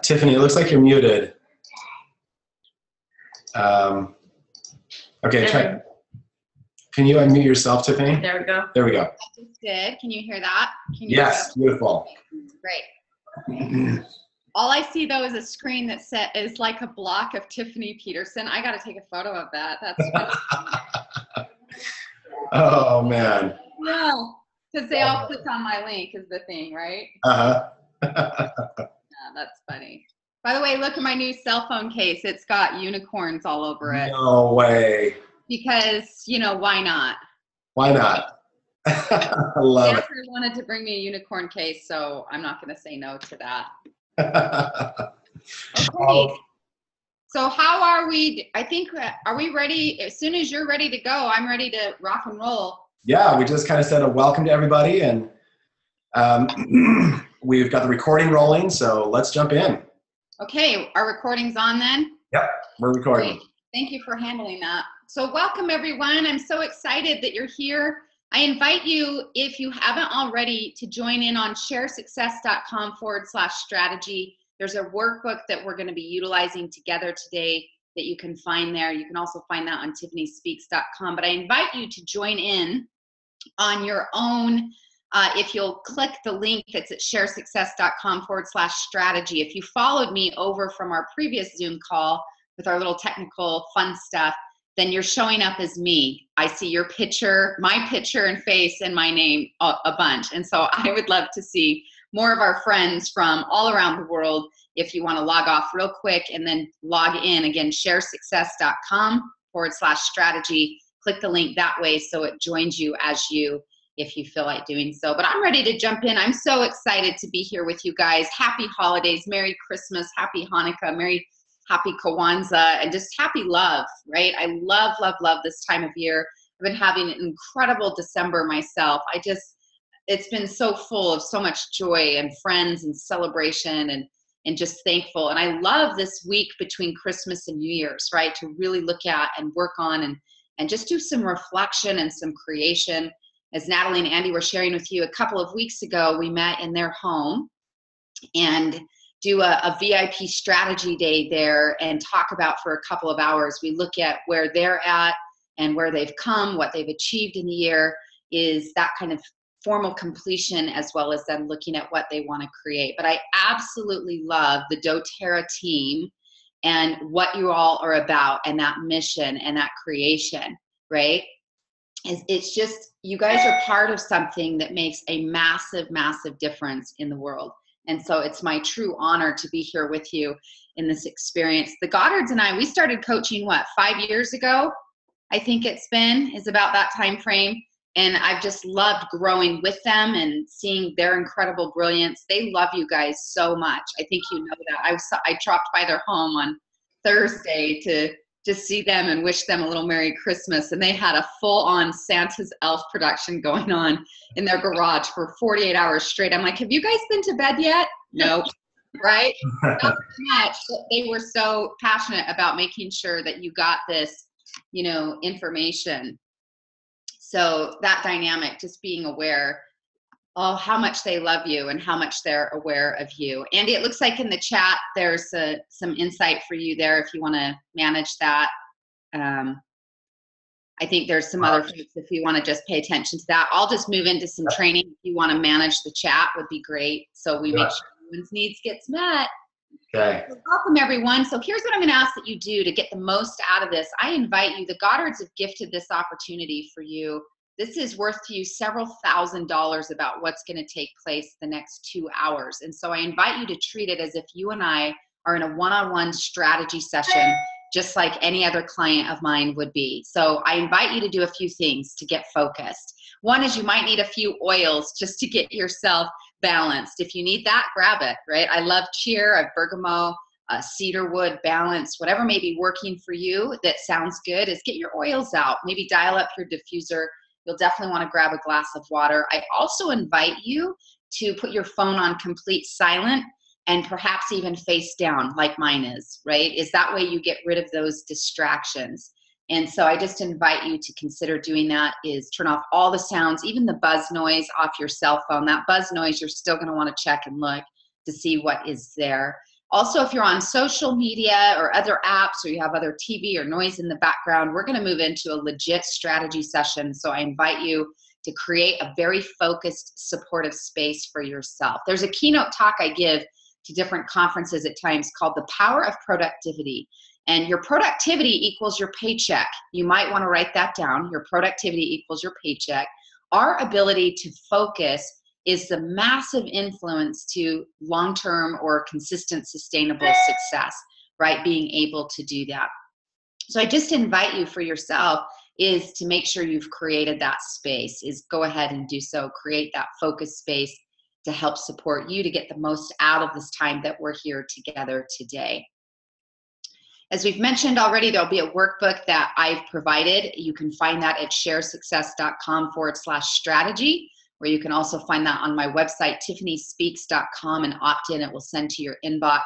Tiffany, it looks like you're muted. Okay, try. Can you unmute yourself, Tiffany? There we go. There we go. I just did. Can you hear that? Can you Yes, beautiful. Great. All I see though is a screen that is like a block of Tiffany Peterson. I got to take a photo of that. That's Oh man. yeah, because they all click on my link is the thing, right? Yeah, that's funny. By the way, look at my new cell phone case. It's got unicorns all over it. No way. Because, you know, why not? Why not? I love it. Wanted to bring me a unicorn case, so I'm not going to say no to that. Okay. So how are we? I think, are we ready? As soon as you're ready to go, I'm ready to rock and roll. Yeah, we just kind of said a welcome to everybody, and we've got the recording rolling, so let's jump in. Okay, our recording's on then? Yep, we're recording. Great. Thank you for handling that. So welcome everyone. I'm so excited that you're here. I invite you, if you haven't already, to join in on sharesuccess.com/strategy. There's a workbook that we're going to be utilizing together today that you can find there. You can also find that on tiffanyspeaks.com. But I invite you to join in on your own. If you'll click the link that's at sharesuccess.com/strategy. If you followed me over from our previous Zoom call with our little technical fun stuff, then you're showing up as me. I see your picture, my picture and face and my name a bunch. And so I would love to see more of our friends from all around the world. If you want to log off real quick and then log in again, sharesuccess.com/strategy. Click the link that way so it joins you as you, if you feel like doing so. But I'm ready to jump in. I'm so excited to be here with you guys. Happy holidays, Merry Christmas, Happy Hanukkah, Happy Kwanzaa, and just happy love, right? I love, love, love this time of year. I've been having an incredible December myself. It's been so full of so much joy and friends and celebration and just thankful. And I love this week between Christmas and New Year's, right? To really look at and work on and just do some reflection and some creation. As Natalie and Andy were sharing with you a couple of weeks ago, we met in their home and do a VIP strategy day there and talk about for a couple of hours. We look at where they're at and where they've come, what they've achieved in the year, is that kind of formal completion, as well as them looking at what they want to create. But I absolutely love the doTERRA team and what you all are about and that mission and that creation, right? It's just, you guys are part of something that makes a massive, massive difference in the world. And so it's my true honor to be here with you in this experience. The Goddards and I, we started coaching, 5 years ago? I think is about that time frame. And I've just loved growing with them and seeing their incredible brilliance. They love you guys so much. I think you know that. I dropped by their home on Thursday to just see them and wish them a little Merry Christmas. And they had a full-on Santa's elf production going on in their garage for 48 hours straight. I'm like, have you guys been to bed yet? No, right? Not very much. They were so passionate about making sure that you got this, information. So that dynamic, just being aware, how much they love you and how much they're aware of you. Andy, it looks like in the chat there's some insight for you there if you want to manage that. I think there's some other folks if you want to just pay attention to that. I'll just move into some training. If you want to manage the chat would be great. So we make sure everyone's needs gets met. Okay. So welcome everyone. So here's what I'm going to ask that you do to get the most out of this. I invite you, the Goddards have gifted this opportunity for you. This is worth to you several $1,000s about what's going to take place the next 2 hours. And so I invite you to treat it as if you and I are in a one-on-one strategy session, just like any other client of mine would be. So I invite you to do a few things to get focused. One is you might need a few oils just to get yourself balanced. If you need that, grab it, right? I love cheer, I have bergamot, cedarwood, balance, whatever may be working for you that sounds good is get your oils out. Maybe dial up your diffuser. You'll definitely want to grab a glass of water. I also invite you to put your phone on complete silent and perhaps even face down like mine is, right? Is that way you get rid of those distractions. And so I just invite you to consider doing that, is turn off all the sounds, even the buzz noise off your cell phone. That buzz noise, you're still going to want to check and look to see what is there. Also, if you're on social media or other apps, or you have other TV or noise in the background, we're going to move into a legit strategy session. So I invite you to create a very focused, supportive space for yourself. There's a keynote talk I give to different conferences at times called The Power of Productivity. And your productivity equals your paycheck. You might want to write that down. Your productivity equals your paycheck. Our ability to focus is the massive influence to long-term or consistent, sustainable success, right? Being able to do that. So I just invite you for yourself is to make sure you've created that space, is go ahead and do so. Create that focus space to help support you to get the most out of this time that we're here together today. As we've mentioned already, there'll be a workbook that I've provided. You can find that at sharesuccess.com/strategy, where you can also find that on my website, tiffanyspeaks.com, and opt in. It will send to your inbox.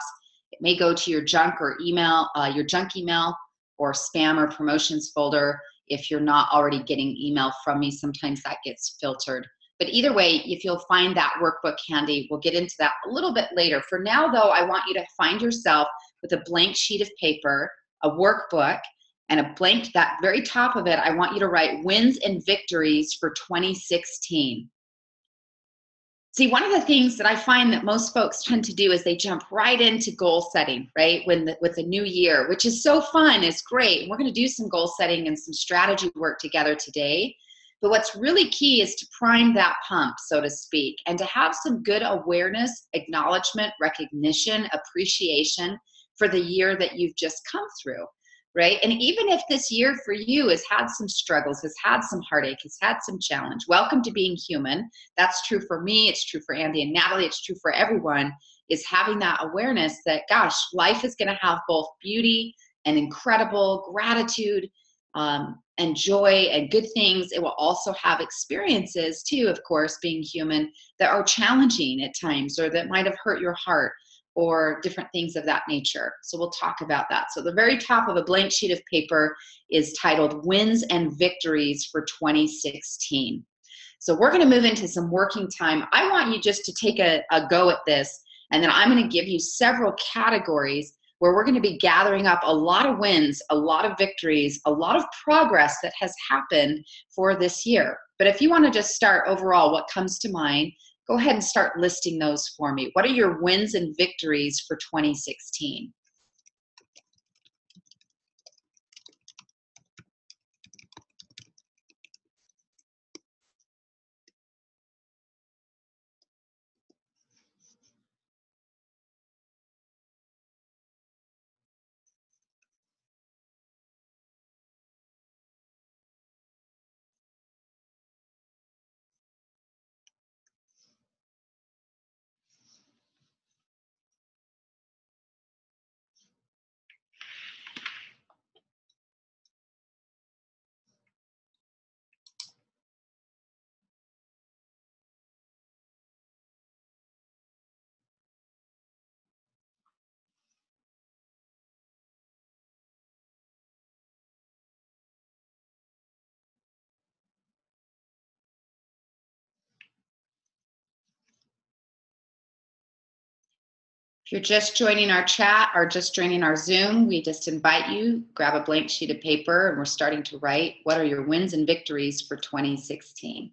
It may go to your junk or email, your junk email or spam or promotions folder. If you're not already getting email from me, sometimes that gets filtered. But either way, if you'll find that workbook handy, we'll get into that a little bit later. For now, though, I want you to find yourself with a blank sheet of paper, a workbook, and a blank, that very top of it, I want you to write wins and victories for 2016. See, one of the things that I find that most folks tend to do is they jump right into goal setting, right? With the new year, which is so fun, it's great. We're going to do some goal setting and some strategy work together today. But what's really key is to prime that pump, so to speak, and to have some good awareness, acknowledgement, recognition, appreciation for the year that you've just come through, right? And even if this year for you has had some struggles, has had some heartache, has had some challenge, welcome to being human. That's true for me, it's true for Andy and Natalie, it's true for everyone, is having that awareness that, gosh, life is going to have both beauty and incredible gratitude, and joy and good things. It will also have experiences too, of course, being human, that are challenging at times, or that might have hurt your heart, or different things of that nature. So we'll talk about that. So the very top of a blank sheet of paper is titled Wins and Victories for 2016. So we're going to move into some working time. I want you just to take a go at this, and then I'm going to give you several categories where we're going to be gathering up a lot of wins, a lot of victories, a lot of progress that has happened for this year. But if you want to just start overall, what comes to mind, go ahead and start listing those for me. What are your wins and victories for 2016? If you're just joining our chat or just joining our Zoom, we just invite you, grab a blank sheet of paper, and we're starting to write, what are your wins and victories for 2016?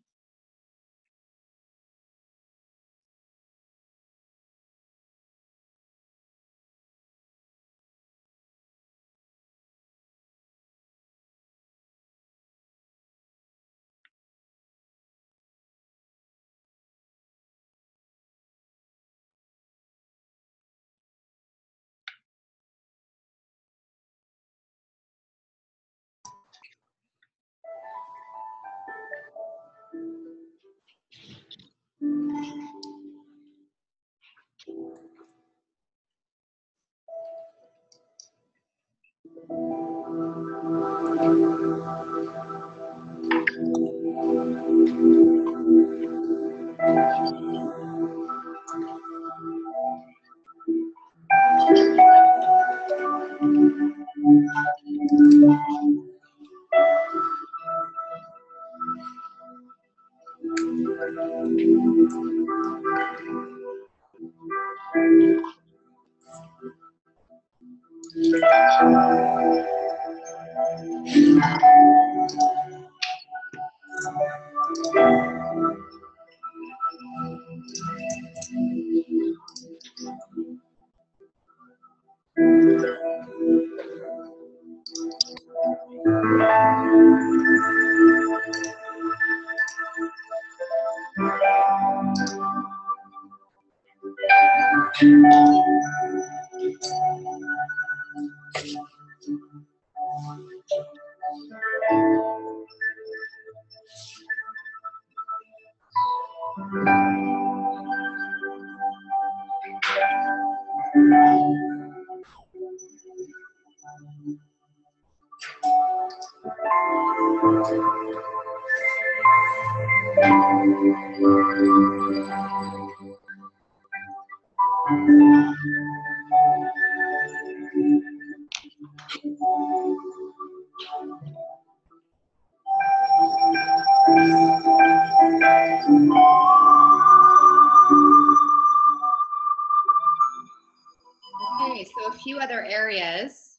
Okay, so a few other areas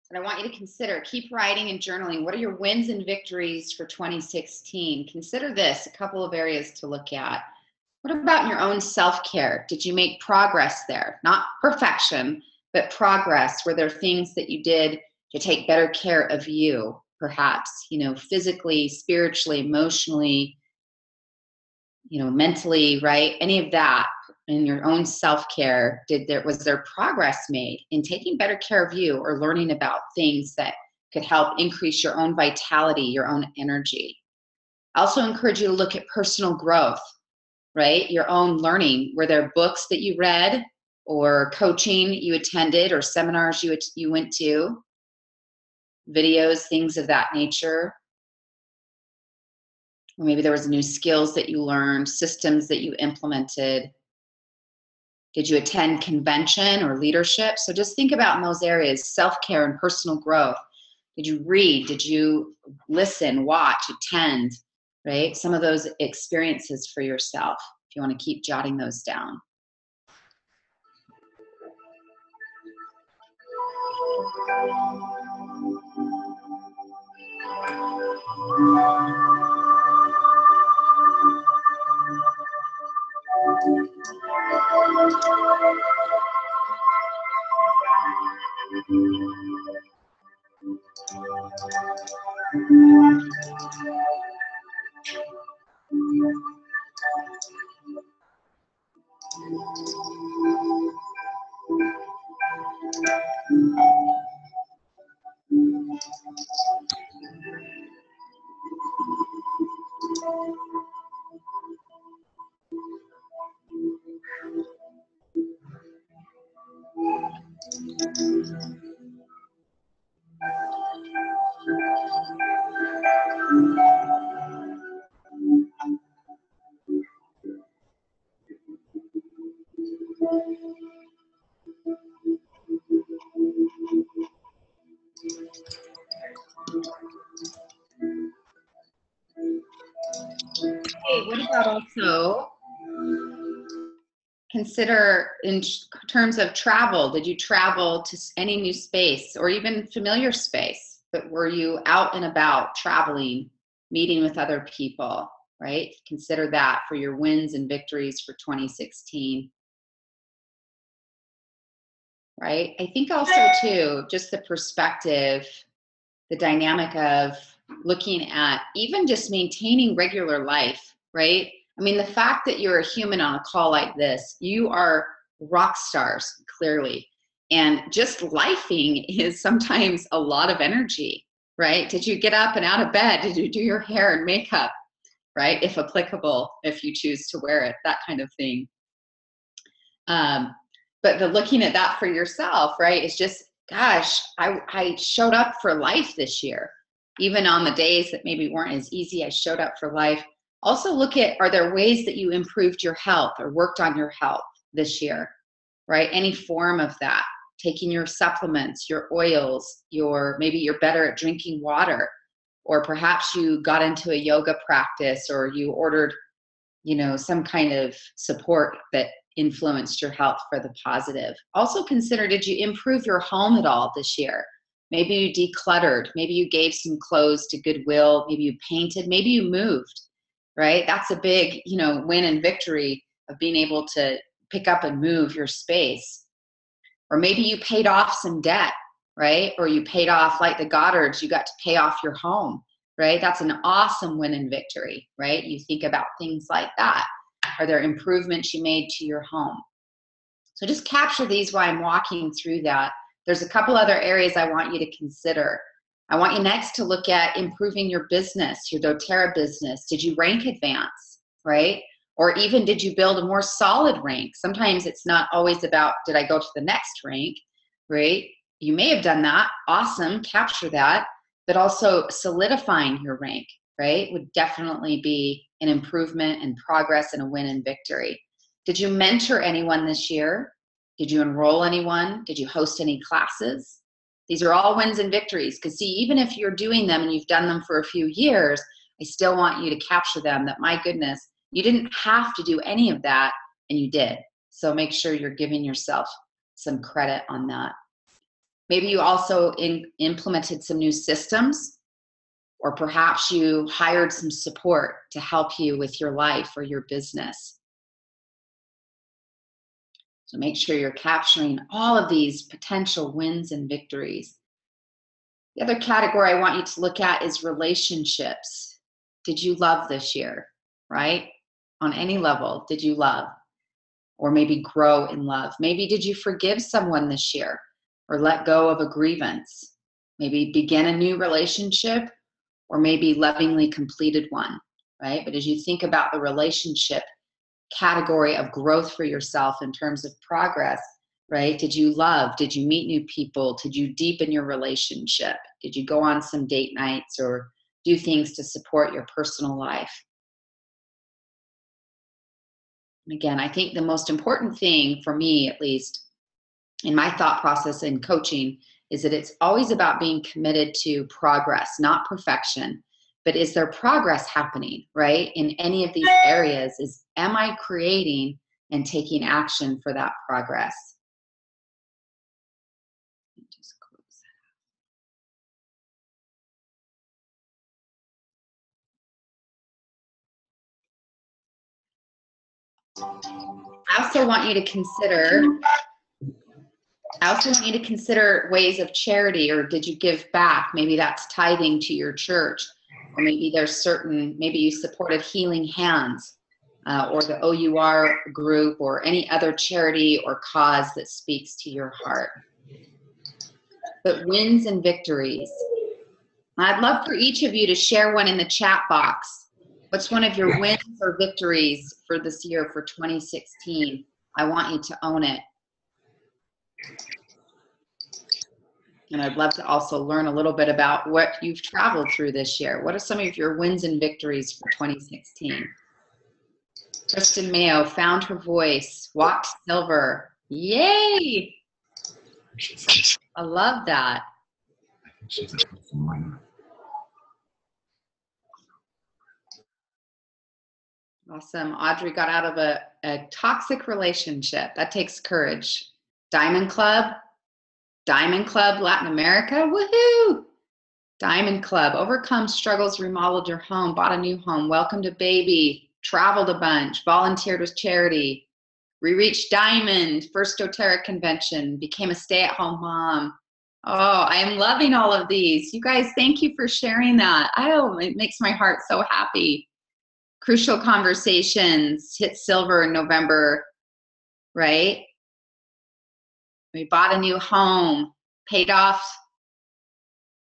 that I want you to consider. Keep writing and journaling. What are your wins and victories for 2016? Consider this, a couple of areas to look at. What about your own self-care? Did you make progress there? Not perfection, but progress. Were there things that you did to take better care of you, perhaps, physically, spiritually, emotionally, mentally, right? Any of that in your own self-care, was there progress made in taking better care of you or learning about things that could help increase your own vitality, your own energy? I also encourage you to look at personal growth, right? Your own learning. Were there books that you read or coaching you attended or seminars you went to, videos, things of that nature? Or maybe there was new skills that you learned, systems that you implemented. Did you attend convention or leadership? So just think about in those areas, self-care and personal growth. Did you read? Did you listen, watch, attend, right? Some of those experiences for yourself, if you want to keep jotting those down. Hey, what about also consider in terms of travel? Did you travel to any new space or even familiar space? But were you out and about traveling, meeting with other people, right? Consider that for your wins and victories for 2016. Right? I think also too, just the perspective, the dynamic of looking at even just maintaining regular life, right? I mean, the fact that you're a human on a call like this, you are rock stars, clearly. And just lifing is sometimes a lot of energy, right? Did you get up and out of bed? Did you do your hair and makeup, right? If applicable, if you choose to wear it, that kind of thing. But the looking at that for yourself, right, is just, gosh, I showed up for life this year. Even on the days that maybe weren't as easy, I showed up for life. Also look at, are there ways that you improved your health or worked on your health this year, right? Any form of that. Taking your supplements, your oils, maybe you're better at drinking water, or perhaps you got into a yoga practice, or you ordered some kind of support that influenced your health for the positive. Also consider, did you improve your home at all this year? Maybe you decluttered. Maybe you gave some clothes to Goodwill. Maybe you painted. Maybe you moved, right? That's a big, win and victory of being able to pick up and move your space. Or maybe you paid off some debt, right? Or you paid off, like the Goddards, you got to pay off your home, right? That's an awesome win and victory, right? You think about things like that. Are there improvements you made to your home? So just capture these while I'm walking through that. There's a couple other areas I want you to consider. I want you next to look at improving your business, your doTERRA business. Did you rank advance, right? Or even did you build a more solid rank? Sometimes it's not always about, did I go to the next rank, right? You may have done that. Awesome, capture that. But also solidifying your rank, right, would definitely be an improvement and progress and a win and victory. Did you mentor anyone this year? Did you enroll anyone? Did you host any classes? These are all wins and victories, because see, even if you're doing them and you've done them for a few years, I still want you to capture them, that my goodness, you didn't have to do any of that and you did. So make sure you're giving yourself some credit on that. Maybe you also implemented some new systems, or perhaps you hired some support to help you with your life or your business. So make sure you're capturing all of these potential wins and victories. The other category I want you to look at is relationships. Did you love this year, right? On any level, did you love? Or maybe grow in love? Maybe did you forgive someone this year or let go of a grievance? Maybe begin a new relationship, or maybe lovingly completed one, right? But as you think about the relationship category of growth for yourself in terms of progress, right? Did you love? Did you meet new people? Did you deepen your relationship? Did you go on some date nights or do things to support your personal life? And again, I think the most important thing for me, at least in my thought process in coaching, is that it's always about being committed to progress, not perfection. But is there progress happening, right? In any of these areas, am I creating and taking action for that progress? Just close that. I also want you to consider ways of charity, or did you give back? Maybe that's tithing to your church. Or maybe maybe you supported Healing Hands or the OUR group or any other charity or cause that speaks to your heart. But wins and victories. I'd love for each of you to share one in the chat box. What's one of your wins or victories for this year, for 2016? I want you to own it. And I'd love to also learn a little bit about what you've traveled through this year. What are some of your wins and victories for 2016? Kristen Mayo found her voice, walked silver. Yay! I love that. Awesome. Audrey got out of a toxic relationship. That takes courage. Diamond Club Latin America, woohoo! Diamond Club, overcome struggles, remodeled your home, bought a new home, welcomed a baby, traveled a bunch, volunteered with charity, reached Diamond, first doTERRA convention, became a stay-at-home mom. Oh, I am loving all of these. You guys, thank you for sharing that. Oh, it makes my heart so happy. Crucial conversations, hit silver in November, right? We bought a new home, paid off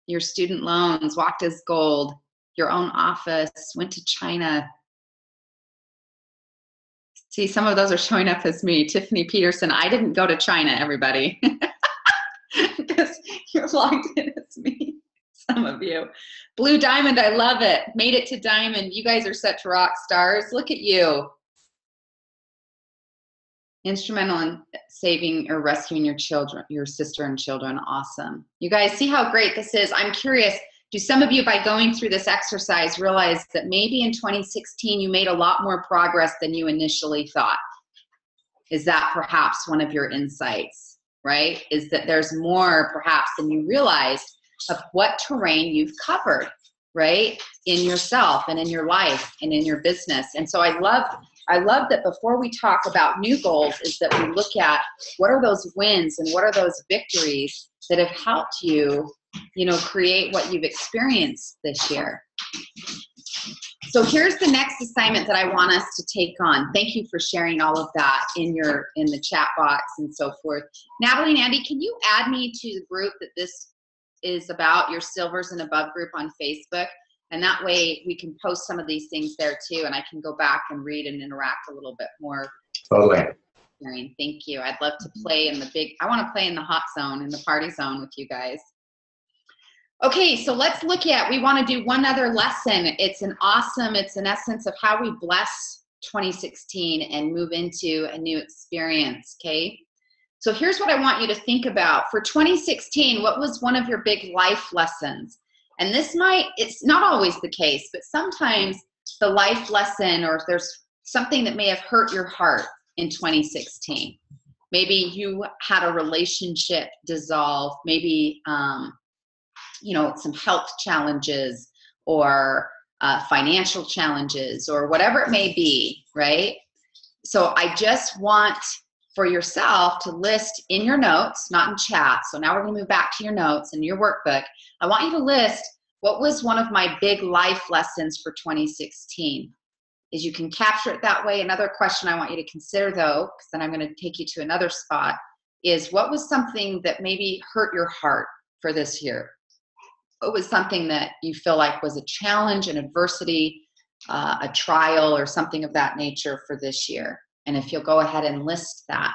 your student loans, walked as gold, your own office, went to China. See, some of those are showing up as me. Tiffany Peterson, I didn't go to China, everybody. Because you're logged in as me, some of you. Blue Diamond, I love it. Made it to Diamond. You guys are such rock stars. Look at you. Instrumental in saving or rescuing your children, your sister and children. Awesome. You guys see how great this is. I'm curious, do some of you, by going through this exercise, realize that maybe in 2016 you made a lot more progress than you initially thought? Is that perhaps one of your insights, right? Is that there's more perhaps than you realized of what terrain you've covered, right? In yourself and in your life and in your business. And so I love that before we talk about new goals is that we look at what are those wins and what are those victories that have helped you, create what you've experienced this year. So here's the next assignment that I want us to take on. Thank you for sharing all of that in the chat box and so forth. Natalie and Andy, can you add me to the group that this is about, your Silvers and Above group on Facebook? And that way we can post some of these things there too, and I can go back and read and interact a little bit more. Totally. Thank you. I'd love to play I want to play in the hot zone, in the party zone with you guys. Okay, so let's look at, we want to do one other lesson. It's an essence of how we bless 2016 and move into a new experience, okay? So here's what I want you to think about. For 2016, what was one of your big life lessons? And it's not always the case, but sometimes the life lesson, or if there's something that may have hurt your heart in 2016. Maybe you had a relationship dissolve, maybe, some health challenges or financial challenges or whatever it may be, right? So I just want for yourself to list in your notes, not in chat. So now we're going to move back to your notes and your workbook. I want you to list what was one of my big life lessons for 2016. Is you can capture it that way. Another question I want you to consider though, because then I'm going to take you to another spot, is what was something that maybe hurt your heart for this year? What was something that you feel like was a challenge, an adversity, a trial, or something of that nature for this year? And if you'll go ahead and list that.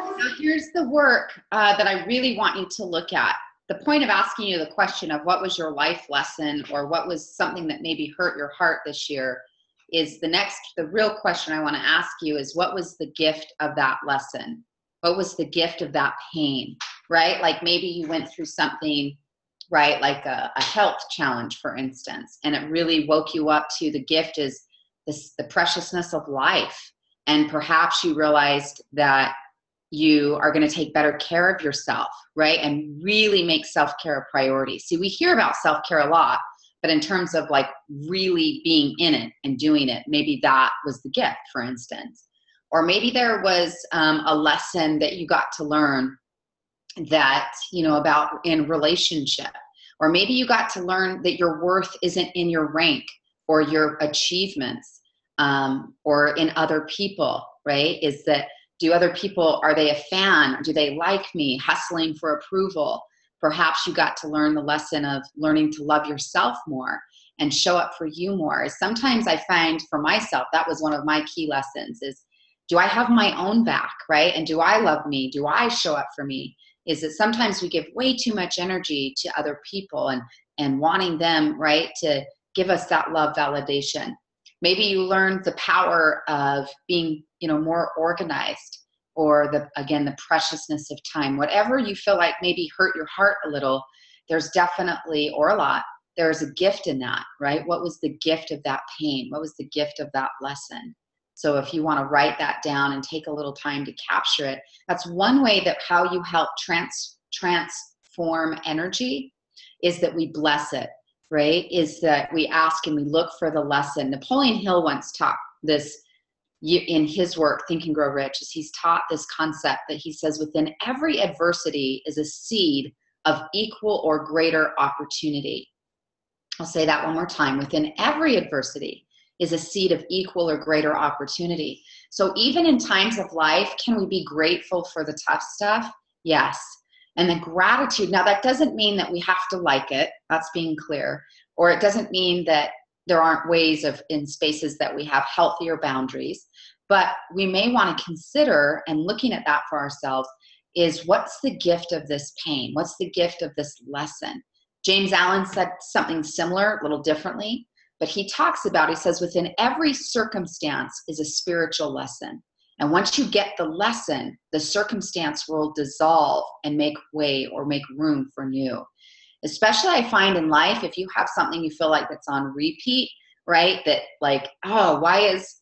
So here's the work that I really want you to look at. The point of asking you the question of what was your life lesson or what was something that maybe hurt your heart this year is the real question I want to ask you is what was the gift of that lesson? What was the gift of that pain, right? Like maybe you went through something, right? Like a health challenge, for instance, and it really woke you up to the gift is the preciousness of life. And perhaps you realized that you are going to take better care of yourself, right? And really make self-care a priority. See, we hear about self-care a lot, but in terms of like really being in it and doing it, maybe that was the gift, for instance. Or maybe there was a lesson that you got to learn that, about in relationship. Or maybe you got to learn that your worth isn't in your rank or your achievements or in other people, right? Is that, are they a fan? Do they like me? Hustling for approval. Perhaps you got to learn the lesson of learning to love yourself more and show up for you more. Sometimes I find for myself, that was one of my key lessons is, do I have my own back, right? And do I love me? Do I show up for me? Is that sometimes we give way too much energy to other people and wanting them, right, to give us that love validation. Maybe you learned the power of being, more organized, or the preciousness of time. Whatever you feel like maybe hurt your heart a little, there's definitely, or a lot, there's a gift in that, right? What was the gift of that pain? What was the gift of that lesson? So if you want to write that down and take a little time to capture it, that's one way that how you help transform energy, is that we bless it, right? Is that we ask and we look for the lesson. Napoleon Hill once taught this in his work, Think and Grow Rich, is he's taught this concept that he says within every adversity is a seed of equal or greater opportunity. I'll say that one more time. Within every adversity is a seed of equal or greater opportunity. So even in times of life, can we be grateful for the tough stuff? Yes. And the gratitude, now that doesn't mean that we have to like it, that's being clear, or it doesn't mean that there aren't ways in spaces that we have healthier boundaries, but we may want to consider, and looking at that for ourselves, is what's the gift of this pain? What's the gift of this lesson? James Allen said something similar, a little differently, but he says within every circumstance is a spiritual lesson. And once you get the lesson, the circumstance will dissolve and make way or make room for new. Especially I find in life, if you have something you feel like that's on repeat, right? That like, oh, why is,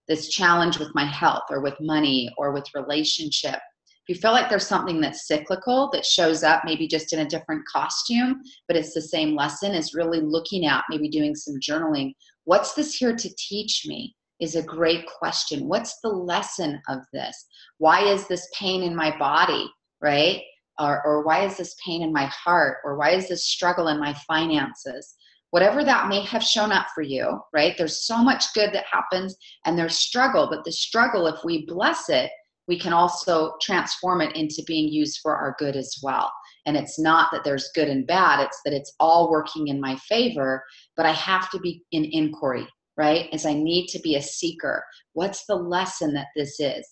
this challenge with my health or with money or with relationship? If you feel like there's something that's cyclical that shows up maybe just in a different costume, but it's the same lesson, is really looking at maybe doing some journaling. What's this here to teach me? Is a great question. What's the lesson of this? Why is this pain in my body, right? Or why is this pain in my heart? Or why is this struggle in my finances? Whatever that may have shown up for you, right? There's so much good that happens, and there's struggle, but the struggle, if we bless it, we can also transform it into being used for our good as well. And it's not that there's good and bad, it's that it's all working in my favor, but I have to be in inquiry, right? As I need to be a seeker. What's the lesson that this is?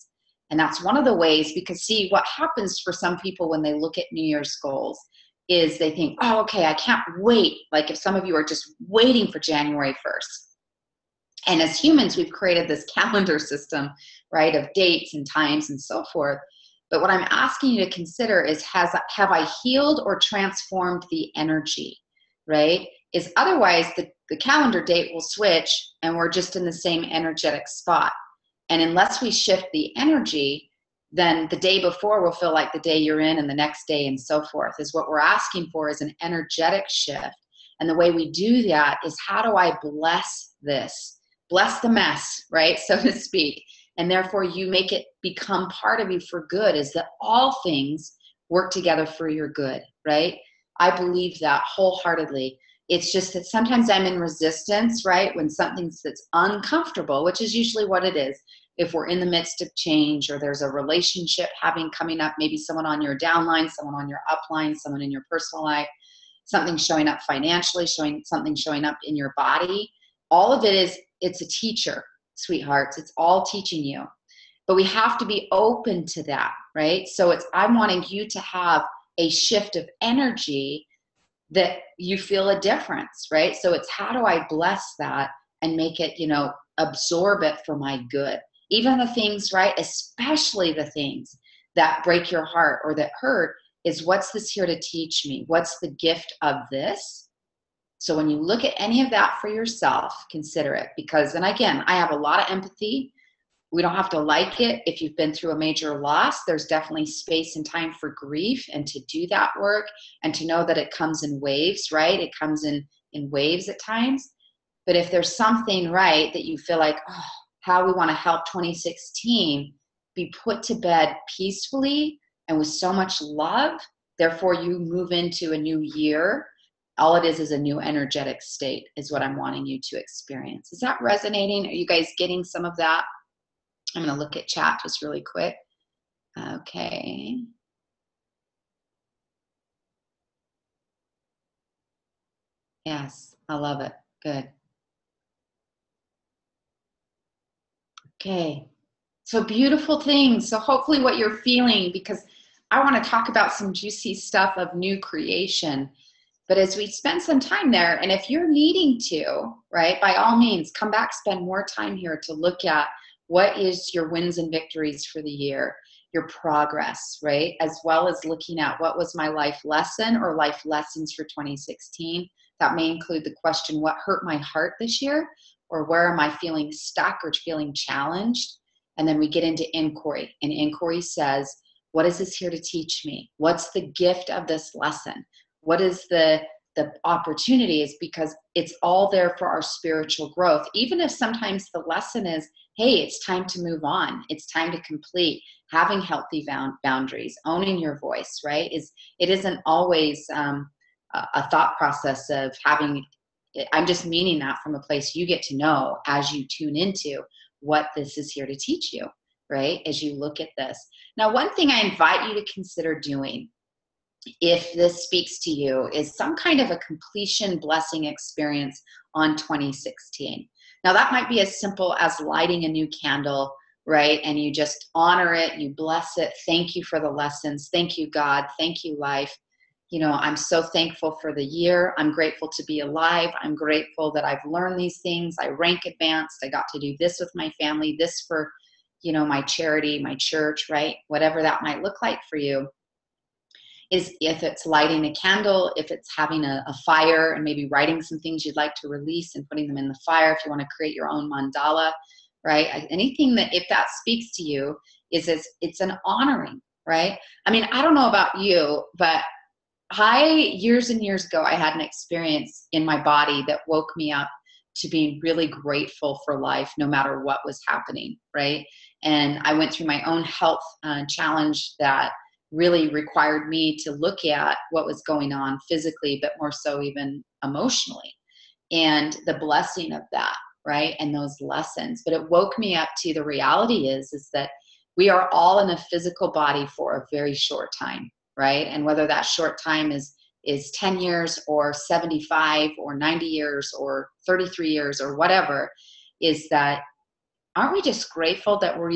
And that's one of the ways, because see, what happens for some people when they look at New Year's goals is they think, oh, okay, I can't wait. Like if some of you are just waiting for January 1st. And as humans, we've created this calendar system, right, of dates and times and so forth. But what I'm asking you to consider is, have I healed or transformed the energy, right? Is otherwise the calendar date will switch and we're just in the same energetic spot. And unless we shift the energy, then the day before will feel like the day you're in, and the next day and so forth. Is what we're asking for is an energetic shift. And the way we do that is, how do I bless this? Bless the mess, right, so to speak. And therefore you make it become part of you for good, is that all things work together for your good, right? I believe that wholeheartedly. It's just that sometimes I'm in resistance, right? When something's that's uncomfortable, which is usually what it is. If we're in the midst of change, or there's a relationship coming up, maybe someone on your downline, someone on your upline, someone in your personal life, something showing up financially, something showing up in your body, all of it is, it's a teacher, sweethearts. It's all teaching you. But we have to be open to that, right? So I'm wanting you to have a shift of energy that you feel a difference, right? So it's, how do I bless that and make it, absorb it for my good? Even the things, right, especially the things that break your heart or that hurt, is what's this here to teach me? What's the gift of this? So when you look at any of that for yourself, consider it. Because, and again, I have a lot of empathy. We don't have to like it. If you've been through a major loss, there's definitely space and time for grief and to do that work, and to know that it comes in waves, right? It comes in waves at times. But if there's something, right, that you feel like, oh, how we want to help 2016 be put to bed peacefully and with so much love, therefore you move into a new year. All it is a new energetic state, is what I'm wanting you to experience. Is that resonating? Are you guys getting some of that? I'm going to look at chat just really quick. Okay. Yes, I love it. Good. Okay. So beautiful things. So hopefully what you're feeling, because I want to talk about some juicy stuff of new creation. But as we spend some time there, and if you're needing to, right, by all means, come back, spend more time here to look at what is your wins and victories for the year, your progress, right, as well as looking at what was my life lesson or life lessons for 2016. That may include the question, what hurt my heart this year? Or where am I feeling stuck or feeling challenged? And then we get into inquiry. And inquiry says, what is this here to teach me? What's the gift of this lesson? What is the opportunity? Is because it's all there for our spiritual growth. Even if sometimes the lesson is, hey, it's time to move on. It's time to complete having healthy boundaries, owning your voice, right? It isn't always a thought process of having, I'm just meaning that from a place you get to know as you tune into what this is here to teach you, right? As you look at this. Now, one thing I invite you to consider doing, if this speaks to you, is some kind of a completion blessing experience on 2016. Now, that might be as simple as lighting a new candle, right? And you just honor it, you bless it. Thank you for the lessons. Thank you, God. Thank you, life. I'm so thankful for the year. I'm grateful to be alive. I'm grateful that I've learned these things. I rank advanced. I got to do this with my family, this for, my charity, my church, right? Whatever that might look like for you. Is if it's lighting a candle, if it's having a fire and maybe writing some things you'd like to release and putting them in the fire, if you want to create your own mandala, right? Anything that, if that speaks to you, it's an honoring, right? I mean, I don't know about you, but years and years ago, I had an experience in my body that woke me up to being really grateful for life, no matter what was happening, right? And I went through my own health challenge that really required me to look at what was going on physically, but more so even emotionally, and the blessing of that, right? And those lessons. But it woke me up to the reality is that we are all in a physical body for a very short time, right? And whether that short time is 10 years or 75 or 90 years or 33 years or whatever, is that, aren't we just grateful that we're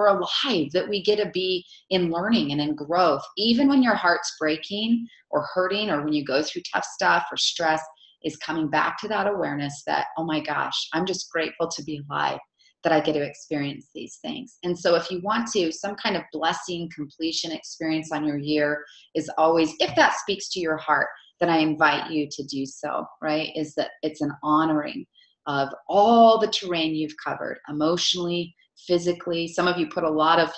alive, that we get to be in learning and in growth, even when your heart's breaking or hurting, or when you go through tough stuff or stress, is coming back to that awareness that, oh my gosh, I'm just grateful to be alive, that I get to experience these things. And so if you want to, some kind of blessing completion experience on your year is always, if that speaks to your heart, then I invite you to do so, right? Is that it's an honoring of all the terrain you've covered, emotionally, physically. Some of you put a lot of,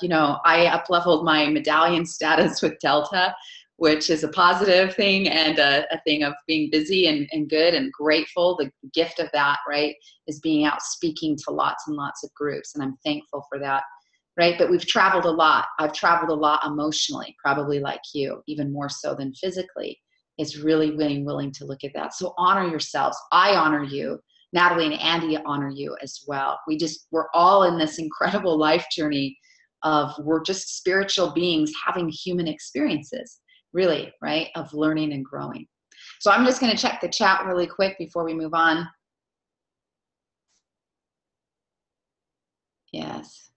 I up-leveled my medallion status with Delta, which is a positive thing and a thing of being busy and good and grateful. The gift of that, right, is being out speaking to lots and lots of groups, and I'm thankful for that, right? But we've traveled a lot. I've traveled a lot emotionally, probably like you, even more so than physically. It's really being willing to look at that. So honor yourselves. I honor you. Natalie and Andy honor you as well. We're all in this incredible life journey of, we're just spiritual beings having human experiences, really, right, of learning and growing. So I'm just going to check the chat really quick before we move on. Yes.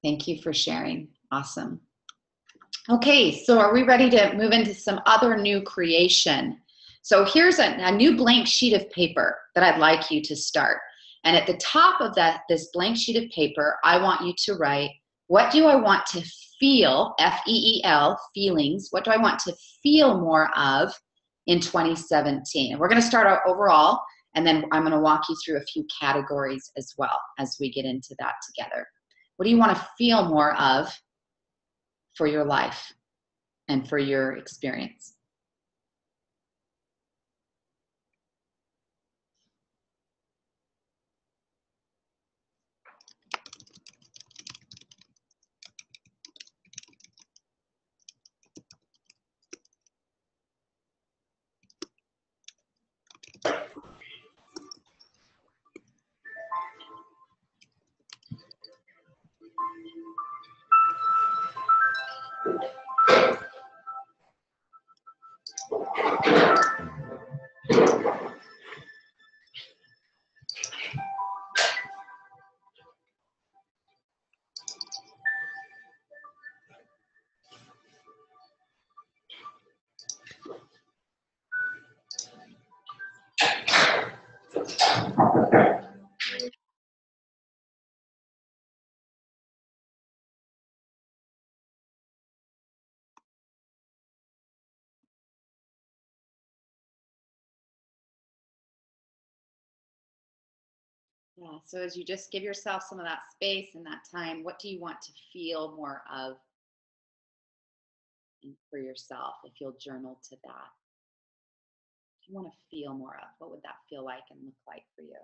Thank you for sharing. Awesome. Okay, so are we ready to move into some other new creation? So here's a new blank sheet of paper that I'd like you to start. And at the top of this blank sheet of paper, I want you to write, what do I want to feel, F-E-E-L, feelings, what do I want to feel more of in 2017? And we're going to start out overall, and then I'm going to walk you through a few categories as well as we get into that together. What do you want to feel more of for your life and for your experience? Yeah. So as you just give yourself some of that space and that time, what do you want to feel more of for yourself if you'll journal to that? If you want to feel more of, what would that feel like and look like for you?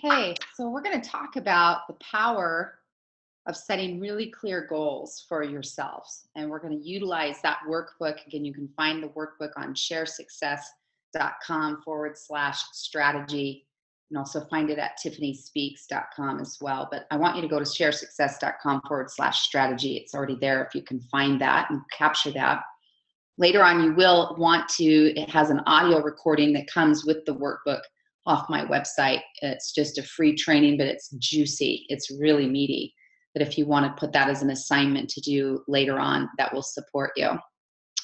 Okay, so we're going to talk about the power of setting really clear goals for yourselves. And we're going to utilize that workbook. Again, you can find the workbook on sharesuccess.com/strategy. You can also find it at tiffanyspeaks.com as well. But I want you to go to sharesuccess.com/strategy. It's already there if you can find that and capture that. Later on, you will want to, it has an audio recording that comes with the workbook off my website. It's just a free training, but it's juicy. It's really meaty. But if you want to put that as an assignment to do later on, that will support you.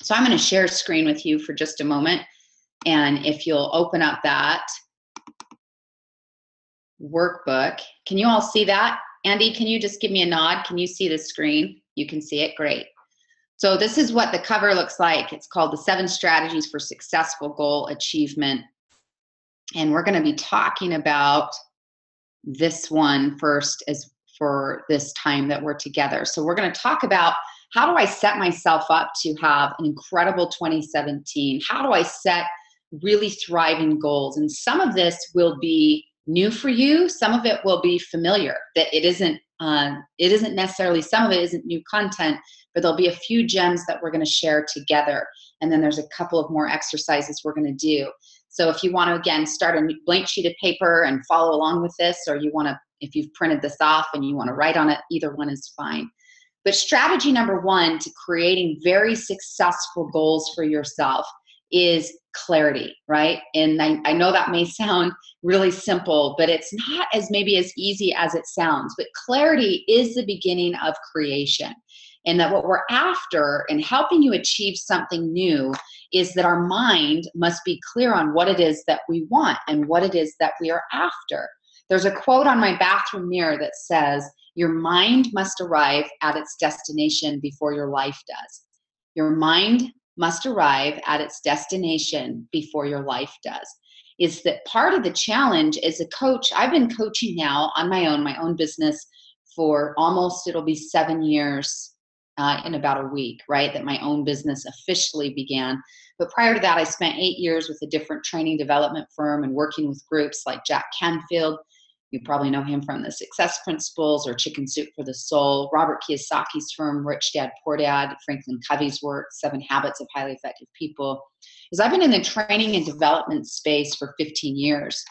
So I'm going to share screen with you for just a moment. And if you'll open up that workbook, can you all see that? Andy, can you just give me a nod? Can you see the screen? You can see it, great. So this is what the cover looks like. It's called the 7 Strategies for Successful Goal Achievement. And we're going to be talking about this one first as for this time that we're together. So we're going to talk about, how do I set myself up to have an incredible 2017? How do I set really thriving goals? And some of this will be new for you. Some of it will be familiar, that it isn't necessarily, some of it isn't new content, but there'll be a few gems that we're going to share together. And then there's a couple of more exercises we're going to do. So if you want to, again, start a blank sheet of paper and follow along with this, or you want to, if you've printed this off and you want to write on it, either one is fine. But strategy number 1 to creating very successful goals for yourself is clarity, right? And I know that may sound really simple, but it's not as maybe as easy as it sounds. But clarity is the beginning of creation. And that what we're after in helping you achieve something new is that our mind must be clear on what it is that we want and what it is that we are after. There's a quote on my bathroom mirror that says, your mind must arrive at its destination before your life does. Your mind must arrive at its destination before your life does. Is that part of the challenge as a coach? I've been coaching now on my own business for almost, it'll be 7 years in about a week, right? That my own business officially began. But prior to that, I spent 8 years with a different training development firm and working with groups like Jack Canfield. You probably know him from the Success Principles or Chicken Soup for the Soul, Robert Kiyosaki's firm, Rich Dad Poor Dad, Franklin Covey's work, 7 Habits of Highly Effective People. Because I've been in the training and development space for 15 years.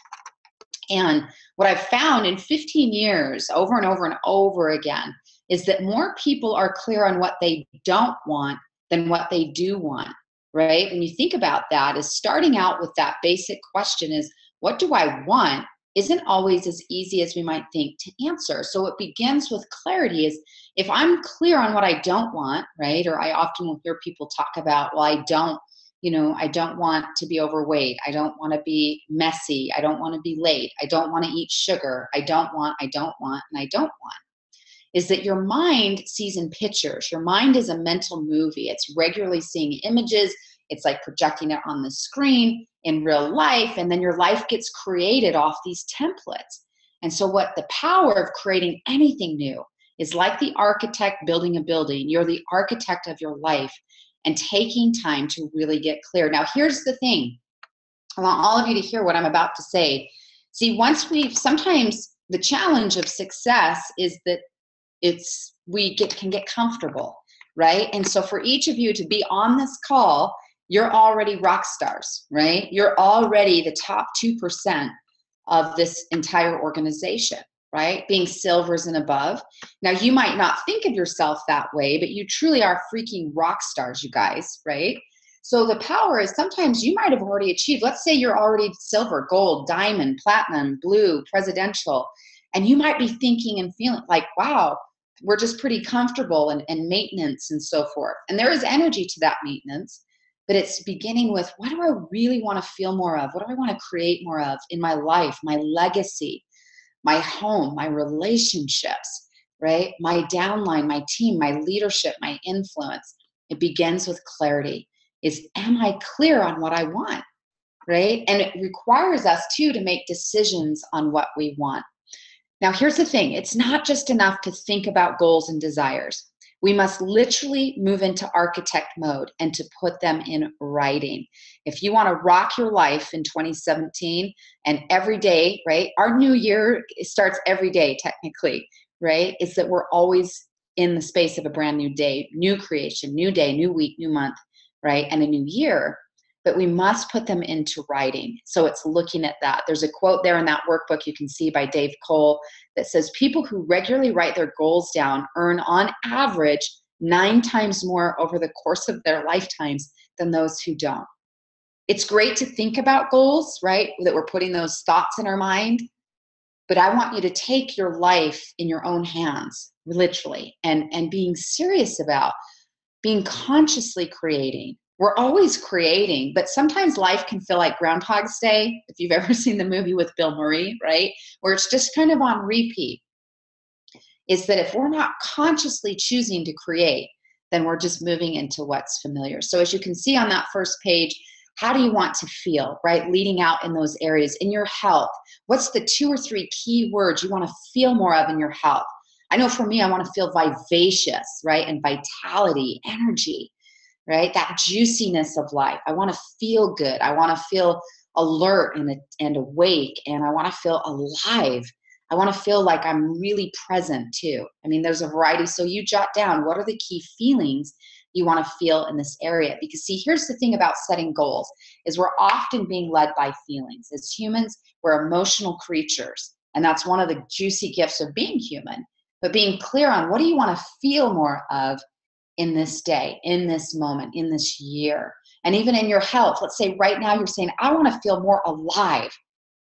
And what I've found in 15 years, over and over and over again, is that more people are clear on what they don't want than what they do want, right? When you think about that, is starting out with that basic question is, what do I want? Isn't always as easy as we might think to answer. So it begins with clarity is if I'm clear on what I don't want, right? Or I often will hear people talk about, well, I don't want to be overweight. I don't want to be messy. I don't want to be late. I don't want to eat sugar. I don't want, and I don't want. Is that your mind sees in pictures. Your mind is a mental movie. It's regularly seeing images. It's like projecting it on the screen in real life, and then your life gets created off these templates. And so what the power of creating anything new is like the architect building a building. You're the architect of your life and taking time to really get clear. Now, here's the thing. I want all of you to hear what I'm about to say. See, sometimes the challenge of success is that can get comfortable, right? And so for each of you to be on this call, you're already rock stars, right? You're already the top 2% of this entire organization, right? Being silvers and above. Now, you might not think of yourself that way, but you truly are freaking rock stars, you guys, right? So the power is sometimes you might have already achieved, let's say you're already silver, gold, diamond, platinum, blue, presidential, and you might be thinking and feeling like, wow, we're just pretty comfortable and maintenance and so forth. And there is energy to that maintenance. But it's beginning with, what do I really want to feel more of? What do I want to create more of in my life, my legacy, my home, my relationships, right? My downline, my team, my leadership, my influence. It begins with clarity. Am I clear on what I want, right? And it requires us too to make decisions on what we want. Now, here's the thing. It's not just enough to think about goals and desires. We must literally move into architect mode and to put them in writing. If you want to rock your life in 2017 and every day, right? Our new year starts every day technically, right? It's that we're always in the space of a brand new day, new creation, new day, new week, new month, right? And a new year. But we must put them into writing. So it's looking at that. There's a quote there in that workbook you can see by Dave Cole that says, people who regularly write their goals down earn on average 9 times more over the course of their lifetimes than those who don't. It's great to think about goals, right? That we're putting those thoughts in our mind. But I want you to take your life in your own hands, literally, and being serious about being consciously creating. We're always creating, but sometimes life can feel like Groundhog's Day, if you've ever seen the movie with Bill Murray, right? Where it's just kind of on repeat. Is that if we're not consciously choosing to create, then we're just moving into what's familiar. So as you can see on that first page, how do you want to feel, right? Leading out in those areas. In your health, what's the 2 or 3 key words you want to feel more of in your health? I know for me, I want to feel vivacious, right? And vitality, energy. Right? That juiciness of life. I want to feel good. I want to feel alert and awake, and I want to feel alive. I want to feel like I'm really present too. I mean, there's a variety. So you jot down, what are the key feelings you want to feel in this area? Because see, here's the thing about setting goals is we're often being led by feelings. As humans, we're emotional creatures. And that's one of the juicy gifts of being human. But being clear on what do you want to feel more of in this day, in this moment, in this year, and even in your health. Let's say right now you're saying, I want to feel more alive.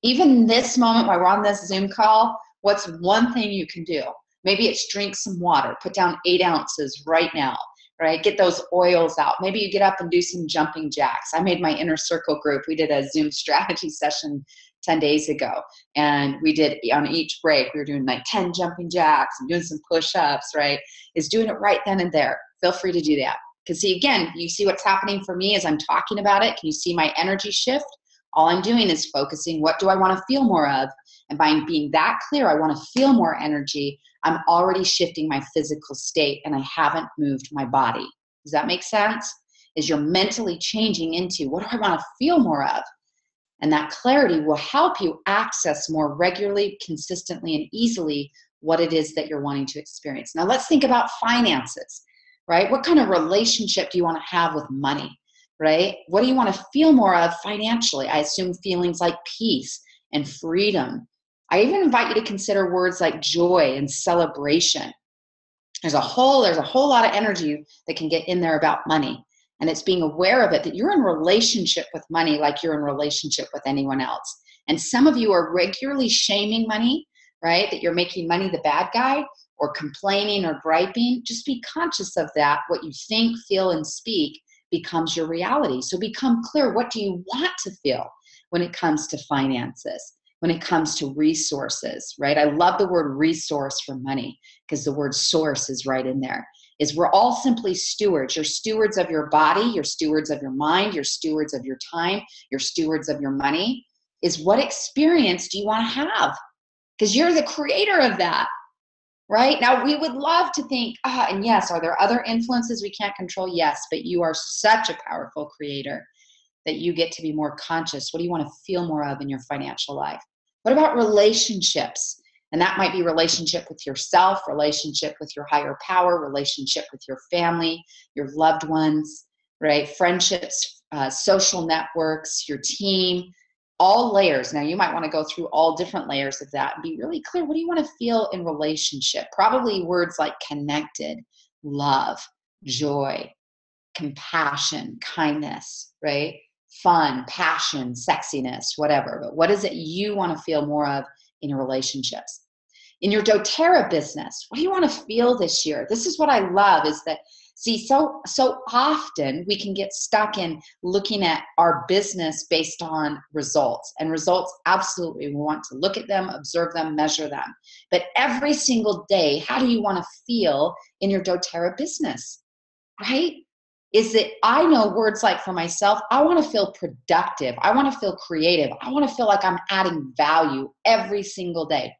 Even this moment while we're on this Zoom call, what's one thing you can do? Maybe it's drink some water, put down 8 ounces right now, right? Get those oils out. Maybe you get up and do some jumping jacks. I made my inner circle group. We did a Zoom strategy session 10 days ago. And we did, on each break, we were doing like 10 jumping jacks and doing some push-ups, right? Is doing it right then and there. Feel free to do that. Because see, again, you see what's happening for me as I'm talking about it. Can you see my energy shift? All I'm doing is focusing, what do I want to feel more of? And by being that clear, I want to feel more energy, I'm already shifting my physical state and I haven't moved my body. Does that make sense? Is you're mentally changing into, what do I want to feel more of? And that clarity will help you access more regularly, consistently, and easily what it is that you're wanting to experience. Now let's think about finances, right? What kind of relationship do you want to have with money, right? What do you want to feel more of financially? I assume feelings like peace and freedom. I even invite you to consider words like joy and celebration. There's a whole lot of energy that can get in there about money. And it's being aware of it, that you're in relationship with money like you're in relationship with anyone else. And some of you are regularly shaming money, right? That you're making money the bad guy, or complaining or griping. Just be conscious of that. What you think, feel, and speak becomes your reality. So become clear. What do you want to feel when it comes to finances, when it comes to resources, right? I love the word resource for money because the word source is right in there. Is we're all simply stewards. You're stewards of your body, you're stewards of your mind, you're stewards of your time, you're stewards of your money. Is what experience do you want to have? Because you're the creator of that, right? Now, we would love to think, and yes, are there other influences we can't control? Yes, but you are such a powerful creator that you get to be more conscious. What do you want to feel more of in your financial life? What about relationships? And that might be relationship with yourself, relationship with your higher power, relationship with your family, your loved ones, right? Friendships, social networks, your team, all layers. Now, you might want to go through all different layers of that and be really clear. What do you want to feel in relationship? Probably words like connected, love, joy, compassion, kindness, right? Fun, passion, sexiness, whatever. But what is it you want to feel more of in your relationships? In your doTERRA business, what do you want to feel this year? This is what I love is that, see, so often we can get stuck in looking at our business based on results. And results, absolutely, we want to look at them, observe them, measure them. But every single day, how do you want to feel in your doTERRA business, right? Is that I know words like for myself, I want to feel productive. I want to feel creative. I want to feel like I'm adding value every single day.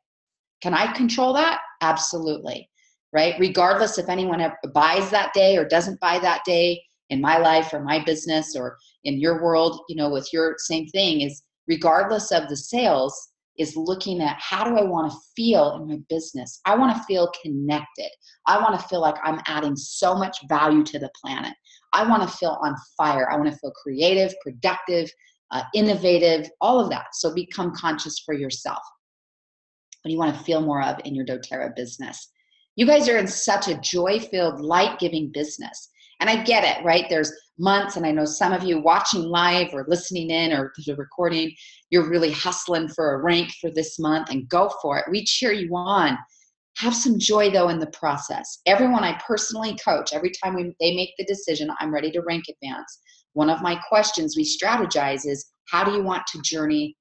Can I control that? Absolutely, right? Regardless if anyone buys that day or doesn't buy that day in my life or my business or in your world, with your same thing is regardless of the sales is looking at how do I want to feel in my business? I want to feel connected. I want to feel like I'm adding so much value to the planet. I want to feel on fire. I want to feel creative, productive, innovative, all of that. So become conscious for yourself. What do you want to feel more of in your doTERRA business? You guys are in such a joy-filled, light-giving business. And I get it, right? There's months, and I know some of you watching live or listening in or the recording, you're really hustling for a rank for this month, and go for it. We cheer you on. Have some joy, though, in the process. Everyone I personally coach, every time they make the decision, I'm ready to rank advance. One of my questions we strategize is, how do you want to journey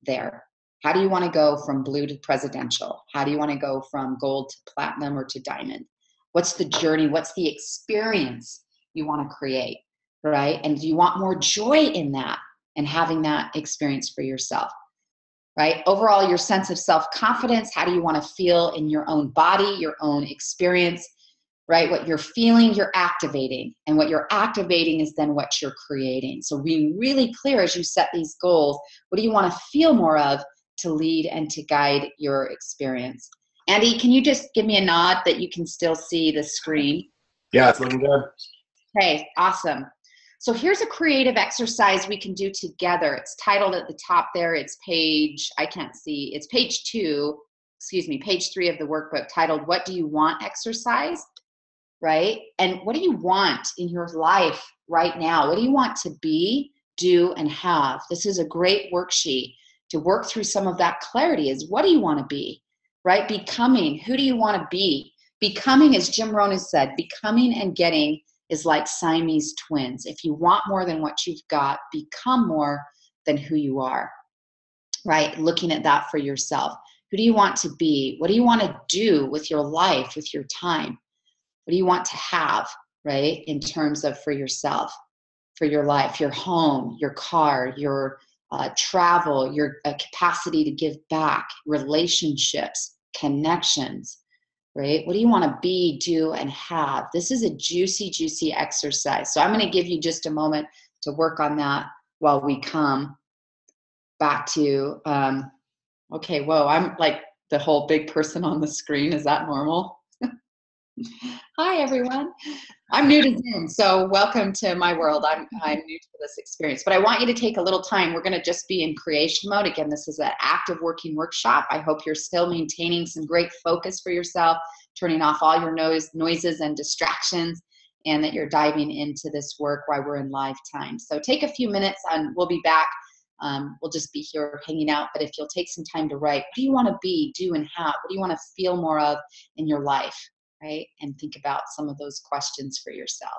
there? How do you want to go from blue to presidential? How do you want to go from gold to platinum or to diamond? What's the journey? What's the experience you want to create, right? And do you want more joy in that and having that experience for yourself, right? Overall, your sense of self-confidence, how do you want to feel in your own body, your own experience, right? What you're feeling, you're activating. And what you're activating is then what you're creating. So being really clear as you set these goals, what do you want to feel more of to lead and to guide your experience? Andy, can you just give me a nod that you can still see the screen? Yeah, it's looking good. Okay, awesome. So here's a creative exercise we can do together. It's titled at the top there. It's page 3 of the workbook, titled What Do You Want exercise, right? And what do you want in your life right now? What do you want to be, do, and have? This is a great worksheet to work through some of that clarity. Is what do you want to be, right? Becoming, who do you want to be? Becoming, as Jim Rohn has said, becoming and getting is like Siamese twins. If you want more than what you've got, become more than who you are. right? Looking at that for yourself. Who do you want to be? What do you want to do with your life, with your time? What do you want to have, right? In terms of for yourself, for your life, your home, your car, your travel, your capacity to give back, relationships, connections, right? What do you want to be, do, and have? This is a juicy, juicy exercise. So I'm going to give you just a moment to work on that while we come back to, okay, whoa, I'm like the whole big person on the screen. Is that normal? Hi, everyone. I'm new to Zoom, so welcome to my world. I'm new to this experience, but I want you to take a little time. We're going to just be in creation mode. Again, this is an active working workshop. I hope you're still maintaining some great focus for yourself, turning off all your noises and distractions, and that you're diving into this work while we're in live time. So take a few minutes and we'll be back. We'll just be here hanging out, but if you'll take some time to write, what do you want to be, do, and have? What do you want to feel more of in your life? Right? And think about some of those questions for yourself.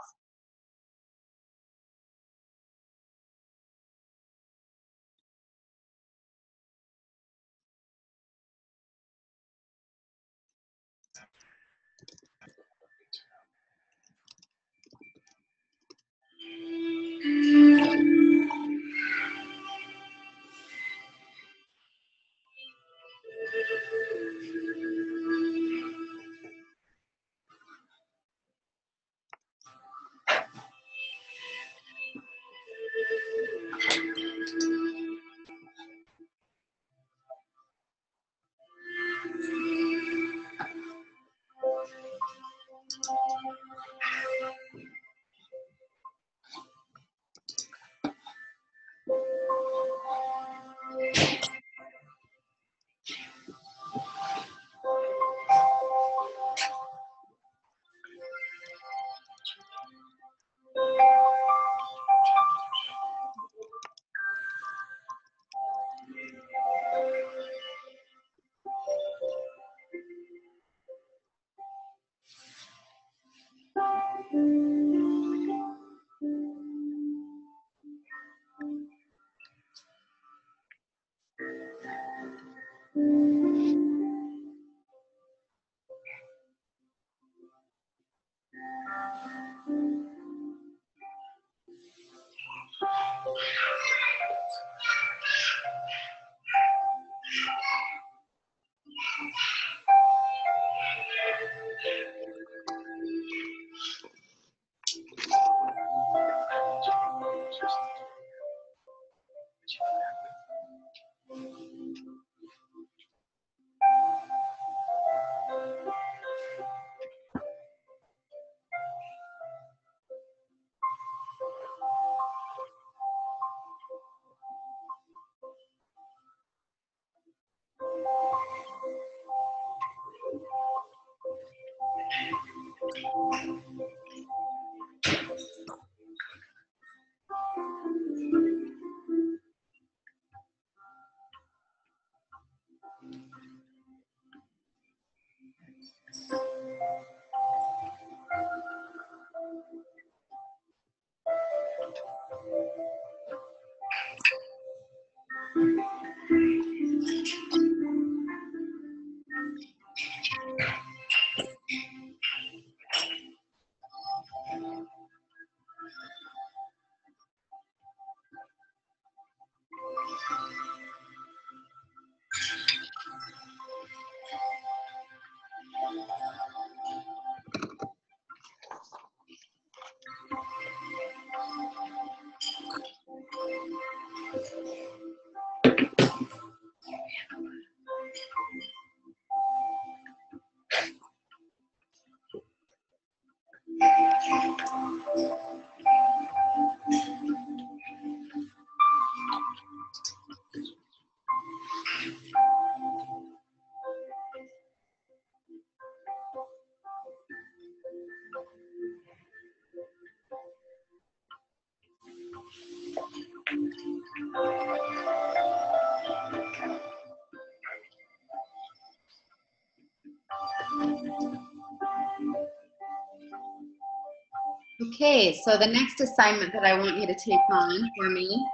Okay, so the next assignment that I want you to take on for me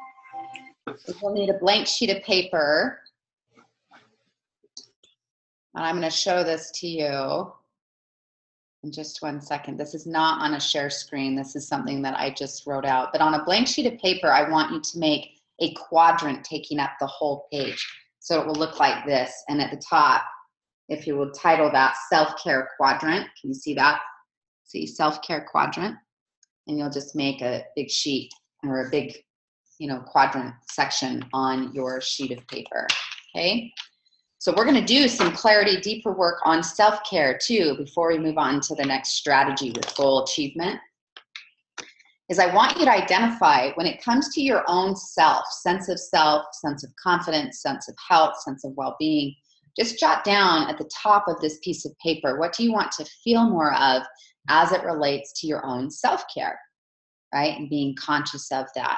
We'll need a blank sheet of paper. And I'm going to show this to you in just 1 second. This is not on a share screen. This is something that I just wrote out. But on a blank sheet of paper, I want you to make a quadrant taking up the whole page. So it will look like this. And at the top, if you will title that self-care quadrant, can you see that? See, self-care quadrant. And you'll just make a big sheet or a big, quadrant section on your sheet of paper, okay? So we're going to do some clarity, deeper work on self-care too before we move on to the next strategy with goal achievement. Is I want you to identify when it comes to your own self, sense of confidence, sense of health, sense of well-being, just jot down at the top of this piece of paper, what do you want to feel more of as it relates to your own self-care, right? And being conscious of that.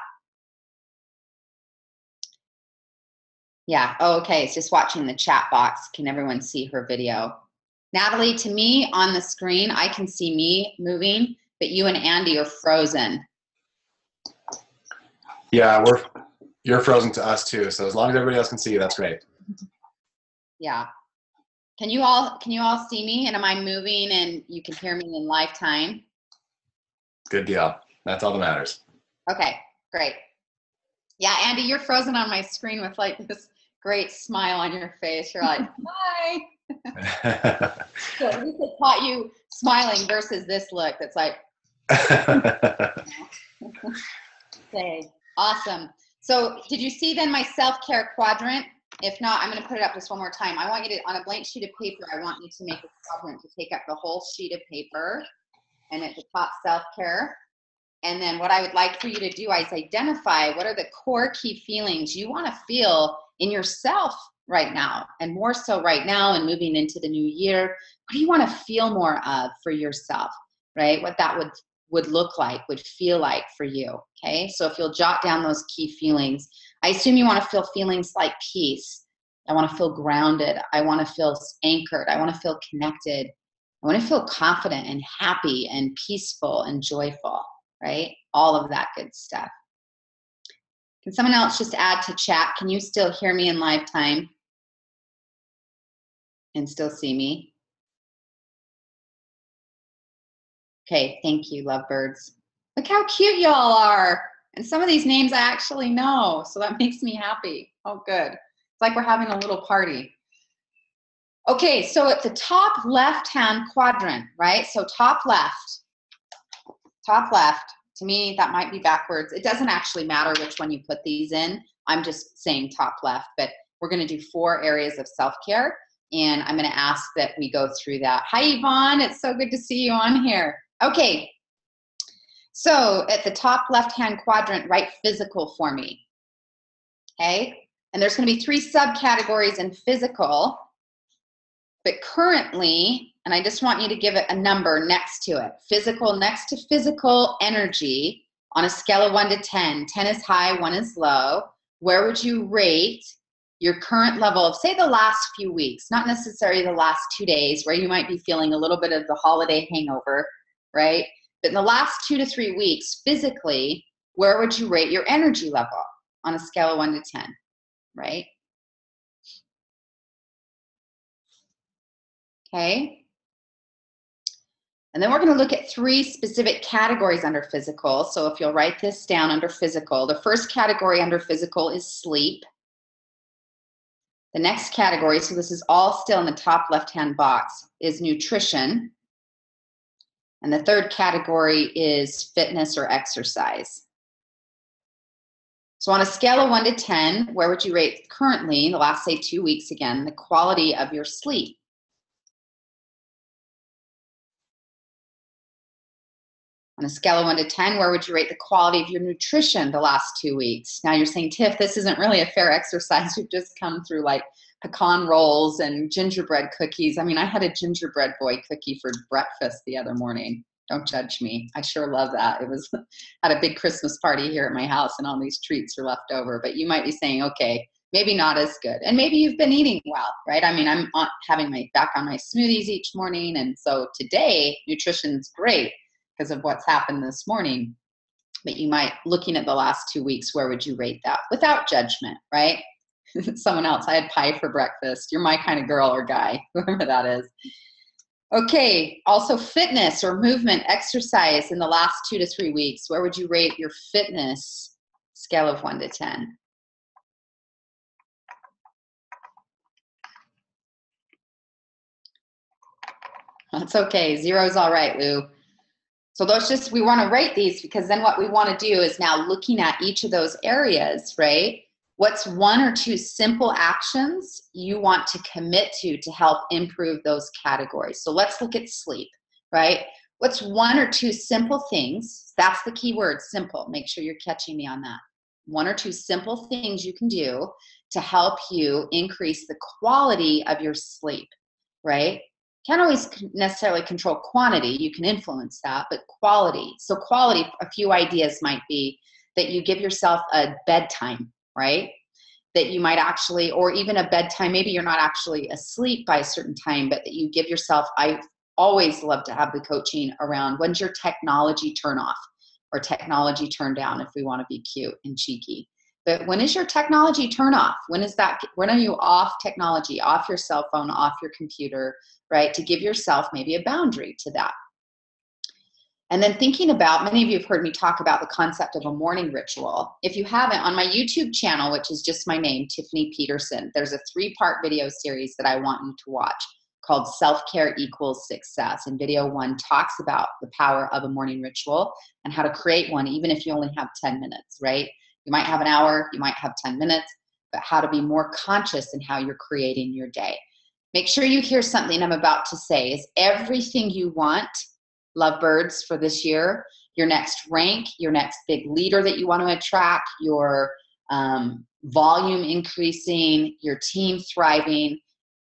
Yeah, oh, okay, it's just watching the chat box. Can everyone see her video? Natalie, to me on the screen, I can see me moving, but you and Andy are frozen. Yeah, you're frozen to us too. So as long as everybody else can see you, that's great. Yeah. Can you all see me? And am I moving and you can hear me in live time? Good deal. That's all that matters. Okay, great. Yeah, Andy, you're frozen on my screen with like this great smile on your face. You're like, hi. So at least it caught you smiling versus this look that's like, okay, awesome. So did you see then my self-care quadrant? If not, I'm going to put it up just one more time. I want you to, on a blank sheet of paper, I want you to make a quadrant to take up the whole sheet of paper. And at the top, self-care. And then what I would like for you to do is identify what are the core key feelings you want to feel in yourself right now, and more so right now and moving into the new year. What do you want to feel more of for yourself, right? What that would look like, would feel like for you, okay? So if you'll jot down those key feelings, I assume you want to feel feelings like peace. I want to feel grounded. I want to feel anchored. I want to feel connected. I want to feel confident and happy and peaceful and joyful, right? All of that good stuff. Can someone else just add to chat? Can you still hear me in live time and still see me? Okay, thank you, lovebirds. Look how cute y'all are. And some of these names I actually know, so that makes me happy. Oh, good. It's like we're having a little party. Okay, so at the top left-hand quadrant, right? So top left. To me, that might be backwards. It doesn't actually matter which one you put these in. I'm just saying top left, but we're going to do 4 areas of self-care, and I'm going to ask that we go through that. Hi, Yvonne. It's so good to see you on here. Okay. So at the top left-hand quadrant, write physical for me. Okay? And there's going to be 3 subcategories in physical, but currently, and I just want you to give it a number next to it. Physical next to physical energy on a scale of 1 to 10. 10 is high, 1 is low. Where would you rate your current level of, say, the last few weeks, not necessarily the last 2 days where you might be feeling a little bit of the holiday hangover, right? But in the last 2 to 3 weeks, physically, where would you rate your energy level on a scale of 1 to 10, right? Okay. And then we're going to look at 3 specific categories under physical. So if you'll write this down under physical, the first category under physical is sleep. The next category, so this is all still in the top left-hand box, is nutrition. And the third category is fitness or exercise. So on a scale of 1 to 10, where would you rate currently, the last, say, 2 weeks again, the quality of your sleep? On a scale of 1 to 10, where would you rate the quality of your nutrition the last 2 weeks? Now you're saying, Tiff, this isn't really a fair exercise. We've just come through like pecan rolls and gingerbread cookies. I mean, I had a gingerbread boy cookie for breakfast the other morning. Don't judge me. I sure love that. It was at a big Christmas party here at my house and all these treats are left over. But you might be saying, okay, maybe not as good. And maybe you've been eating well, right? I mean, I'm having my back on my smoothies each morning. And so today, nutrition's great because of what's happened this morning. But you might, looking at the last 2 weeks, where would you rate that? Without judgment, right? Someone else, I had pie for breakfast. You're my kind of girl or guy, whoever that is. Okay, also fitness or movement, exercise in the last 2 to 3 weeks. Where would you rate your fitness scale of 1 to 10? That's okay. 0 is all right, Lou. So we want to rate these, because then what we want to do is now looking at each of those areas, right? What's 1 or 2 simple actions you want to commit to help improve those categories? So let's look at sleep, right? What's 1 or 2 simple things? That's the key word, simple. Make sure you're catching me on that. 1 or 2 simple things you can do to help you increase the quality of your sleep, right? Can't always necessarily control quantity. You can influence that, but quality. So quality, a few ideas might be that you give yourself a bedtime, right? That you might actually, or even a bedtime, maybe you're not actually asleep by a certain time, but that you give yourself, I always love to have the coaching around when's your technology turn off or technology turn down, if we want to be cute and cheeky. But when is your technology turn off? When are you off technology, off your cell phone, off your computer, right? To give yourself maybe a boundary to that. And then thinking about, many of you have heard me talk about the concept of a morning ritual. If you haven't, on my YouTube channel, which is just my name, Tiffany Peterson, there's a 3-part video series that I want you to watch called Self-Care Equals Success. And video 1 talks about the power of a morning ritual and how to create one, even if you only have 10 minutes, right? You might have an hour, you might have 10 minutes, but how to be more conscious in how you're creating your day. Make sure you hear something I'm about to say. Is everything you want, lovebirds, for this year, your next rank, your next big leader that you want to attract, your volume increasing, your team thriving,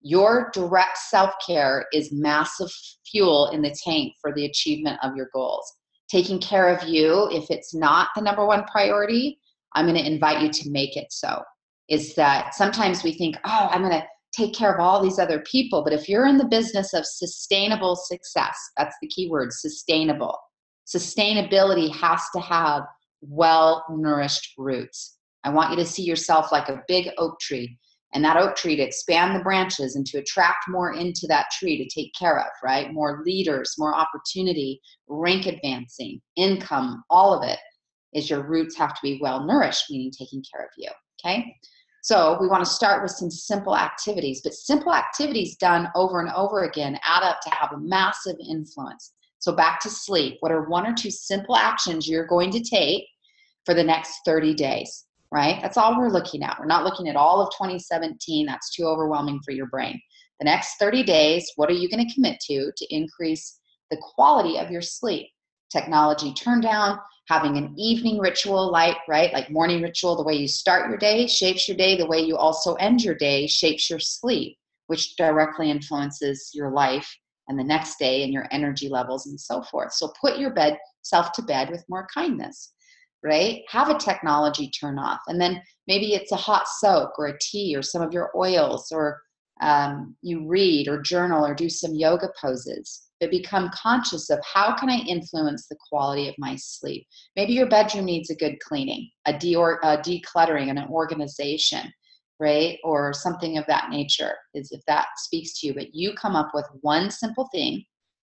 your direct self-care is massive fuel in the tank for the achievement of your goals. Taking care of you, if it's not the number 1 priority, I'm going to invite you to make it so. Is that sometimes we think, oh, I'm going to take care of all these other people. But if you're in the business of sustainable success, that's the key word, sustainable. Sustainability has to have well-nourished roots. I want you to see yourself like a big oak tree, and that oak tree to expand the branches and to attract more into that tree to take care of, right? More leaders, more opportunity, rank advancing, income, all of it is your roots have to be well-nourished, meaning taking care of you, okay? So we want to start with some simple activities, but simple activities done over and over again add up to have a massive influence. So back to sleep. What are 1 or 2 simple actions you're going to take for the next 30 days, right? That's all we're looking at. We're not looking at all of 2017. That's too overwhelming for your brain. The next 30 days, what are you going to commit to increase the quality of your sleep? Technology turn down, having an evening ritual, right? Like morning ritual, the way you start your day shapes your day. The way you also end your day shapes your sleep, which directly influences your life and the next day and your energy levels and so forth. So put yourself to bed with more kindness, right? Have a technology turn off. And then maybe it's a hot soak or a tea or some of your oils, or you read or journal or do some yoga poses. But become conscious of how can I influence the quality of my sleep. Maybe your bedroom needs a good cleaning, a decluttering and an organization, right? Or something of that nature, is if that speaks to you. But you come up with 1 simple thing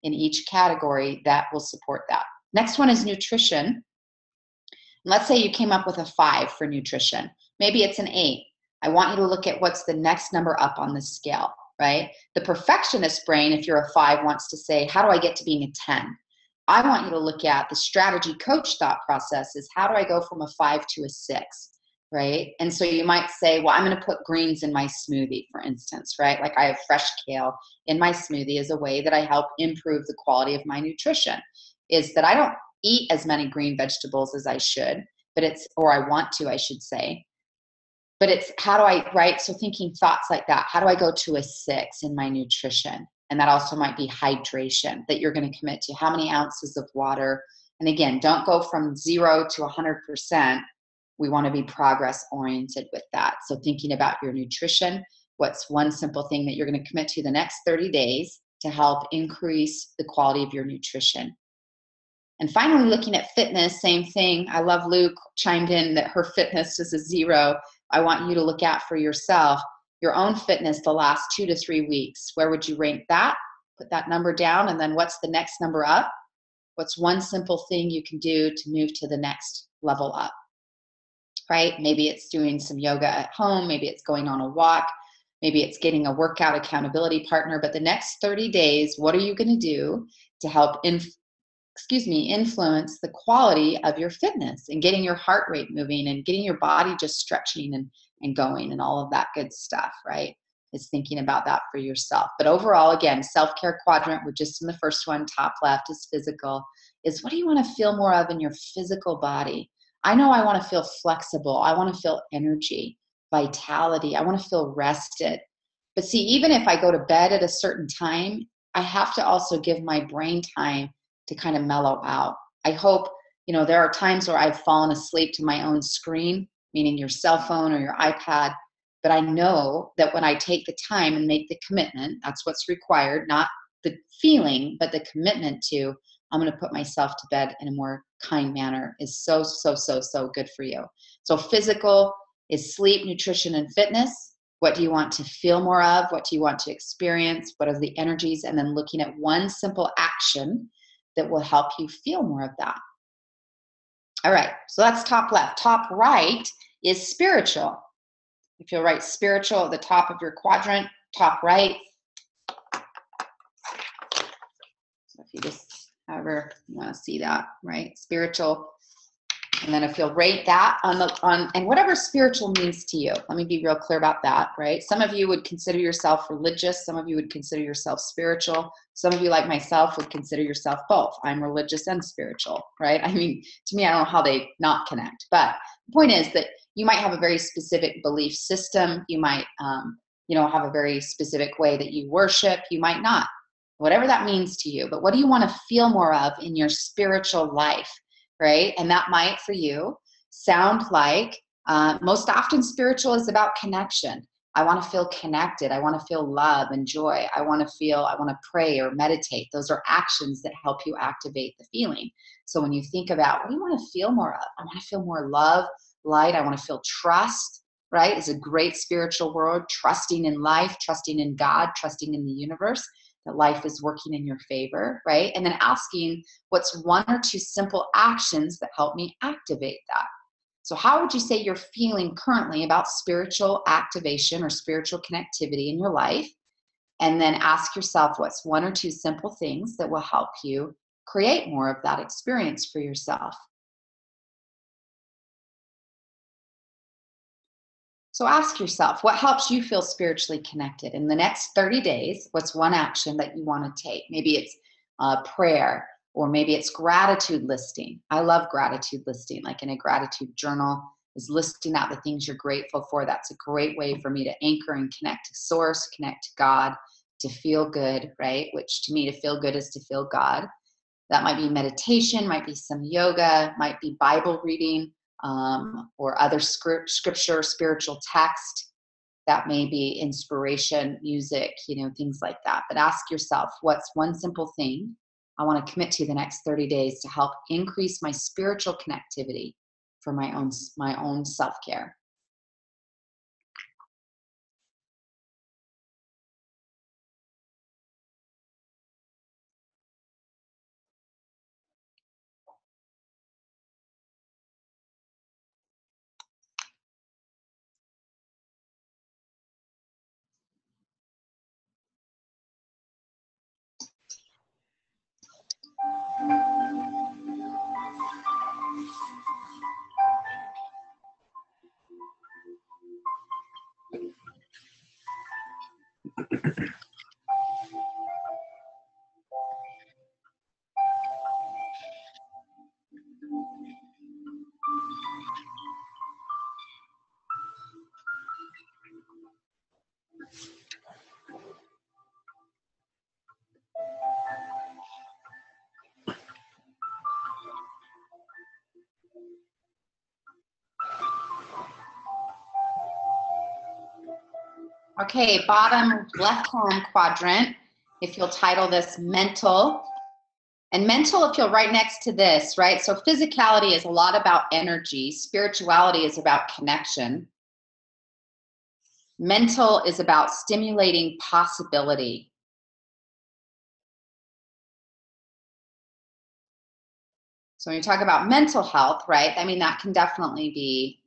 in each category that will support that. Next one is nutrition. Let's say you came up with a 5 for nutrition. Maybe it's an 8. I want you to look at what's the next number up on the scale, right? The perfectionist brain, if you're a 5, wants to say, how do I get to being a 10? I want you to look at the strategy coach thought process is, how do I go from a 5 to a 6, right? And so you might say, well, I'm going to put greens in my smoothie, for instance, right? Like I have fresh kale in my smoothie as a way that I help improve the quality of my nutrition. Is that I don't eat as many green vegetables as I should, or I want to, I should say. But it's how do I, right? So thinking thoughts like that, how do I go to a 6 in my nutrition? And that also might be hydration, that you're going to commit to how many ounces of water. And again, don't go from 0 to 100%. We want to be progress oriented with that. So thinking about your nutrition, what's 1 simple thing that you're going to commit to the next 30 days to help increase the quality of your nutrition? And finally, looking at fitness, same thing. I love Luke chimed in that her fitness is a 0. I want you to look at for yourself, your own fitness the last 2 to 3 weeks. Where would you rank that? Put that number down, and then what's the next number up? What's one simple thing you can do to move to the next level up, right? Maybe it's doing some yoga at home. Maybe it's going on a walk. Maybe it's getting a workout accountability partner. But the next 30 days, what are you going to do to help influence the quality of your fitness and getting your heart rate moving and getting your body just stretching and going and all of that good stuff, right? Is thinking about that for yourself. But overall, again, self-care quadrant, we're just in the first one, top left is physical, is what do you want to feel more of in your physical body? I know I want to feel flexible. I want to feel energy, vitality. I want to feel rested. But see, even if I go to bed at a certain time, I have to also give my brain time to kind of mellow out. I hope, there are times where I've fallen asleep to my own screen, meaning your cell phone or your iPad. But I know that when I take the time and make the commitment, that's what's required, not the feeling, but the commitment to, I'm going to put myself to bed in a more kind manner is so, so, so, so good for you. So physical is sleep, nutrition, and fitness. What do you want to feel more of? What do you want to experience? What are the energies? And then looking at one simple action that will help you feel more of that. All right, so that's top left. Top right is spiritual. If you'll write spiritual at the top of your quadrant, top right. So if you just, however you want to see that, right? Spiritual. And then if you'll rate that and whatever spiritual means to you, let me be real clear about that, right? Some of you would consider yourself religious. Some of you would consider yourself spiritual. Some of you, like myself, would consider yourself both. I'm religious and spiritual, right? I mean, to me, I don't know how they not connect. But the point is that you might have a very specific belief system. You might, have a very specific way that you worship. You might not, whatever that means to you. But what do you want to feel more of in your spiritual life? Right? And that might, for you, sound like most often spiritual is about connection. I want to feel connected. I want to feel love and joy. I want to pray or meditate. Those are actions that help you activate the feeling. So when you think about what do you want to feel more of? I want to feel more love, light. I want to feel trust, right? It's a great spiritual word, trusting in life, trusting in God, trusting in the universe. That life is working in your favor, right? And then asking what's 1 or 2 simple actions that help me activate that. So how would you say you're feeling currently about spiritual activation or spiritual connectivity in your life? And then ask yourself what's 1 or 2 simple things that will help you create more of that experience for yourself. So ask yourself, what helps you feel spiritually connected? In the next 30 days, what's one action that you want to take? Maybe it's prayer, or maybe it's gratitude listing. I love gratitude listing, like in a gratitude journal, is listing out the things you're grateful for. That's a great way for me to anchor and connect to source, connect to God, to feel good, right? Which to me, to feel good is to feel God. That might be meditation, might be some yoga, might be Bible reading, or other scripture, spiritual text. That may be inspiration, music, things like that. But ask yourself, what's one simple thing I want to commit to the next 30 days to help increase my spiritual connectivity for my own self-care? Okay, bottom left-hand quadrant, if you'll title this mental And mental, if you'll right next to this, right? So physicality is a lot about energy. Spirituality is about connection. Mental is about stimulating possibility. So when you talk about mental health, right? I mean, that can definitely be,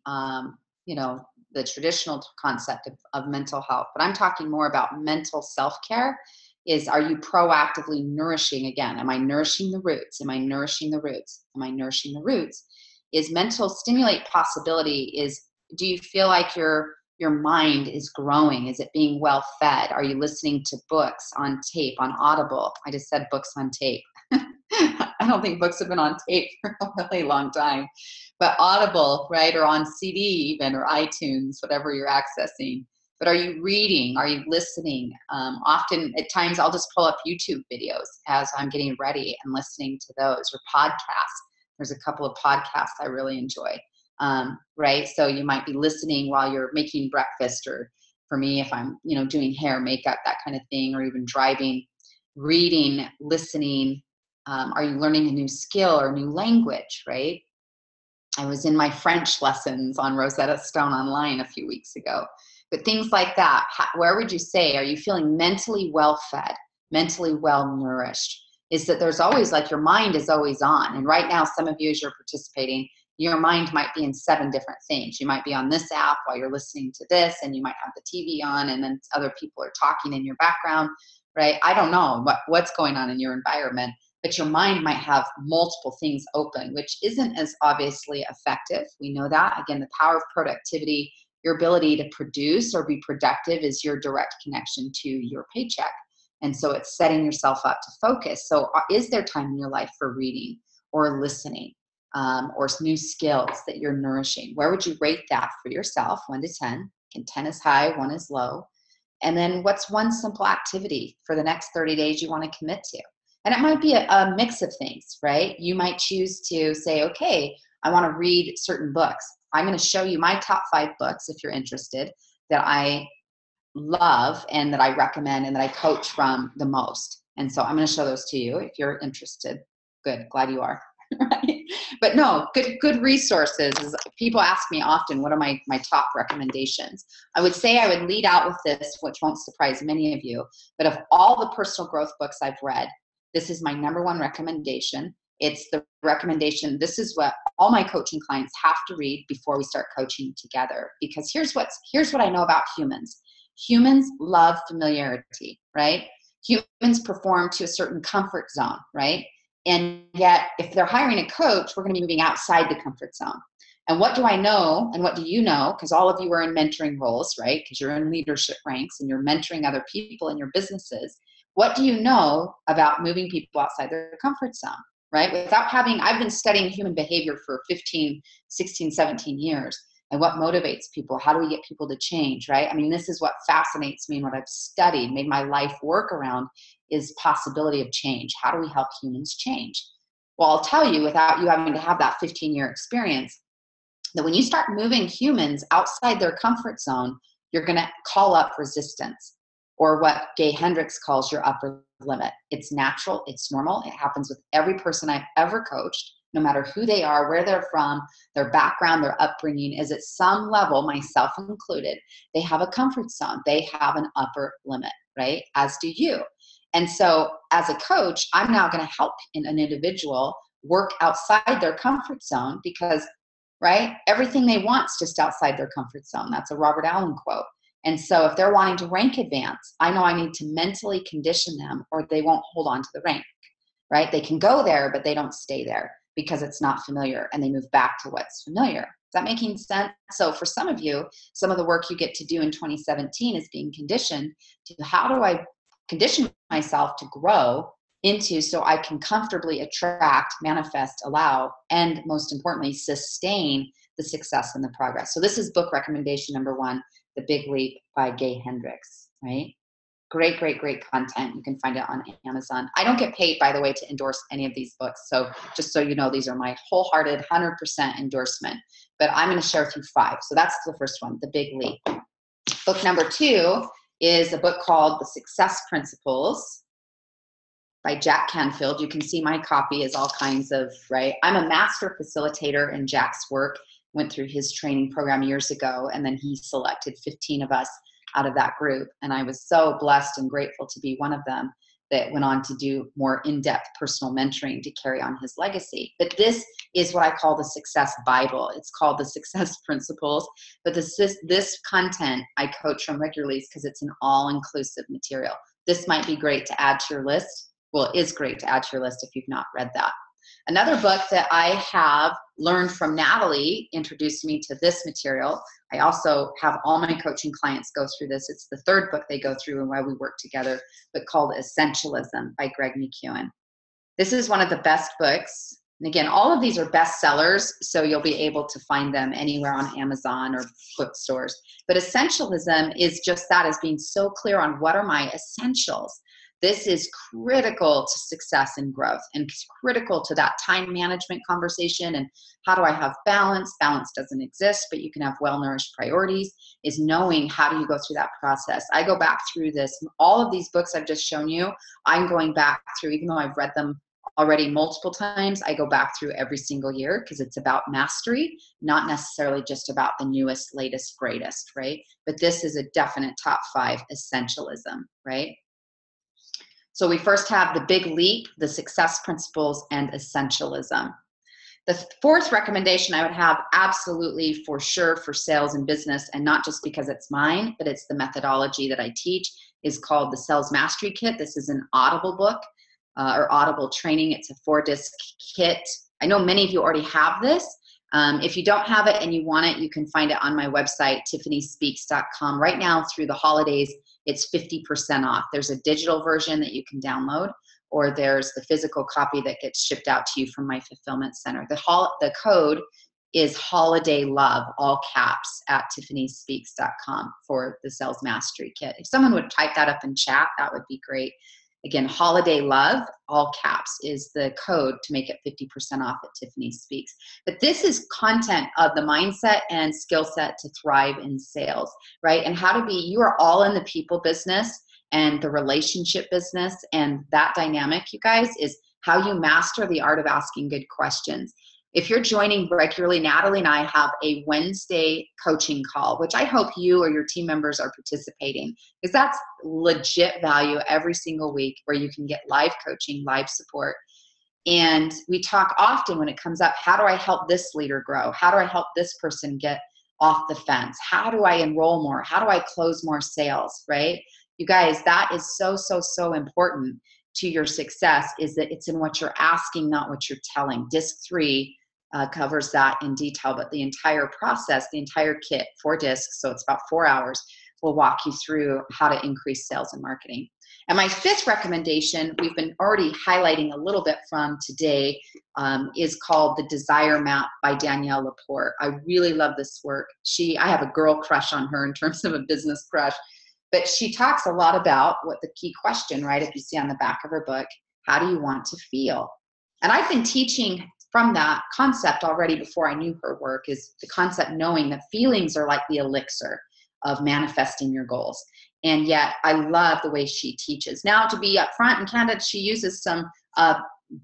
you know, the traditional concept of mental health. But I'm talking more about mental self-care. Is, are you proactively nourishing again? Am I nourishing the roots? Am I nourishing the roots? Am I nourishing the roots? Is mental stimulate possibility, is, do you feel like your mind is growing? Is it being well fed? Are you listening to books on tape, on Audible? I just said books on tape. I don't think books have been on tape for a really long time, but Audible, right? Or on CD even, or iTunes, whatever you're accessing. But are you reading? Are you listening? Often at times I'll just pull up YouTube videos as I'm getting ready and listening to those, or podcasts. There's a couple of podcasts I really enjoy, right? So you might be listening while you're making breakfast, or for me, if I'm, you know, doing hair, makeup, that kind of thing, or even driving, reading, listening. Are you learning a new skill or a new language, right? I was in my French lessons on Rosetta Stone online a few weeks ago. But things like that, where would you say, are you feeling mentally well fed, mentally well nourished? Is that there's always, like, your mind is always on. And right now, some of you, as you're participating, your mind might be in 7 different things. You might be on this app while you're listening to this, and you might have the TV on, and then other people are talking in your background, right? I don't know what's going on in your environment, but your mind might have multiple things open, which isn't as obviously effective. We know that. Again, the power of productivity, your ability to produce or be productive, is your direct connection to your paycheck. And so it's setting yourself up to focus. So is there time in your life for reading or listening, or new skills that you're nourishing? Where would you rate that for yourself, 1 to 10? And 10 is high, 1 is low. And then what's one simple activity for the next 30 days you want to commit to? And it might be a mix of things, right? You might choose to say, okay, I want to read certain books. I'm going to show you my top 5 books, if you're interested, that I love and that I recommend and that I coach from the most. And so I'm going to show those to you if you're interested. Good, glad you are. Right? But no, good resources. People ask me often, what are my top recommendations? I would say I would lead out with this, which won't surprise many of you, but of all the personal growth books I've read, this is my number 1 recommendation. It's the recommendation. This is what all my coaching clients have to read before we start coaching together. Because here's what I know about humans. Humans love familiarity, right? Humans perform to a certain comfort zone, right? And yet, if they're hiring a coach, we're going to be moving outside the comfort zone. And what do I know? And what do you know? Because all of you are in mentoring roles, right? Because you're in leadership ranks and you're mentoring other people in your businesses. What do you know about moving people outside their comfort zone, right? I've been studying human behavior for 15, 16, 17 years. And what motivates people? How do we get people to change, right? I mean, this is what fascinates me and what I've studied, made my life work around, is possibility of change. How do we help humans change? Well, I'll tell you, without you having to have that 15-year experience, that when you start moving humans outside their comfort zone, you're going to call up resistance, or what Gay Hendricks calls your upper limit. It's natural. It's normal. It happens with every person I've ever coached, no matter who they are, where they're from, their background, their upbringing, is at some level, myself included, they have a comfort zone. They have an upper limit, right? As do you. And so as a coach, I'm now going to help an individual work outside their comfort zone because, right, everything they want is just outside their comfort zone. That's a Robert Allen quote. And so if they're wanting to rank advance, I know I need to mentally condition them or they won't hold on to the rank, right? They can go there, but they don't stay there because it's not familiar and they move back to what's familiar. Is that making sense? So for some of you, some of the work you get to do in 2017 is being conditioned to, how do I condition myself to grow into, so I can comfortably attract, manifest, allow, and most importantly, sustain the success and the progress. So this is book recommendation number 1, The Big Leap by Gay Hendricks, right? Great, great, great content. You can find it on Amazon. I don't get paid, by the way, to endorse any of these books. So just so you know, these are my wholehearted 100% endorsement. But I'm going to share with you 5. So that's the first one, The Big Leap. Book number 2 is a book called The Success Principles. by Jack Canfield. You can see my copy is all kinds of, right? I'm a master facilitator in Jack's work, went through his training program years ago, and then he selected 15 of us out of that group. And I was so blessed and grateful to be one of them that went on to do more in-depth personal mentoring to carry on his legacy. But this is what I call the Success Bible. It's called the Success Principles. But this content I coach from regularly because it's an all-inclusive material. This might be great to add to your list. Well, it is great to add to your list if you've not read that. Another book that I have learned from Natalie introduced me to this material. I also have all my coaching clients go through this. It's the third book they go through and why we work together, but called Essentialism by Greg McKeown. This is one of the best books. And again, all of these are bestsellers, so you'll be able to find them anywhere on Amazon or bookstores. But Essentialism is just that, as being so clear on what are my essentials. This is critical to success and growth, and critical to that time management conversation and how do I have balance? Balance doesn't exist, but you can have well-nourished priorities, is knowing how do you go through that process. I go back through this. All of these books I've just shown you, I'm going back through, even though I've read them already multiple times, I go back through every single year because it's about mastery, not necessarily just about the newest, latest, greatest, right? But this is a definite top 5 essentialism, right? So we first have the big leap, the success principles, and essentialism. The fourth recommendation I would have absolutely for sure for sales and business, and not just because it's mine, but it's the methodology that I teach, is called the Sales Mastery Kit. This is an Audible book or Audible training. It's a 4-disc kit. I know many of you already have this. If you don't have it and you want it, you can find it on my website, tiffanyspeaks.com. Right now through the holidays, it's 50% off. There's a digital version that you can download, or there's the physical copy that gets shipped out to you from my fulfillment center. The code is Holiday Love, all caps, at tiffanyspeaks.com for the Sales Mastery Kit. If someone would type that up in chat, that would be great. Again, Holiday Love, all caps, is the code to make it 50% off at Tiffany Speaks. But this is content of the mindset and skill set to thrive in sales, right? And how to be, you are all in the people business and the relationship business, and that dynamic, you guys, is how you master the art of asking good questions. If you're joining regularly, Natalie and I have a Wednesday coaching call, which I hope you or your team members are participating, because that's legit value every single week, where you can get live coaching, live support. And we talk often when it comes up, how do I help this leader grow? How do I help this person get off the fence? How do I enroll more? How do I close more sales, right? You guys, that is so, so, so important to your success, is that it's in what you're asking, not what you're telling. Disc 3 covers that in detail, but the entire process, the entire kit, 4 discs, so it's about 4 hours, will walk you through how to increase sales and marketing. And my 5th recommendation, we've been already highlighting a little bit from today, is called The Desire Map by Danielle Laporte. I really love this work. I have a girl crush on her in terms of a business crush, but she talks a lot about what the key question, right, if you see on the back of her book, how do you want to feel? And I've been teaching from that concept already before I knew her work, is the concept knowing that feelings are like the elixir of manifesting your goals. And yet I love the way she teaches. Now, to be upfront and candid, she uses some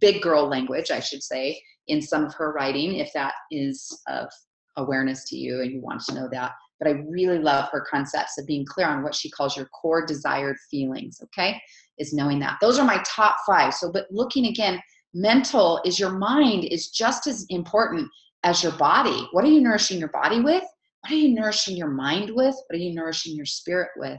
big girl language, I should say, in some of her writing, if that is of awareness to you and you want to know that. But I really love her concepts of being clear on what she calls your core desired feelings, okay, is knowing that. Those are my top 5. So, but looking again, mental is your mind is just as important as your body. What are you nourishing your body with? What are you nourishing your mind with? What are you nourishing your spirit with,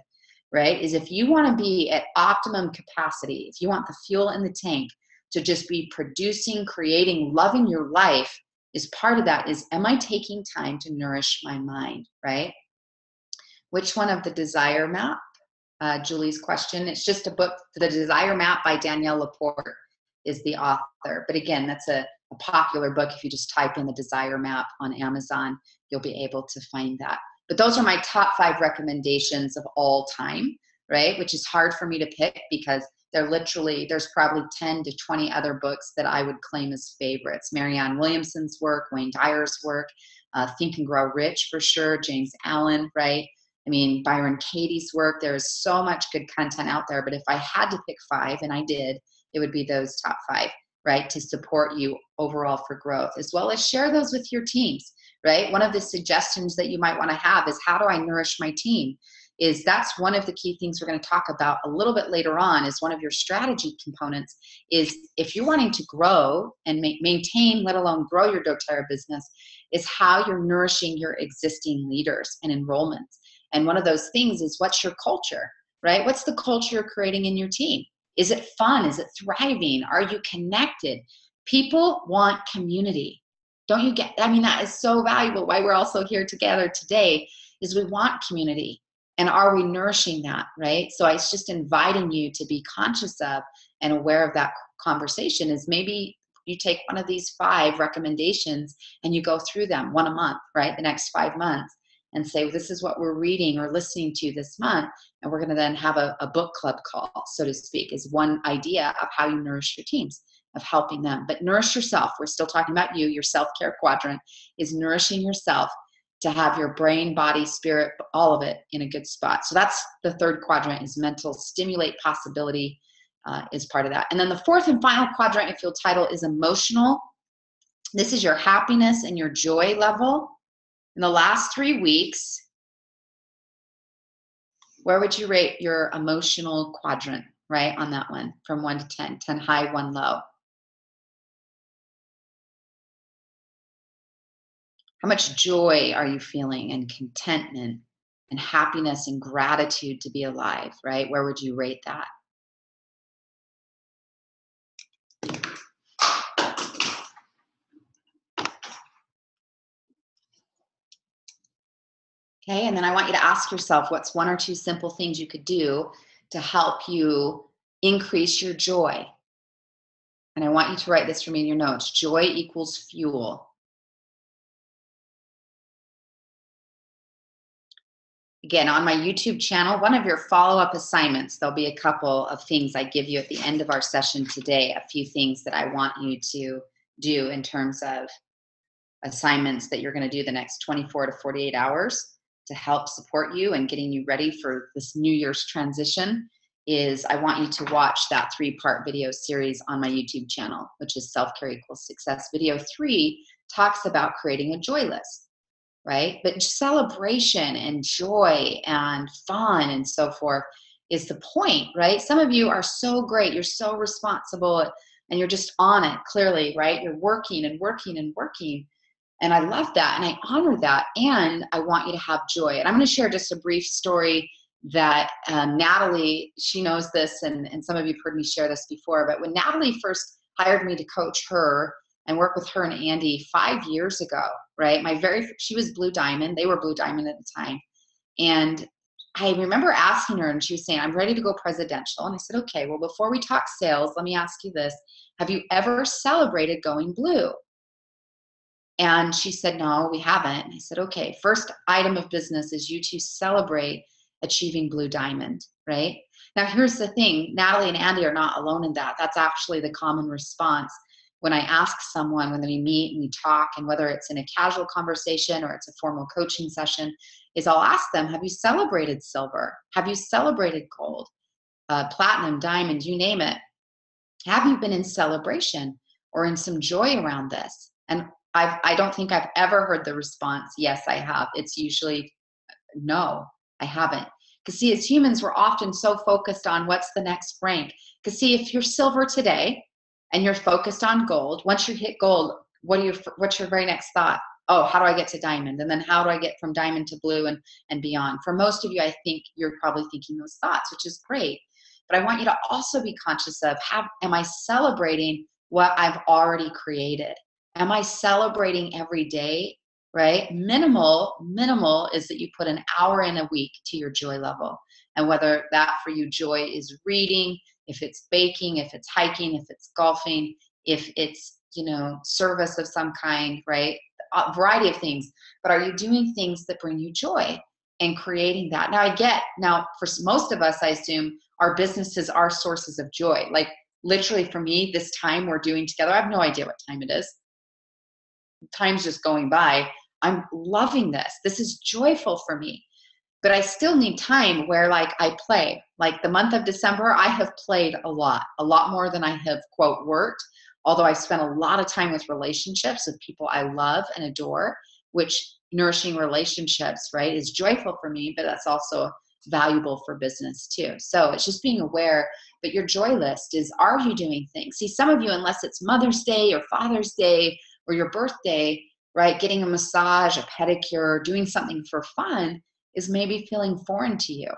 right? Is if you want to be at optimum capacity, if you want the fuel in the tank to just be producing, creating, loving your life, is part of that is, am I taking time to nourish my mind, right? Which one of the Desire Map? Julie's question. It's just a book, The Desire Map by Danielle Laporte is the author. But again, that's a popular book. If you just type in The Desire Map on Amazon, you'll be able to find that. But those are my top 5 recommendations of all time, right? Which is hard for me to pick because there's probably 10 to 20 other books that I would claim as favorites. Marianne Williamson's work, Wayne Dyer's work, Think and Grow Rich for sure, James Allen, right? I mean, Byron Katie's work. There's so much good content out there. But if I had to pick 5, and I did, it would be those top 5, right? To support you overall for growth, as well as share those with your teams, right? One of the suggestions that you might want to have is, how do I nourish my team? That's one of the key things we're going to talk about a little bit later on, is one of your strategy components is, if you're wanting to grow and maintain, let alone grow your doTERRA business, is how you're nourishing your existing leaders and enrollments. And one of those things is, what's your culture, right? What's the culture you're creating in your team? Is it fun? Is it thriving? Are you connected? People want community. Don't you get, I mean, that is so valuable. Why we're also here together today is we want community. And are we nourishing that, right? So I was just inviting you to be conscious of and aware of that conversation. Is maybe you take one of these 5 recommendations and you go through them one a month, right? The next 5 months, and say, this is what we're reading or listening to this month. And we're going to then have a book club call, so to speak, is one idea of how you nourish your teams, of helping them. But nourish yourself. We're still talking about you. Your self-care quadrant is nourishing yourself to have your brain, body, spirit, all of it in a good spot. So that's the 3rd quadrant, is mental. Stimulate possibility is part of that. And then the 4th and final quadrant, if you'll title, is emotional. This is your happiness and your joy level. In the last 3 weeks, where would you rate your emotional quadrant, right, on that one, from 1 to 10? 10 high, 1 low. How much joy are you feeling, and contentment and happiness and gratitude to be alive, right? Where would you rate that? Okay, and then I want you to ask yourself, what's 1 or 2 simple things you could do to help you increase your joy? And I want you to write this for me in your notes. Joy equals fuel. Again, on my YouTube channel, one of your follow-up assignments, there'll be a couple of things I give you at the end of our session today, a few things that I want you to do in terms of assignments that you're going to do the next 24 to 48 hours to help support you and getting you ready for this New Year's transition. Is I want you to watch that 3-part video series on my YouTube channel, which is Self-Care Equals Success. Video 3 talks about creating a joy list. Right? But celebration and joy and fun and so forth is the point, right? Some of you are so great. You're so responsible and you're just on it, clearly, right? You're working and working and working. And I love that. And I honor that. And I want you to have joy. And I'm going to share just a brief story that Natalie, she knows this, and some of you have heard me share this before, but when Natalie first hired me to coach her and work with her and Andy 5 years ago, right? She was Blue Diamond. They were Blue Diamond at the time. And I remember asking her, and she was saying, I'm ready to go presidential. And I said, okay, well, before we talk sales, let me ask you this. Have you ever celebrated going blue? And she said, no, we haven't. And I said, okay, first item of business is you to celebrate achieving Blue Diamond, right? Now, here's the thing. Natalie and Andy are not alone in that. That's actually the common response when I ask someone, when we meet and we talk, and whether it's in a casual conversation or it's a formal coaching session, is I'll ask them, have you celebrated silver? Have you celebrated gold, platinum, diamond, you name it? Have you been in celebration or in some joy around this? And I don't think I've ever heard the response, yes, I have. It's usually, no, I haven't. Because see, as humans, we're often so focused on what's the next rank. Because see, if you're silver today, and you're focused on gold, once you hit gold, what's your very next thought? Oh, how do I get to diamond? And then how do I get from diamond to blue and beyond? For most of you, I think you're probably thinking those thoughts, which is great. But I want you to also be conscious of, am I celebrating what I've already created? Am I celebrating every day, right? Minimal is that you put an hour in a week to your joy level. And whether that for you, joy is reading, if it's baking, if it's hiking, if it's golfing, if it's, service of some kind, right? A variety of things. But are you doing things that bring you joy and creating that? Now, for most of us, I assume our businesses are sources of joy. Like literally for me, this time we're doing together, I have no idea what time it is. Time's just going by. I'm loving this. This is joyful for me. but I still need time where like I play. Like the month of December, I have played a lot more than I have, quote, worked. Although I spent a lot of time with relationships with people I love and adore, which nourishing relationships, right, is joyful for me, but that's also valuable for business too. So it's just being aware, but your joy list is, are you doing things? See, some of you, unless it's Mother's Day or Father's Day or your birthday, right, getting a massage, a pedicure, doing something for fun is maybe feeling foreign to you.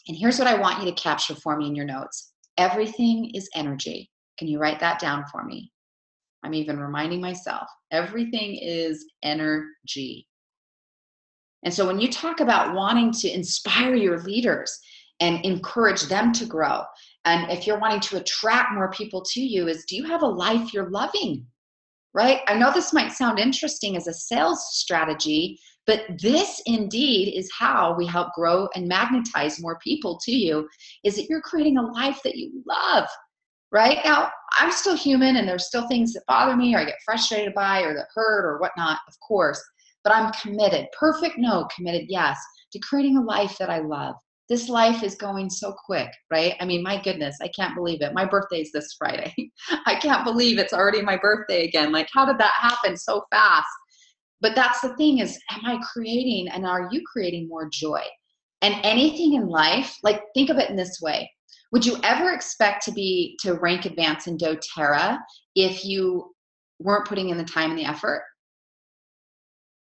And here's what I want you to capture for me in your notes. Everything is energy. Can you write that down for me? I'm even reminding myself, everything is energy. And so when you talk about wanting to inspire your leaders and encourage them to grow, and if you're wanting to attract more people to you, is do you have a life you're loving? Right? I know this might sound interesting as a sales strategy, but this indeed is how we help grow and magnetize more people to you, is that you're creating a life that you love. Right? Now, I'm still human and there's still things that bother me or I get frustrated by or that hurt or whatnot, of course, but I'm committed, perfect no, committed yes, to creating a life that I love. This life is going so quick, right? I mean, my goodness, I can't believe it. My birthday's this Friday. I can't believe it's already my birthday again. Like, how did that happen so fast? But that's the thing is, am I creating and are you creating more joy? And anything in life, like think of it in this way. Would you ever expect to rank advance in doTERRA if you weren't putting in the time and the effort?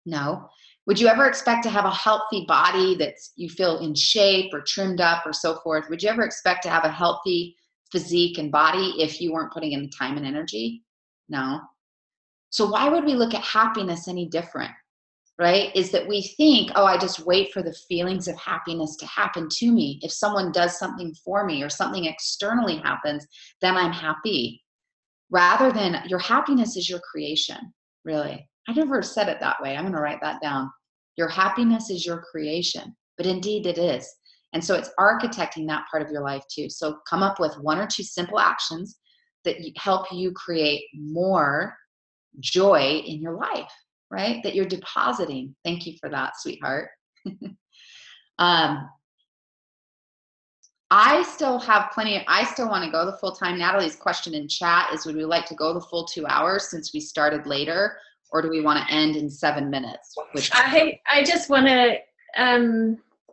No. Would you ever expect to have a healthy body that you feel in shape or trimmed up or so forth? Would you ever expect to have a healthy physique and body if you weren't putting in the time and energy? No. So why would we look at happiness any different? Right? Is that we think, oh, I just wait for the feelings of happiness to happen to me. If someone does something for me or something externally happens, then I'm happy. Rather than your happiness is your creation, really. I never said it that way. I'm going to write that down. Your happiness is your creation, but indeed it is. And so it's architecting that part of your life too. So come up with 1 or 2 simple actions that help you create more joy in your life, right? That you're depositing. Thank you for that, sweetheart. I still have I still want to go the full time. Natalie's question in chat is, would we like to go the full 2 hours since we started later, or do we want to end in 7 minutes? I just want to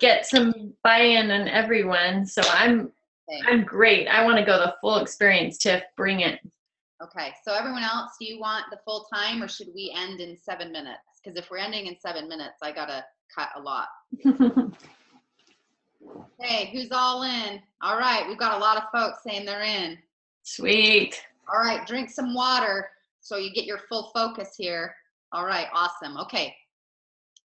get some buy-in on everyone. So I'm great. I want to go the full experience. Tiff, bring it. Okay, so everyone else, do you want the full time or should we end in 7 minutes? Because if we're ending in 7 minutes, I gotta cut a lot. Hey, who's all in? All right, we've got a lot of folks saying they're in. Sweet. All right, drink some water so you get your full focus here. All right, awesome. Okay,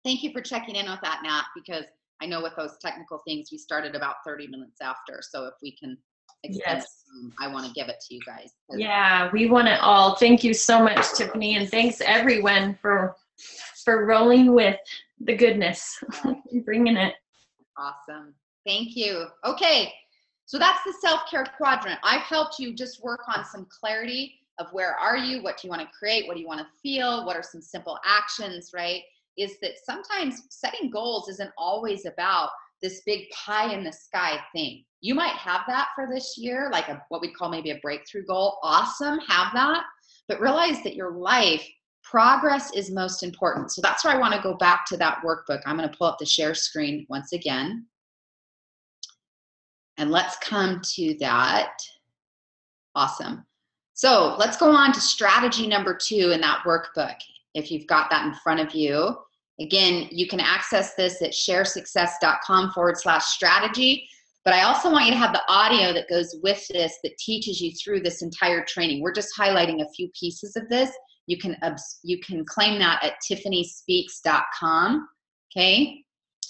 thank you for checking in with that, Nat, because I know with those technical things, we started about 30 minutes after. So if we can extend it, I want to give it to you guys. Yeah, we want it all. Thank you so much, Tiffany, and thanks everyone for rolling with the goodness, bringing it. Awesome. Thank you. Okay, so that's the self-care quadrant. I've helped you just work on some clarity of where are you, what do you want to create, what do you want to feel, what are some simple actions, right? Is that sometimes setting goals isn't always about this big pie in the sky thing. You might have that for this year, like what we call maybe a breakthrough goal. Awesome, have that. But realize that your life, progress is most important. So that's where I want to go back to that workbook. I'm going to pull up the share screen once again. And let's come to that. Awesome. So let's go on to strategy number 2 in that workbook. If you've got that in front of you. Again, you can access this at sharesuccess.com/strategy. But I also want you to have the audio that goes with this that teaches you through this entire training. We're just highlighting a few pieces of this. You can claim that at tiffanyspeaks.com, okay?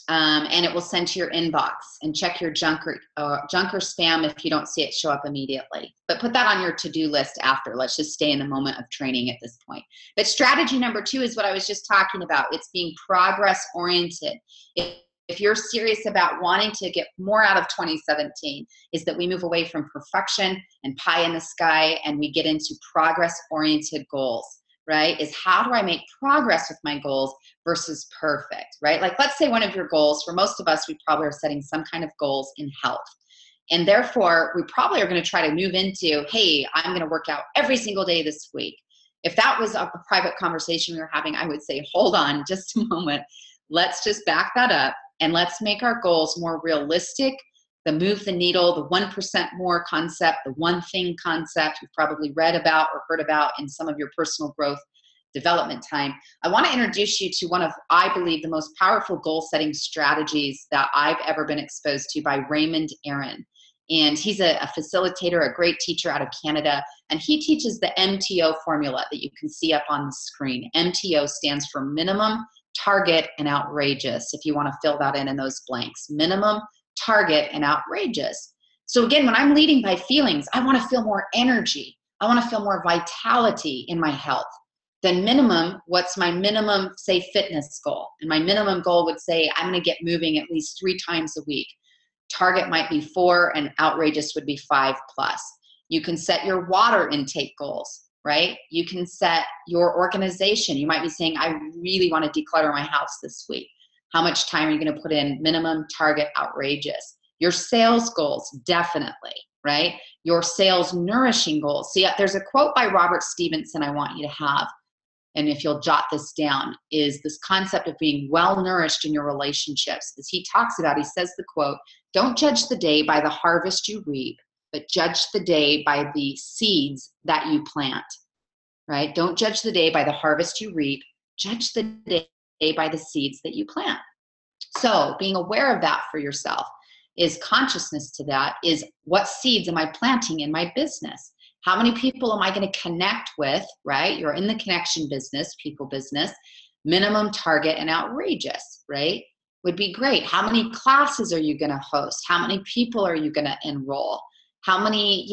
And it will send to your inbox, and check your junk or spam if you don't see it show up immediately. But put that on your to-do list after. Let's just stay in the moment of training at this point. But strategy number 2 is what I was just talking about. It's being progress-oriented. If you're serious about wanting to get more out of 2017, is that we move away from perfection and pie in the sky and we get into progress-oriented goals. right, is how do I make progress with my goals versus perfect, right? Like, let's say one of your goals, for most of us, we probably are setting some kind of goals in health. And therefore, we probably are going to try to move into, hey, I'm going to work out every single day this week. If that was a private conversation we were having, I would say, hold on just a moment. Let's just back that up and let's make our goals more realistic. The move the needle, the 1% more concept, the one thing concept you've probably read about or heard about in some of your personal growth development time. I want to introduce you to one of, I believe, the most powerful goal setting strategies that I've ever been exposed to by Raymond Aaron. And he's a facilitator, a great teacher out of Canada. And he teaches the MTO formula that you can see up on the screen. MTO stands for minimum, target, and outrageous. If you want to fill that in those blanks. Minimum, target, and outrageous. So again, when I'm leading by feelings, I want to feel more energy. I want to feel more vitality in my health. Then minimum, what's my minimum, say, fitness goal? And my minimum goal would say, I'm going to get moving at least 3 times a week. Target might be 4 and outrageous would be 5+. You can set your water intake goals, right? You can set your organization. You might be saying, I really want to declutter my house this week. How much time are you going to put in? Minimum, target, outrageous. Your sales goals, definitely, right? Your sales nourishing goals. See, there's a quote by Robert Stevenson I want you to have. And if you'll jot this down, is this concept of being well nourished in your relationships. As he talks about, he says the quote, don't judge the day by the harvest you reap, but judge the day by the seeds that you plant, right? Don't judge the day by the harvest you reap, judge the day by the seeds that you plant. So being aware of that for yourself is consciousness to that is what seeds am I planting in my business? How many people am I going to connect with, right? You're in the connection business, people business, minimum, target, and outrageous, right? Would be great. How many classes are you going to host? How many people are you going to enroll? How many,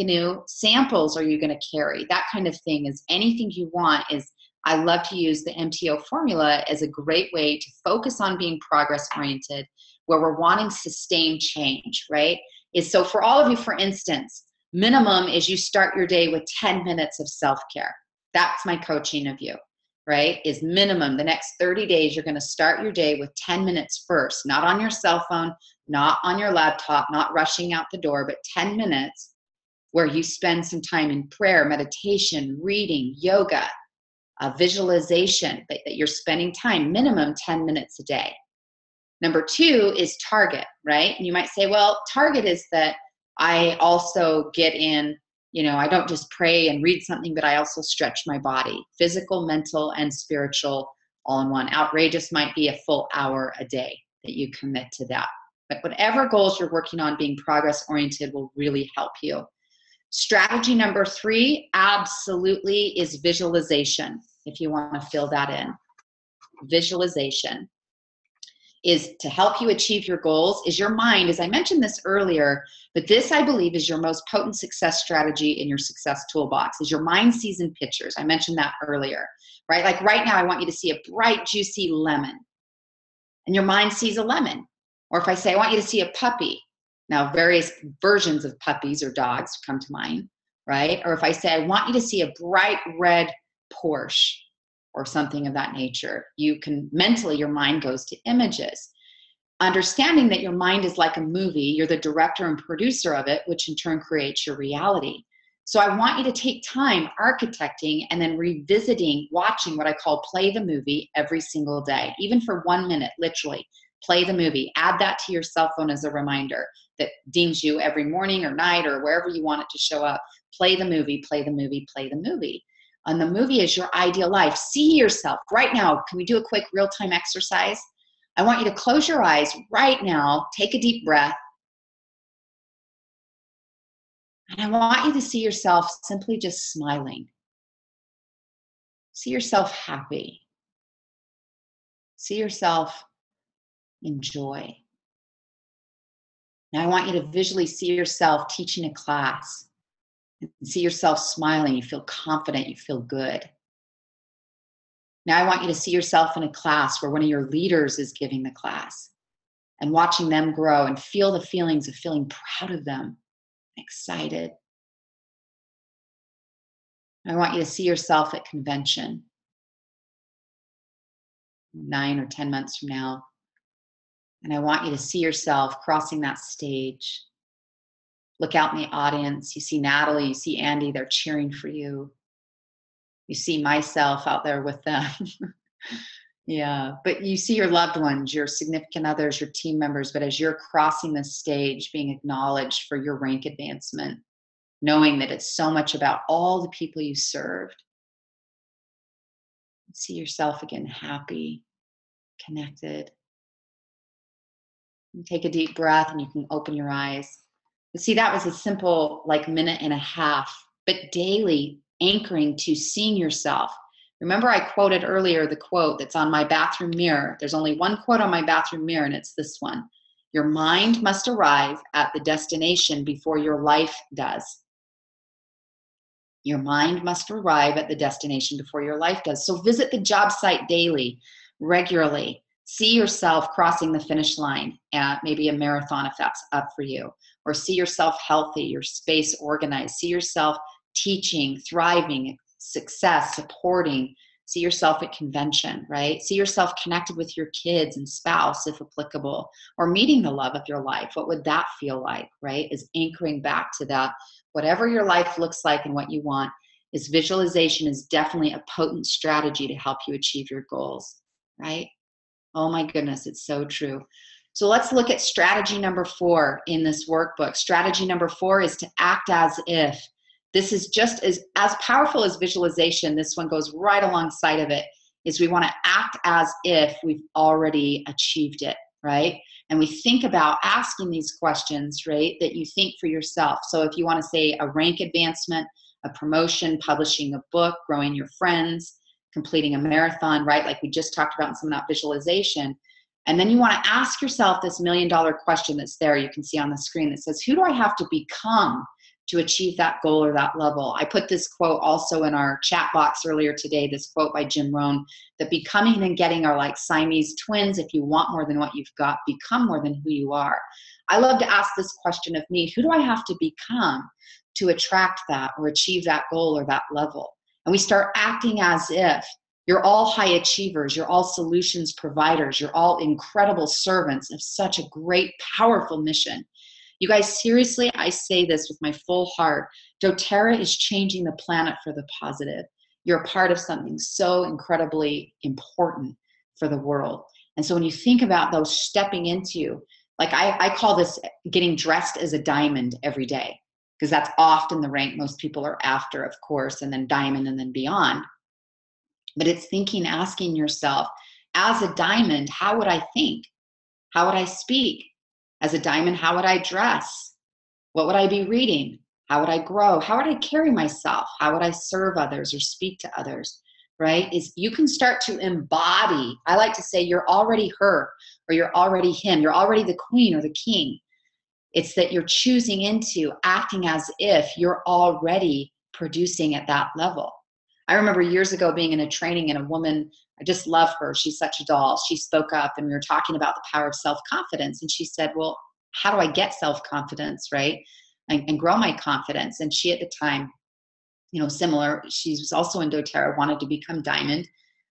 samples are you going to carry? That kind of thing is anything you want is, I love to use the MTO formula as a great way to focus on being progress oriented, where we're wanting sustained change, right? Is so for all of you, for instance, minimum is you start your day with 10 minutes of self-care. That's my coaching of you, right? Is minimum the next 30 days, you're going to start your day with 10 minutes first, not on your cell phone, not on your laptop, not rushing out the door, but 10 minutes where you spend some time in prayer, meditation, reading, yoga, visualization, that you're spending time, minimum 10 minutes a day. Number 2 is target, right? And you might say, well, target is that I also get in, I don't just pray and read something, but I also stretch my body, physical, mental, and spiritual all in one. Outrageous might be a full hour a day that you commit to that. But whatever goals you're working on, being progress oriented will really help you. Strategy number 3 absolutely is visualization. If you want to fill that in, visualization is to help you achieve your goals. Is your mind, as I mentioned this earlier, but this I believe is your most potent success strategy in your success toolbox, is your mind sees in pictures. I mentioned that earlier, right? Like right now, I want you to see a bright, juicy lemon, and your mind sees a lemon. Or if I say, I want you to see a puppy. Now, various versions of puppies or dogs come to mind, right? Or if I say, I want you to see a bright red Porsche or something of that nature, you can mentally, your mind goes to images. Understanding that your mind is like a movie, you're the director and producer of it, which in turn creates your reality. So I want you to take time architecting and then revisiting, watching what I call play the movie every single day, even for 1 minute, literally. Play the movie. Add that to your cell phone as a reminder that dings you every morning or night or wherever you want it to show up. Play the movie, play the movie, play the movie. And the movie is your ideal life. See yourself right now. Can we do a quick real-time exercise? I want you to close your eyes right now. Take a deep breath. And I want you to see yourself simply just smiling. See yourself happy. See yourself in joy. Now I want you to visually see yourself teaching a class. And see yourself smiling. You feel confident. You feel good. Now I want you to see yourself in a class where one of your leaders is giving the class and watching them grow and feel the feelings of feeling proud of them, excited. I want you to see yourself at convention 9 or 10 months from now. And I want you to see yourself crossing that stage. Look out in the audience. You see Natalie, you see Andy, they're cheering for you. You see myself out there with them. Yeah, but you see your loved ones, your significant others, your team members, but as you're crossing this stage, being acknowledged for your rank advancement, knowing that it's so much about all the people you served. See yourself again, happy, connected. And take a deep breath and you can open your eyes. You see, that was a simple like minute and a half, but daily anchoring to seeing yourself. Remember I quoted earlier the quote that's on my bathroom mirror. There's only one quote on my bathroom mirror and it's this one. Your mind must arrive at the destination before your life does. Your mind must arrive at the destination before your life does. So visit the job site daily, regularly. See yourself crossing the finish line at maybe a marathon if that's up for you. Or see yourself healthy, your space organized. See yourself teaching, thriving, success, supporting. See yourself at convention, right? See yourself connected with your kids and spouse if applicable. Or meeting the love of your life. What would that feel like, right? Is anchoring back to that. Whatever your life looks like and what you want, is visualization is definitely a potent strategy to help you achieve your goals, right? Oh my goodness, it's so true. So let's look at strategy number 4 in this workbook. Strategy number 4 is to act as if. This is just as powerful as visualization. This one goes right alongside of it, is we want to act as if we've already achieved it, right? And we think about asking these questions, right, that you think for yourself. So if you want to say a rank advancement, a promotion, publishing a book, growing your friends, completing a marathon, right, like we just talked about in some of that visualization. And then you want to ask yourself this $1 million question that's there, you can see on the screen, that says, who do I have to become to achieve that goal or that level? I put this quote also in our chat box earlier today, this quote by Jim Rohn, that becoming and getting are like Siamese twins. If you want more than what you've got, become more than who you are. I love to ask this question of me, who do I have to become to attract that or achieve that goal or that level? And we start acting as if. You're all high achievers. You're all solutions providers. You're all incredible servants of such a great, powerful mission. You guys, seriously, I say this with my full heart. doTERRA is changing the planet for the positive. You're a part of something so incredibly important for the world. And so when you think about those stepping into, like I call this getting dressed as a diamond every day, because that's often the rank most people are after, of course, and then diamond and then beyond. But it's thinking, asking yourself, as a diamond, how would I think? How would I speak? As a diamond, how would I dress? What would I be reading? How would I grow? How would I carry myself? How would I serve others or speak to others? Right? Is you can start to embody. I like to say you're already her or you're already him. You're already the queen or the king. It's that you're choosing into acting as if you're already producing at that level. I remember years ago being in a training and a woman, I just love her. She's such a doll. She spoke up and we were talking about the power of self-confidence. And she said, well, how do I get self-confidence, right? And grow my confidence. And she at the time, similar, she was also in doTERRA, wanted to become diamond.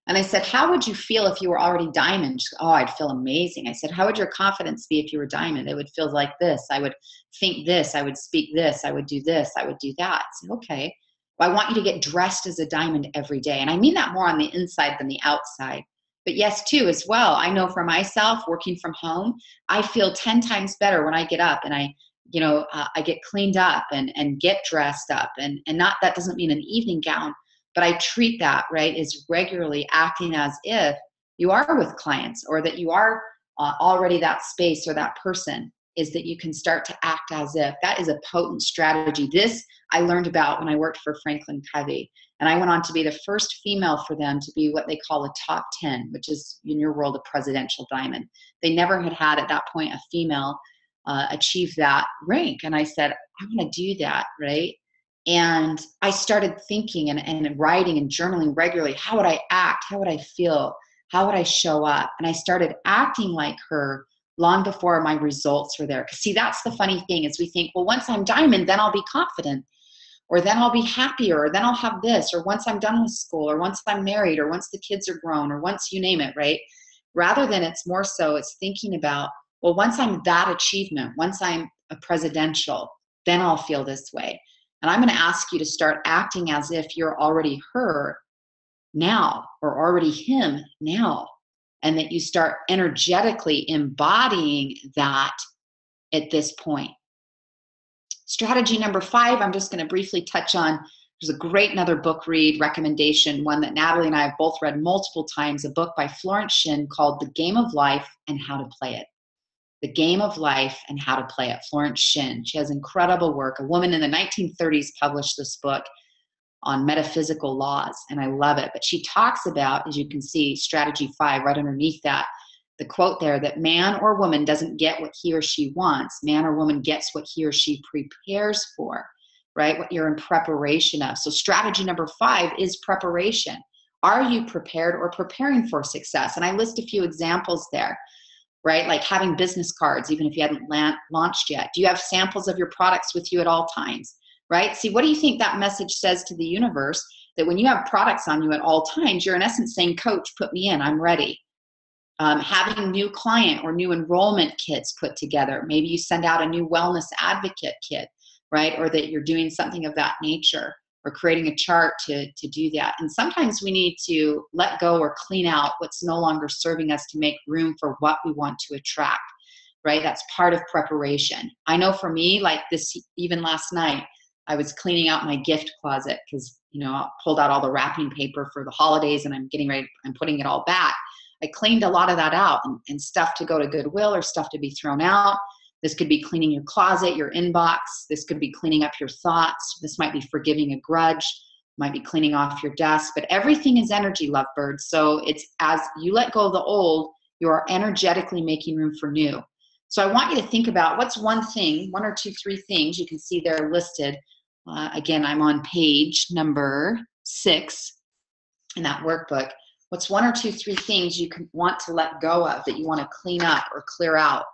And I said, how would you feel if you were already diamond? She said, oh, I'd feel amazing. I said, how would your confidence be if you were diamond? It would feel like this. I would think this. I would speak this. I would do this. I would do that. I said, okay. Well, I want you to get dressed as a diamond every day. And I mean that more on the inside than the outside. But yes, too, as well. I know for myself, working from home, I feel 10 times better when I get up and I get cleaned up and get dressed up. And not, that doesn't mean an evening gown, but I treat that, right, as regularly acting as if you are with clients or that you are already that space or that person, is that you can start to act as if. That is a potent strategy. This I learned about when I worked for Franklin Covey. And I went on to be the first female for them to be what they call a top 10, which is in your world a presidential diamond. They never had at that point a female achieve that rank. And I said, I want to do that, right? And I started thinking and writing and journaling regularly. How would I act? How would I feel? How would I show up? And I started acting like her long before my results were there. Because see, that's the funny thing is we think, well, once I'm diamond, then I'll be confident. or then I'll be happier, or then I'll have this, or once I'm done with school, or once I'm married, or once the kids are grown, or once you name it, right? Rather than it's more so, it's thinking about, well, once I'm that achievement, once I'm a presidential, then I'll feel this way. And I'm going to ask you to start acting as if you're already her now, or already him now, and that you start energetically embodying that at this point. Strategy number 5, I'm just going to briefly touch on. There's a great another book read recommendation, one that Natalie and I have both read multiple times, a book by Florence Shinn called The Game of Life and How to Play It. The Game of Life and How to Play It, Florence Shinn. She has incredible work. A woman in the 1930s published this book on metaphysical laws, and I love it. But she talks about, as you can see, strategy 5 right underneath that, the quote there, that man or woman doesn't get what he or she wants. Man or woman gets what he or she prepares for, right? What you're in preparation of. So strategy number 5 is preparation. Are you prepared or preparing for success? And I list a few examples there, right? Like having business cards, even if you hadn't launched yet. Do you have samples of your products with you at all times, right? See, what do you think that message says to the universe? That when you have products on you at all times, you're in essence saying, coach, put me in, I'm ready. Having new client or new enrollment kits put together. Maybe you send out a new wellness advocate kit, right? Or that you're doing something of that nature, or creating a chart to do that. And sometimes we need to let go or clean out what's no longer serving us to make room for what we want to attract, right? That's part of preparation. I know for me, like this, even last night, I was cleaning out my gift closet because, I pulled out all the wrapping paper for the holidays and I'm getting ready, I'm putting it all back. I cleaned a lot of that out and stuff to go to Goodwill or stuff to be thrown out. This could be cleaning your closet, your inbox. This could be cleaning up your thoughts. This might be forgiving a grudge, might be cleaning off your desk, but everything is energy, lovebirds. So it's as you let go of the old, you are energetically making room for new. So I want you to think about what's one thing, 1 or 2, 3 things you can see there listed. Again, I'm on page number 6 in that workbook. What's 1 or 2, 3 things you can want to let go of that you want to clean up or clear out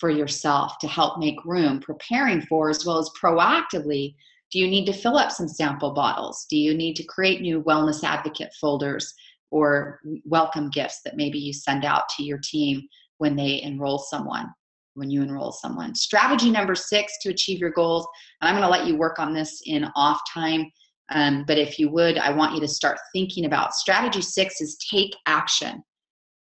for yourself to help make room, preparing for, as well as proactively? Do you need to fill up some sample bottles? Do you need to create new wellness advocate folders or welcome gifts that maybe you send out to your team when they enroll someone, when you enroll someone? Strategy number 6 to achieve your goals, and I'm going to let you work on this in off time, but if you would, I want you to start thinking about strategy 6 is take action.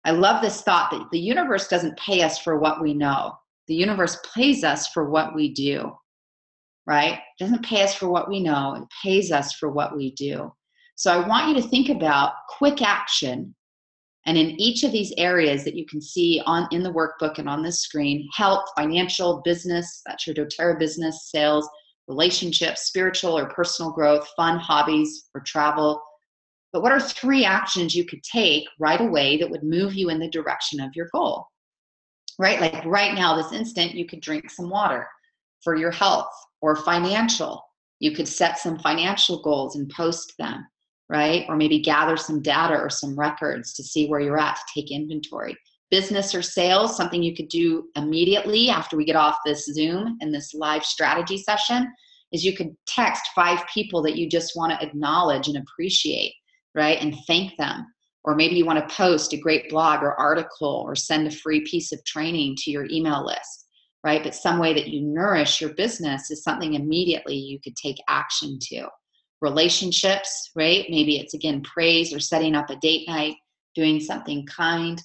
I love this thought that the universe doesn't pay us for what we know. The universe pays us for what we do, right? It doesn't pay us for what we know. It pays us for what we do. So I want you to think about quick action. And in each of these areas that you can see in the workbook and on this screen, health, financial, business, that's your doTERRA business, sales, relationships, spiritual or personal growth, fun, hobbies, or travel. But what are 3 actions you could take right away that would move you in the direction of your goal? Right? Like right now, this instant, you could drink some water for your health or financial. You could set some financial goals and post them, right? Or maybe gather some data or some records to see where you're at to take inventory. Business or sales, something you could do immediately after we get off this Zoom and this live strategy session, is you could text 5 people that you just want to acknowledge and appreciate, right? And thank them. Or maybe you want to post a great blog or article or send a free piece of training to your email list, right? But some way that you nourish your business is something immediately you could take action to. Relationships, right? Maybe it's, again, praise or setting up a date night, doing something kind.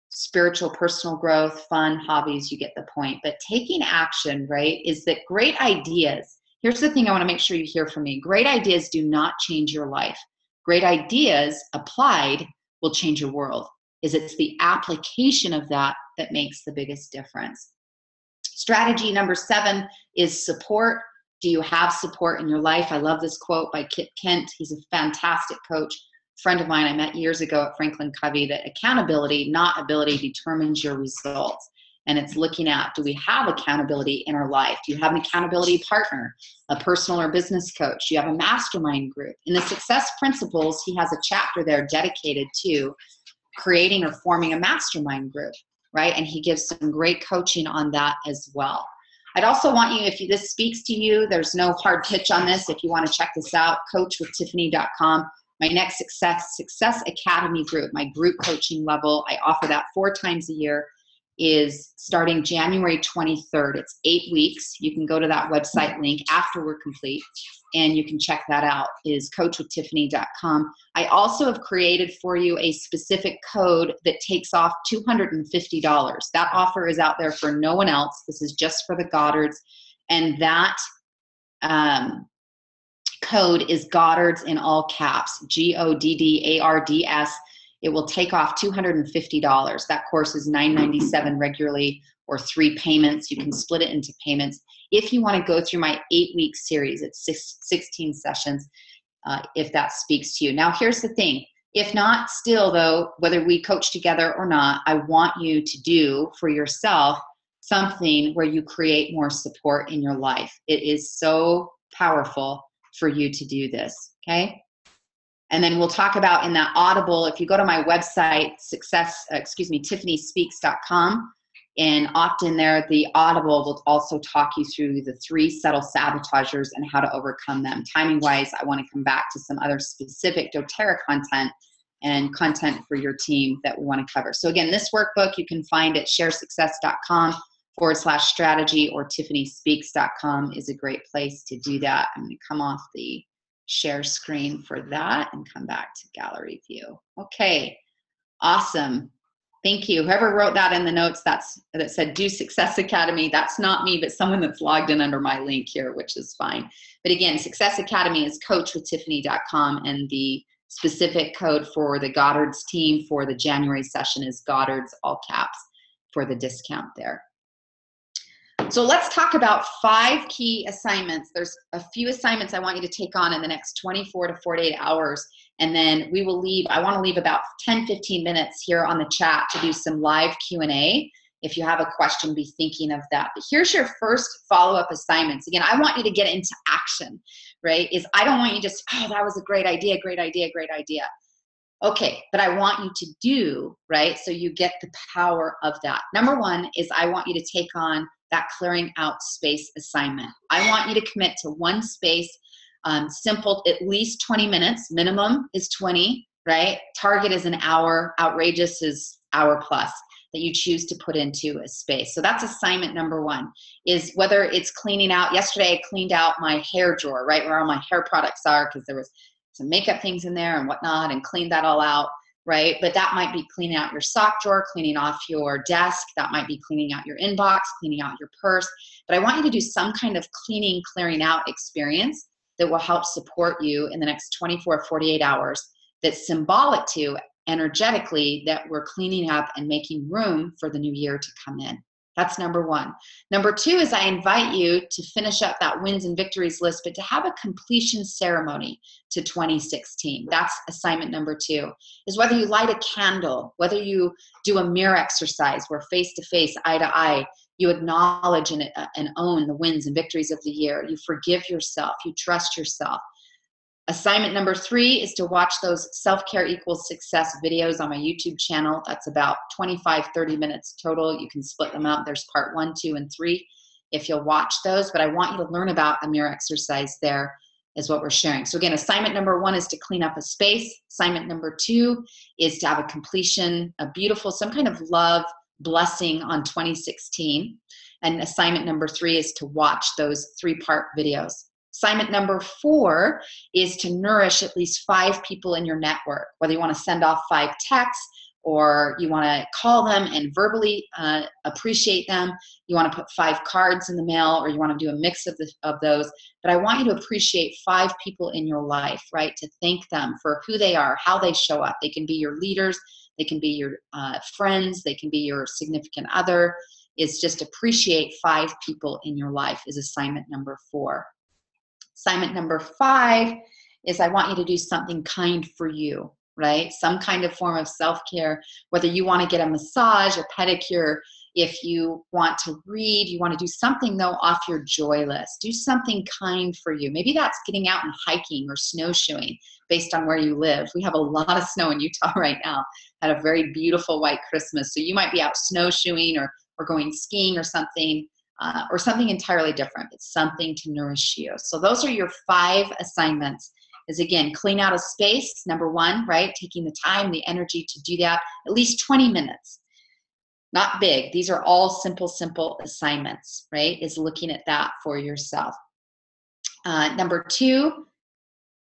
Spiritual, personal growth, fun, hobbies, you get the point. But taking action, right, is that great ideas. Here's the thing I want to make sure you hear from me. Great ideas do not change your life. Great ideas applied will change your world. It's the application of that that makes the biggest difference. Strategy number 7 is support. Do you have support in your life? I love this quote by Kit Kent. He's a fantastic coach, friend of mine I met years ago at Franklin Covey, that accountability, not ability, determines your results. And it's looking at, do we have accountability in our life? Do you have an accountability partner, a personal or business coach? Do you have a mastermind group? In the Success Principles, he has a chapter there dedicated to creating or forming a mastermind group, right? And he gives some great coaching on that as well. I'd also want you, if this speaks to you, there's no hard pitch on this. If you want to check this out, coachwithtiffany.com. My next Success Academy group, my group coaching level, I offer that 4 times a year, is starting January 23rd. It's 8 weeks. You can go to that website link after we're complete, and you can check that out, is coachwithtiffany.com. I also have created for you a specific code that takes off $250. That offer is out there for no one else. This is just for the Goddards, and that code is Goddards in all caps, GODDARDS. It will take off $250. That course is $997 regularly, or 3 payments. You can split it into payments. If you want to go through my 8-week series, it's 16 sessions, if that speaks to you. Now, here's the thing. If not, still though, whether we coach together or not, I want you to do for yourself something where you create more support in your life. It is so powerful for you to do this, okay? And then we'll talk about in that Audible, if you go to my website, TiffanySpeaks.com, and often there, the Audible will also talk you through the 3 subtle sabotagers and how to overcome them. Timing-wise, I want to come back to some other specific doTERRA content and content for your team that we want to cover. So again, this workbook you can find at sharesuccess.com/strategy, or TiffanySpeaks.com is a great place to do that. I'm going to come off the share screen for that and come back to gallery view. Okay, awesome. Thank you. Whoever wrote that in the notes that said Do Success Academy, that's not me, but someone that's logged in under my link here, which is fine. But again, Success Academy is coachwithtiffany.com, and the specific code for the Goddards team for the January session is Goddards, all caps, for the discount there. So let's talk about 5 key assignments. There's a few assignments I want you to take on in the next 24 to 48 hours. And then we will leave, I want to leave about 10-15 minutes here on the chat to do some live Q&A. If you have a question, be thinking of that. But here's your first follow-up assignments. Again, I want you to get into action, right? I don't want you just, oh, that was a great idea, great idea, great idea. Okay, but I want you to do, right? So you get the power of that. Number 1 is I want you to take on that clearing out space assignment. I want you to commit to 1 space, simple, at least 20 minutes. Minimum is 20, right? Target is an hour. Outrageous is hour plus that you choose to put into a space. So that's assignment number 1, is whether it's cleaning out. Yesterday I cleaned out my hair drawer, right, where all my hair products are, because there was some makeup things in there and whatnot, and cleaned that all out. Right? But that might be cleaning out your sock drawer, cleaning off your desk. That might be cleaning out your inbox, cleaning out your purse. But I want you to do some kind of cleaning, clearing out experience that will help support you in the next 24, 48 hours. That's symbolic to, energetically, that we're cleaning up and making room for the new year to come in. That's number 1. Number 2 is I invite you to finish up that wins and victories list, but to have a completion ceremony to 2016. That's assignment number 2, is whether you light a candle, whether you do a mirror exercise where face-to-face, eye-to-eye, you acknowledge and own the wins and victories of the year. You forgive yourself. You trust yourself. Assignment number 3 is to watch those Self-Care Equals Success videos on my YouTube channel. That's about 25, 30 minutes total. You can split them up. There's part 1, 2, and 3 if you'll watch those. But I want you to learn about a mirror exercise there is what we're sharing. So again, assignment number 1 is to clean up a space. Assignment number 2 is to have a completion, a beautiful, some kind of love blessing on 2016. And assignment number 3 is to watch those 3-part videos. Assignment number 4 is to nourish at least 5 people in your network, whether you want to send off 5 texts or you want to call them and verbally appreciate them. You want to put 5 cards in the mail, or you want to do a mix of those. But I want you to appreciate 5 people in your life, right? To thank them for who they are, how they show up. They can be your leaders. They can be your friends. They can be your significant other. Is just appreciate 5 people in your life is assignment number 4. Assignment number 5 is I want you to do something kind for you, right? Some kind of form of self-care, whether you want to get a massage, a pedicure, if you want to read, you want to do something though off your joy list. Do something kind for you. Maybe that's getting out and hiking or snowshoeing based on where you live. We have a lot of snow in Utah right now. Had a very beautiful white Christmas. So you might be out snowshoeing or going skiing or something. or something entirely different. It's something to nourish you. So those are your 5 assignments. Is again, clean out a space, number 1, right? Taking the time, the energy to do that, at least 20 minutes. Not big. These are all simple assignments, right? Is looking at that for yourself. Number 2,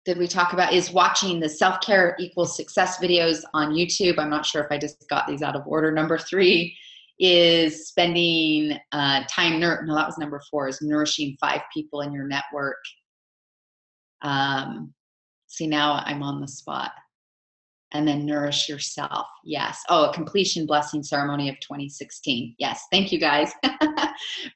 did we talk about, is watching the self-care equals success videos on YouTube. I'm not sure if I just got these out of order. Number 3 is spending time, no, that was number 4, is nourishing 5 people in your network. See, now I'm on the spot. And then nourish yourself. Yes. Oh, a completion blessing ceremony of 2016. Yes. Thank you, guys.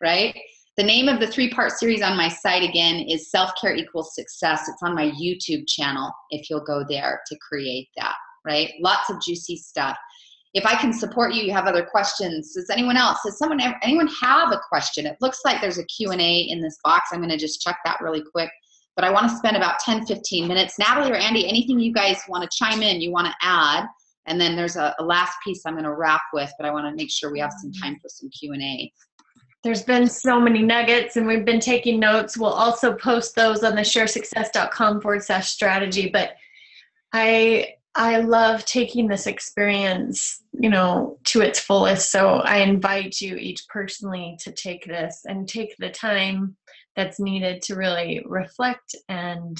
Right? The name of the 3-part series on my site, again, is Self-Care Equals Success. It's on my YouTube channel, if you'll go there to create that, right? Lots of juicy stuff. If I can support you, you have other questions. Does anyone else? Does anyone have a question? It looks like there's a Q&A in this box. I'm going to just check that really quick. But I want to spend about 10, 15 minutes. Natalie or Andy, anything you guys want to chime in, you want to add? And then there's a last piece I'm going to wrap with, but I want to make sure we have some time for some Q&A. There's been so many nuggets, and we've been taking notes. We'll also post those on the sharesuccess.com/strategy. But I love taking this experience, to its fullest. So I invite you each personally to take this and take the time that's needed to really reflect and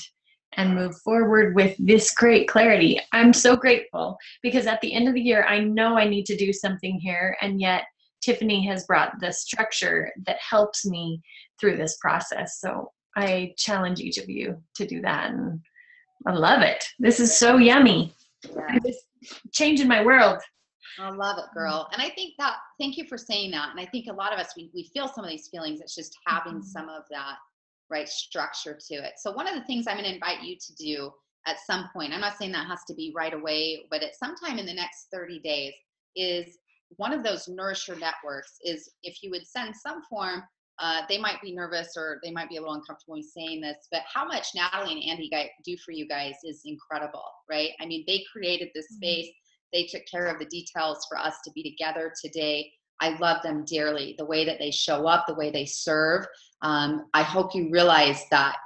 move forward with this great clarity. I'm so grateful because at the end of the year, I know I need to do something here, and yet Tiffany has brought the structure that helps me through this process. So I challenge each of you to do that, and I love it. This is so yummy. Yeah. I'm just changing my world. I love it, girl. And I think that, thank you for saying that. And I think a lot of us, we feel some of these feelings. It's just having some of that, right, structure to it. So one of the things I'm going to invite you to do at some point, I'm not saying that has to be right away, but at some time in the next 30 days, is one of those nourisher networks is if you would send some form, they might be nervous or they might be a little uncomfortable in saying this, but how much Natalie and Andy do for you guys is incredible, right? I mean, they created this space. They took care of the details for us to be together today. I love them dearly, the way that they show up, the way they serve. I hope you realize that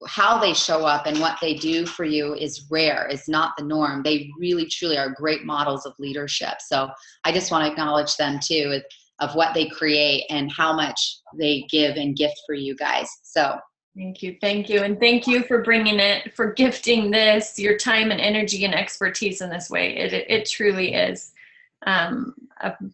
how they show up and what they do for you is rare, is not the norm. They really, truly are great models of leadership. So I just want to acknowledge them too, of what they create and how much they give and gift for you guys. So thank you. And thank you for bringing it, for gifting this, your time and energy and expertise in this way. It truly is a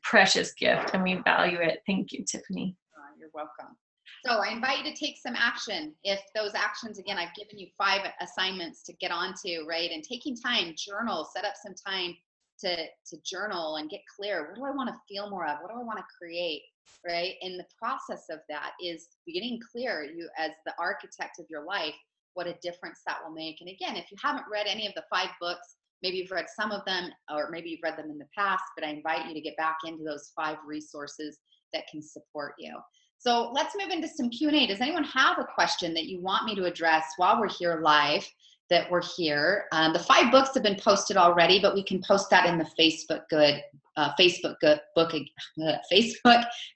precious gift, and we value it. Thank you, Tiffany. You're welcome. So I invite you to take some action. If those actions, again, I've given you 5 assignments to get onto, right? And taking time, journal, set up some time to journal and get clear. What do I want to feel more of? What do I want to create, right? And the process of that is getting clear, you as the architect of your life, what a difference that will make. And again, if you haven't read any of the 5 books, maybe you've read some of them, or maybe you've read them in the past, but I invite you to get back into those 5 resources that can support you. So let's move into some Q&A. Does anyone have a question that you want me to address while we're here live, that we're here? The 5 books have been posted already, but we can post that in the Facebook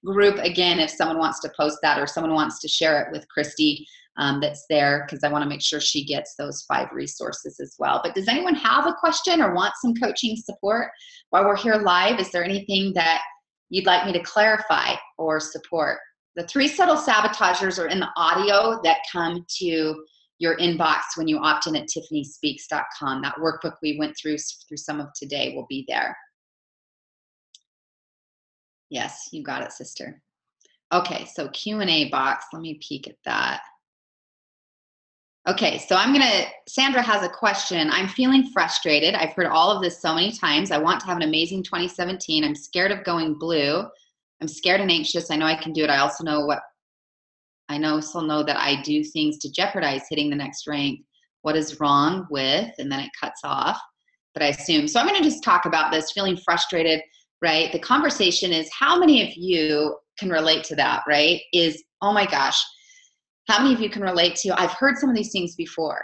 group again if someone wants to post that or someone wants to share it with Christy that's there, because I want to make sure she gets those 5 resources as well. But does anyone have a question or want some coaching support while we're here live? Is there anything that you'd like me to clarify or support? The 3 subtle sabotagers are in the audio that come to your inbox when you opt in at tiffanyspeaks.com. That workbook we went through some of today will be there. Yes, you got it, sister. Okay, so Q&A box. Let me peek at that. Okay, so Sandra has a question. I'm feeling frustrated. I've heard all of this so many times. I want to have an amazing 2017. I'm scared of going blue. I'm scared and anxious. I know I can do it. I also know that I do things to jeopardize hitting the next rank. What is wrong with, and then it cuts off, but I assume. So I'm going to just talk about this, feeling frustrated, right? The conversation is, how many of you can relate to that, right? Is, oh my gosh, how many of you can relate to, I've heard some of these things before.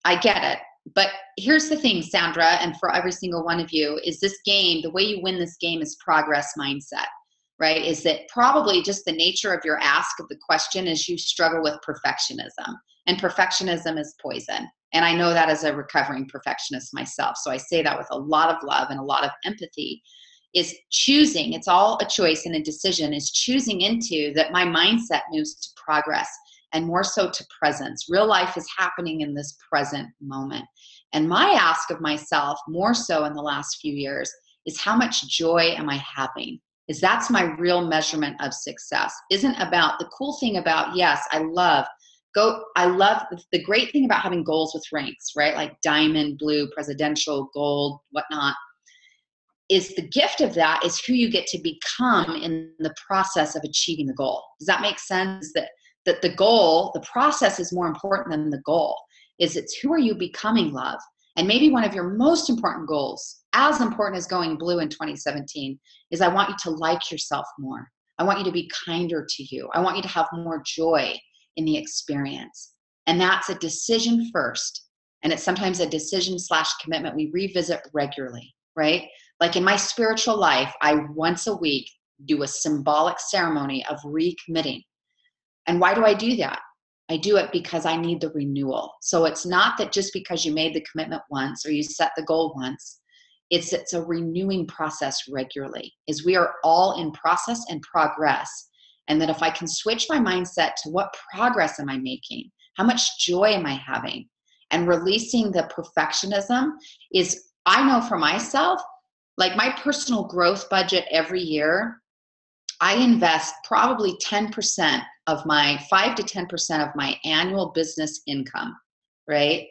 I get it. But here's the thing, Sandra, and for every single one of you, is this game, the way you win this game is progress mindset. right, is that probably just the nature of your ask of the question is you struggle with perfectionism. And perfectionism is poison. And I know that as a recovering perfectionist myself. So I say that with a lot of love and a lot of empathy, is choosing, it's all a choice and a decision, is choosing into that my mindset moves to progress and more so to presence. Real life is happening in this present moment. And my ask of myself, more so in the last few years, is how much joy am I having? Is that's my real measurement of success. Isn't about the cool thing about, yes, I love the great thing about having goals with ranks, right? Like diamond, blue, presidential, gold, whatnot, is the gift of that is who you get to become in the process of achieving the goal. Does that make sense? That the goal, the process is more important than the goal. It's who are you becoming, love? And maybe one of your most important goals, as important as going blue in 2017, is I want you to like yourself more. I want you to be kinder to you. I want you to have more joy in the experience. And that's a decision first. And it's sometimes a decision / commitment we revisit regularly, right? Like in my spiritual life, I once a week do a symbolic ceremony of recommitting. And why do I do that? I do it because I need the renewal. So it's not that just because you made the commitment once or you set the goal once, it's a renewing process regularly. Is we are all in process and progress. And that if I can switch my mindset to what progress am I making? How much joy am I having? And releasing the perfectionism is, I know for myself, like my personal growth budget every year, I invest probably 10% of my 5 to 10% of my annual business income, right,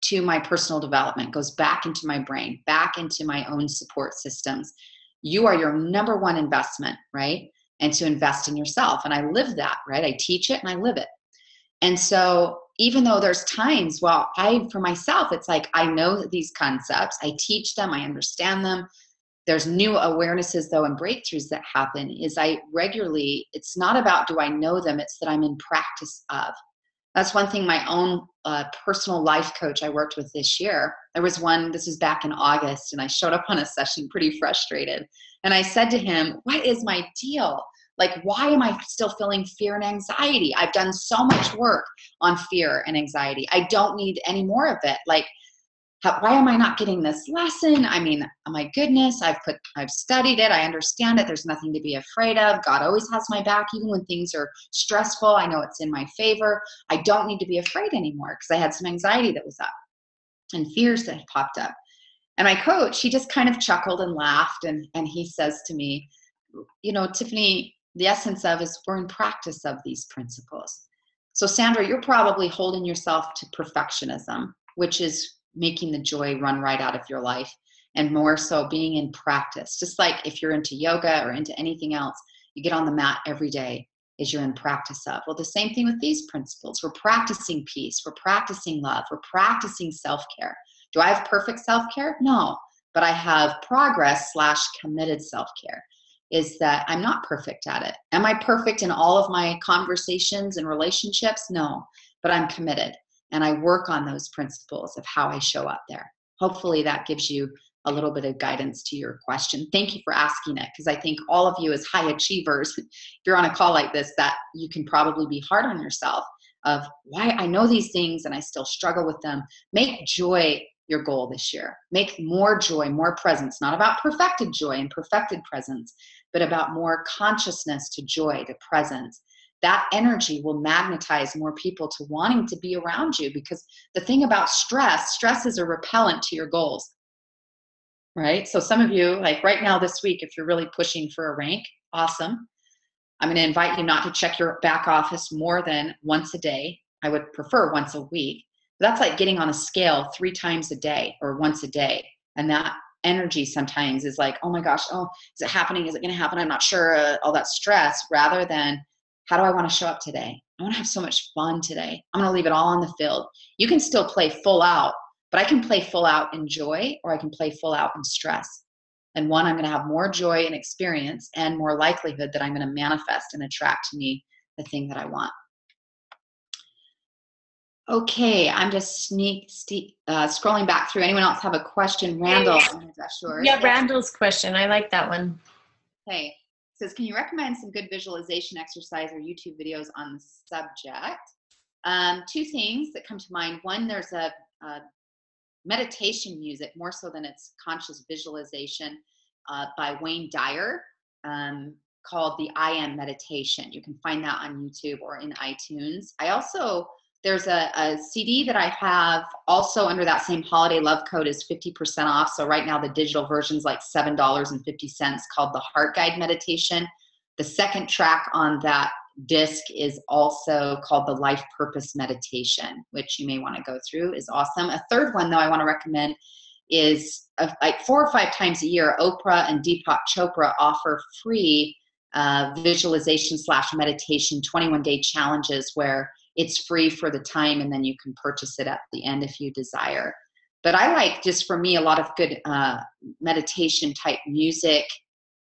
to my personal development, goes back into my brain, back into my own support systems. You are your number one investment, right? And to invest in yourself. And I live that, right? I teach it and I live it. And so even though there's times, well, for myself, it's like, I know these concepts, I teach them, I understand them. There's new awarenesses though and breakthroughs that happen is I regularly, it's not about do I know them, it's that I'm in practice of. That's one thing my own personal life coach I worked with this year. There was one, this was back in August, and I showed up on a session pretty frustrated. And I said to him, what is my deal? Like, why am I still feeling fear and anxiety? I've done so much work on fear and anxiety. I don't need any more of it. Like, why am I not getting this lesson? I mean, oh my goodness, I've studied it. I understand it. There's nothing to be afraid of. God always has my back, even when things are stressful. I know it's in my favor. I don't need to be afraid anymore because I had some anxiety that was up and fears that had popped up. And my coach, he just kind of chuckled and laughed. And he says to me, you know, Tiffany, the essence of is we're in practice of these principles. So Sandra, you're probably holding yourself to perfectionism, which is making the joy run right out of your life, and more so being in practice. Just like if you're into yoga or into anything else, you get on the mat every day is you're in practice of. Well, the same thing with these principles. We're practicing peace. We're practicing love. We're practicing self-care. Do I have perfect self-care? No, but I have progress / committed self-care. Is that I'm not perfect at it. Am I perfect in all of my conversations and relationships? No, but I'm committed. And I work on those principles of how I show up there. Hopefully that gives you a little bit of guidance to your question. Thank you for asking it, because I think all of you as high achievers, if you're on a call like this, that you can probably be hard on yourself of why I know these things and I still struggle with them. Make joy your goal this year. Make more joy, more presence, not about perfected joy and perfected presence, but about more consciousness to joy, to presence. That energy will magnetize more people to wanting to be around you, because the thing about stress is a repellent to your goals, right? So some of you, like right now this week, if you're really pushing for a rank, awesome. I'm going to invite you not to check your back office more than once a day. I would prefer once a week. But that's like getting on a scale 3 times a day or once a day. And that energy sometimes is like, oh my gosh, is it happening? Is it going to happen? I'm not sure. All that stress, rather than how do I want to show up today? I want to have so much fun today. I'm going to leave it all on the field. You can still play full out, but I can play full out in joy, or I can play full out in stress. And one, I'm going to have more joy and experience and more likelihood that I'm going to manifest and attract to me the thing that I want. Okay, I'm just scrolling back through. Anyone else have a question? Randall. Yeah, Randall's question. I like that one. Okay. says, can you recommend some good visualization exercise or YouTube videos on the subject? Two things that come to mind. One, there's a meditation music, more so than it's conscious visualization, by Wayne Dyer, called the I Am Meditation. You can find that on YouTube or in iTunes. There's a CD that I have also under that same holiday love code is 50% off. So right now the digital version is like $7.50, called the Heart Guide Meditation. The second track on that disc is also called the Life Purpose Meditation, which you may want to go through. Is awesome. A third one, though, I want to recommend is like 4 or 5 times a year, Oprah and Deepak Chopra offer free visualization / meditation 21-day challenges where it's free for the time, and then you can purchase it at the end if you desire. But I like, just for me, a lot of good meditation type music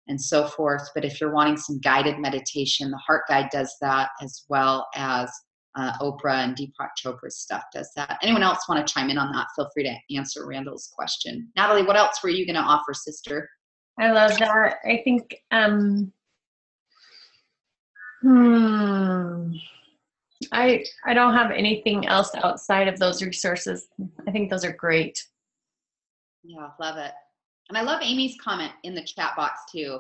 and so forth. But if you're wanting some guided meditation, the Heart Guide does that, as well as Oprah and Deepak Chopra's stuff does that. Anyone else want to chime in on that? Feel free to answer Randall's question. Natalie, what else were you going to offer, sister? I love that. I think, I don't have anything else outside of those resources. I think those are great. Yeah, love it. And I love Amy's comment in the chat box too.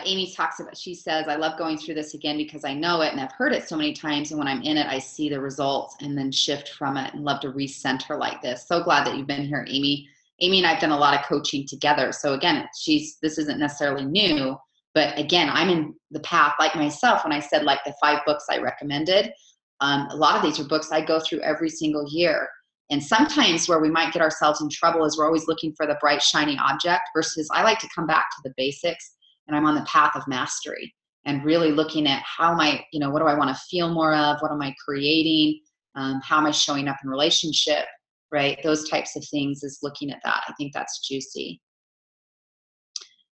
Amy talks about, she says, I love going through this again because I know it and I've heard it so many times. And when I'm in it, I see the results and then shift from it, and love to recenter like this. So glad that you've been here, Amy. Amy and I've done a lot of coaching together. So again, this isn't necessarily new, but again, I'm in the path like myself. When I said like the 5 books I recommended, a lot of these are books I go through every single year. And sometimes where we might get ourselves in trouble is we're always looking for the bright, shiny object, versus I like to come back to the basics, and I'm on the path of mastery and really looking at how am I, what do I want to feel more of? What am I creating? How am I showing up in relationship, right? Those types of things, is looking at that. I think that's juicy.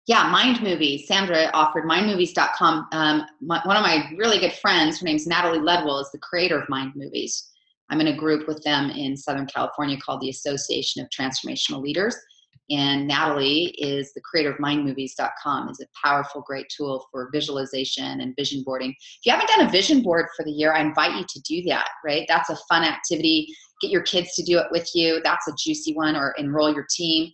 Yeah, Mind Movies. Sandra offered mindmovies.com. One of my really good friends, her name's Natalie Ledwell, is the creator of Mind Movies. I'm in a group with them in Southern California called the Association of Transformational Leaders. And Natalie is the creator of mindmovies.com. Is a powerful, great tool for visualization and vision boarding. If you haven't done a vision board for the year, I invite you to do that, right? That's a fun activity. Get your kids to do it with you. That's a juicy one, or enroll your team.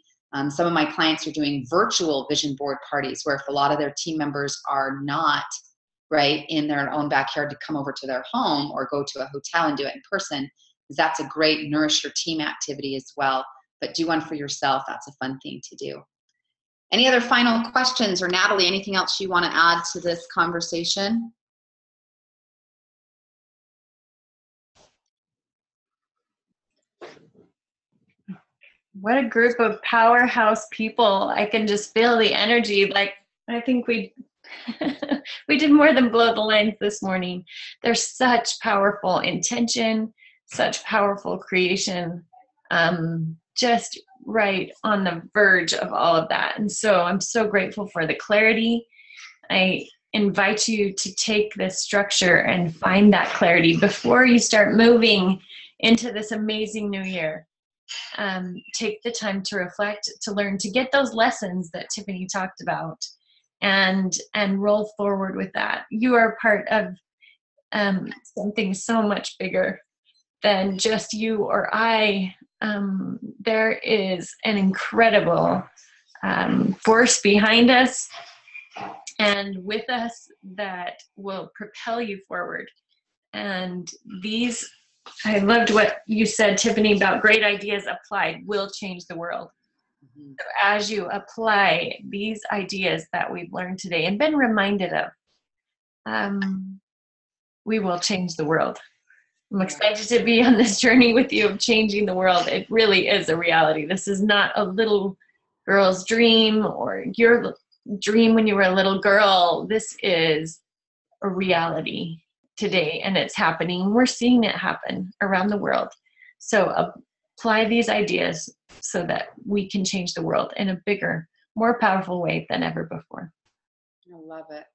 Some of my clients are doing virtual vision board parties, where if a lot of their team members are not right in their own backyard, to come over to their home or go to a hotel and do it in person, because that's a great nourish your team activity as well. But do one for yourself. That's a fun thing to do. Any other final questions? Or Natalie, anything else you want to add to this conversation? What a group of powerhouse people. I can just feel the energy. Like, I think we did more than blow the lines this morning. There's such powerful intention, such powerful creation, just right on the verge of all of that. And so I'm so grateful for the clarity. I invite you to take this structure and find that clarity before you start moving into this amazing new year. Take the time to reflect, to learn, to get those lessons that Tiffany talked about, and roll forward with that. You are part of something so much bigger than just you or I. There is an incredible force behind us and with us that will propel you forward. And I loved what you said, Tiffany, about great ideas applied will change the world. Mm-hmm. So as you apply these ideas that we've learned today and been reminded of, we will change the world. I'm excited to be on this journey with you of changing the world. It really is a reality. This is not a little girl's dream or your dream when you were a little girl. This is a reality today, and it's happening. We're seeing it happen around the world. So apply these ideas so that we can change the world in a bigger, more powerful way than ever before. I love it.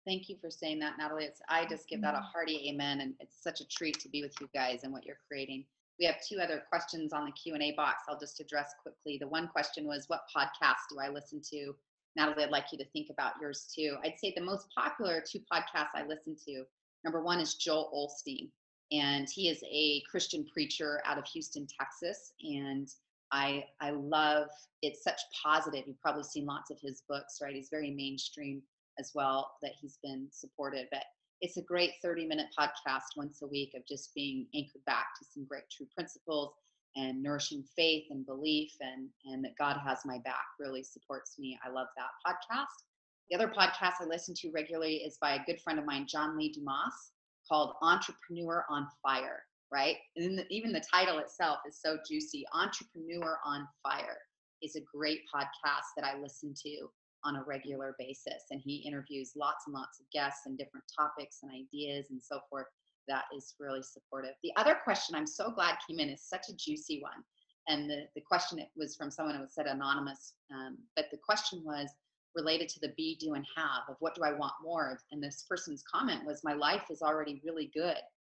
Thank you for saying that, Natalie. I just give that a hearty amen, and it's such a treat to be with you guys and what you're creating. We have 2 other questions on the Q&A box I'll just address quickly. The one question was, what podcast do I listen to? Natalie, I'd like you to think about yours too. I'd say the most popular 2 podcasts I listen to, number 1 is Joel Osteen, and he is a Christian preacher out of Houston, Texas. And I love, it's such positive. You've probably seen lots of his books, right? He's very mainstream as well, that he's been supported. But it's a great 30-minute podcast once a week of just being anchored back to some great true principles and nourishing faith and belief, and that God has my back really supports me. I love that podcast. The other podcast I listen to regularly is by a good friend of mine, John Lee Dumas, called Entrepreneur on Fire, right? And even the title itself is so juicy. Entrepreneur on Fire is a great podcast that I listen to on a regular basis. And he interviews lots and lots of guests and different topics and ideas and so forth. That is really supportive. The other question I'm so glad came in is such a juicy one. And the question, it was from someone who said anonymous, but the question was related to the be, do, and have of what do I want more of? And this person's comment was, my life is already really good,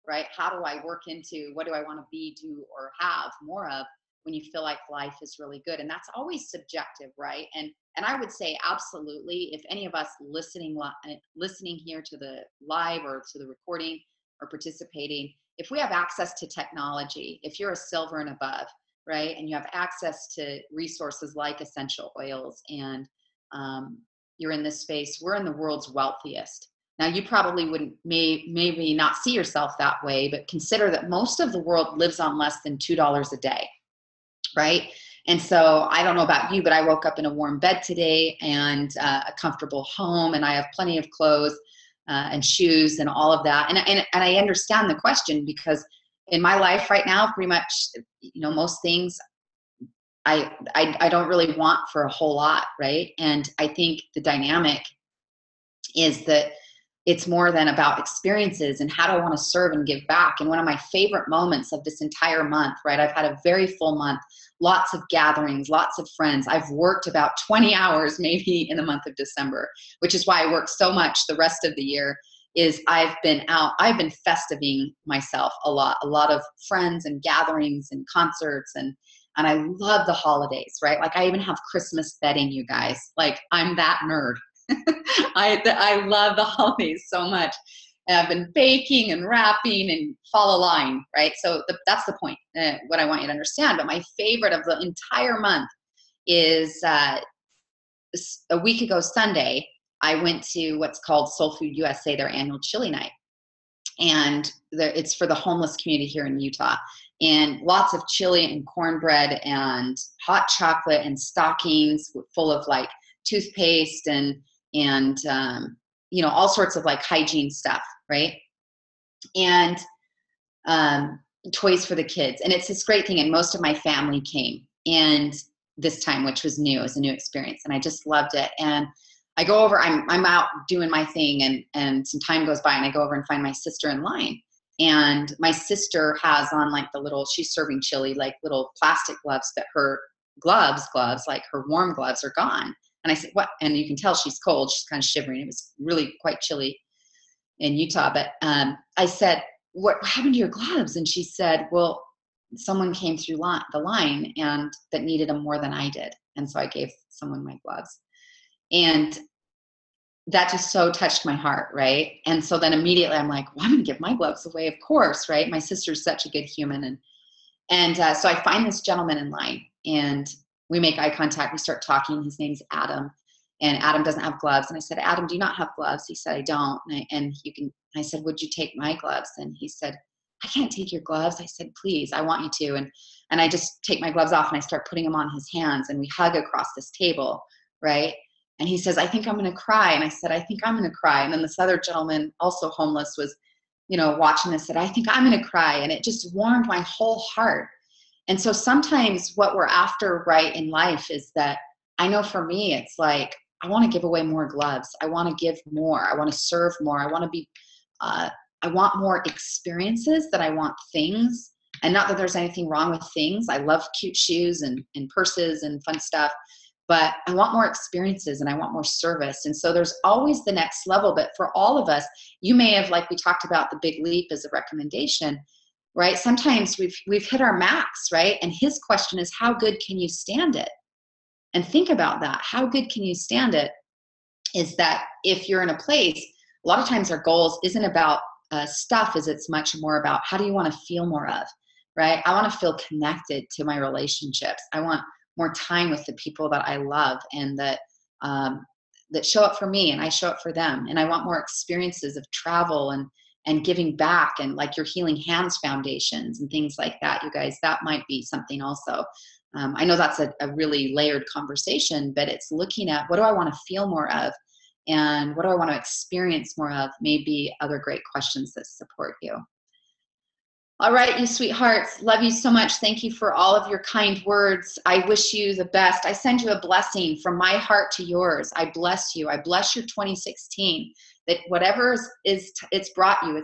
right? How do I work into what do I want to be, do, or have more of when you feel like life is really good? And that's always subjective, right? And I would say absolutely, if any of us listening here to the live or to the recording or participating, if we have access to technology, if you're a silver and above, right, and you have access to resources like essential oils, and you're in this space, we're in the world's wealthiest. Now, you probably wouldn't, maybe not see yourself that way, but consider that most of the world lives on less than $2 a day, right? And so I don't know about you, but I woke up in a warm bed today and a comfortable home, and I have plenty of clothes and shoes and all of that. And I understand the question, because in my life right now, pretty much, most things I don't really want for a whole lot, right? And I think the dynamic is that it's more than about experiences and how do I want to serve and give back. And one of my favorite moments of this entire month, right? I've had a very full month, lots of gatherings, lots of friends. I've worked about 20 hours maybe in the month of December, which is why I work so much the rest of the year. Is I've been festiving myself a lot of friends and gatherings and concerts, and I love the holidays, right? Like I even have Christmas bedding, you guys. Like I'm that nerd. I love the holidays so much. And I've been baking and wrapping and fall a line, right? So that's the point, what I want you to understand. But my favorite of the entire month is a week ago Sunday, I went to what's called Soul Food USA, their annual chili night. And it's for the homeless community here in Utah. And lots of chili and cornbread and hot chocolate and stockings full of like toothpaste and all sorts of like hygiene stuff, right? And toys for the kids. And it's this great thing. And most of my family came, and this time, which was new, it was a new experience. And I just loved it. And I go over, I'm out doing my thing, and some time goes by, and I go over and find my sister in line. And my sister has on like she's serving chili, like little plastic gloves, but her gloves, like her warm gloves are gone. And I said, what? And you can tell she's cold. She's kind of shivering. It was really quite chilly in Utah. But I said, what happened to your gloves? And she said, well, someone came through the line and that needed them more than I did. And so I gave someone my gloves. And that just so touched my heart, right? And so then immediately I'm like, well, I'm going to give my gloves away, of course, right? My sister's such a good human. And so I find this gentleman in line, and we make eye contact. We start talking. His name's Adam, and Adam doesn't have gloves. And I said, Adam, do you not have gloves? He said, I don't. I said, would you take my gloves? And he said, I can't take your gloves. I said, please, I want you to. And I just take my gloves off and I start putting them on his hands, and we hug across this table, right? And he says, I think I'm going to cry. And I said, I think I'm going to cry. And then this other gentleman, also homeless, was, watching this, said, I think I'm going to cry. And it just warmed my whole heart. And so sometimes what we're after, right, in life is that, I know for me, it's like, I want to give away more gloves. I want to give more. I want to serve more. I want to be, I want more experiences than I want things. And not that there's anything wrong with things. I love cute shoes and purses and fun stuff. But I want more experiences and I want more service. And so there's always the next level. But for all of us, you may have, like we talked about the big leap as a recommendation, right? Sometimes we've hit our max, right? And his question is, how good can you stand it? And think about that. How good can you stand it? Is that if you're in a place, a lot of times our goals isn't about stuff, is it's much more about how do you want to feel more of, right? I want to feel connected to my relationships. I want more time with the people that I love and that that show up for me and I show up for them. And I want more experiences of travel and giving back, and like your Healing Hands foundations and things like that, you guys. That might be something also. I know that's a really layered conversation, but it's looking at what do I want to feel more of and what do I want to experience more of, maybe other great questions that support you. All right, you sweethearts, love you so much. Thank you for all of your kind words. I wish you the best. I send you a blessing from my heart to yours. I bless you. I bless your 2016, that whatever it's brought you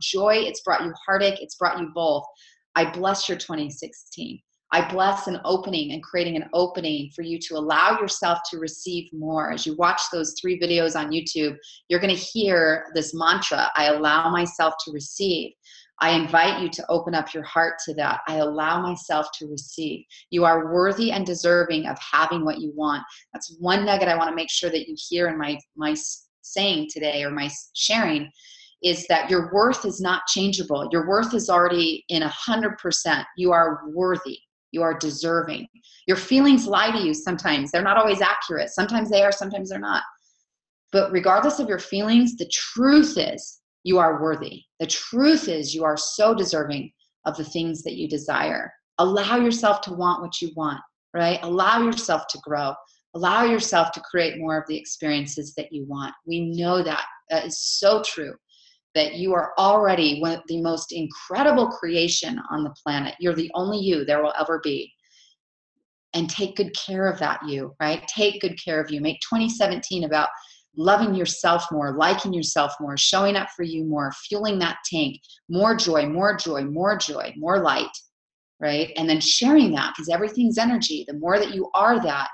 joy, it's brought you heartache, it's brought you both. I bless your 2016. I bless an opening and creating an opening for you to allow yourself to receive more. As you watch those 3 videos on YouTube, you're going to hear this mantra, I allow myself to receive. I invite you to open up your heart to that. I allow myself to receive. You are worthy and deserving of having what you want. That's one nugget I want to make sure that you hear in my saying today, or my sharing, is that your worth is not changeable. Your worth is already in 100%. You are worthy. You are deserving. Your feelings lie to you sometimes. They're not always accurate. Sometimes they are, sometimes they're not. But regardless of your feelings, the truth is you are worthy. The truth is you are so deserving of the things that you desire. Allow yourself to want what you want, right? Allow yourself to grow. Allow yourself to create more of the experiences that you want. We know that. That is so true. That you are already one of the most incredible creation on the planet. You're the only you there will ever be. And take good care of that you, right? Take good care of you. Make 2017 about loving yourself more, liking yourself more, showing up for you more, fueling that tank, more joy, more joy, more joy, more light, right? And then sharing that, because everything's energy. The more that you are that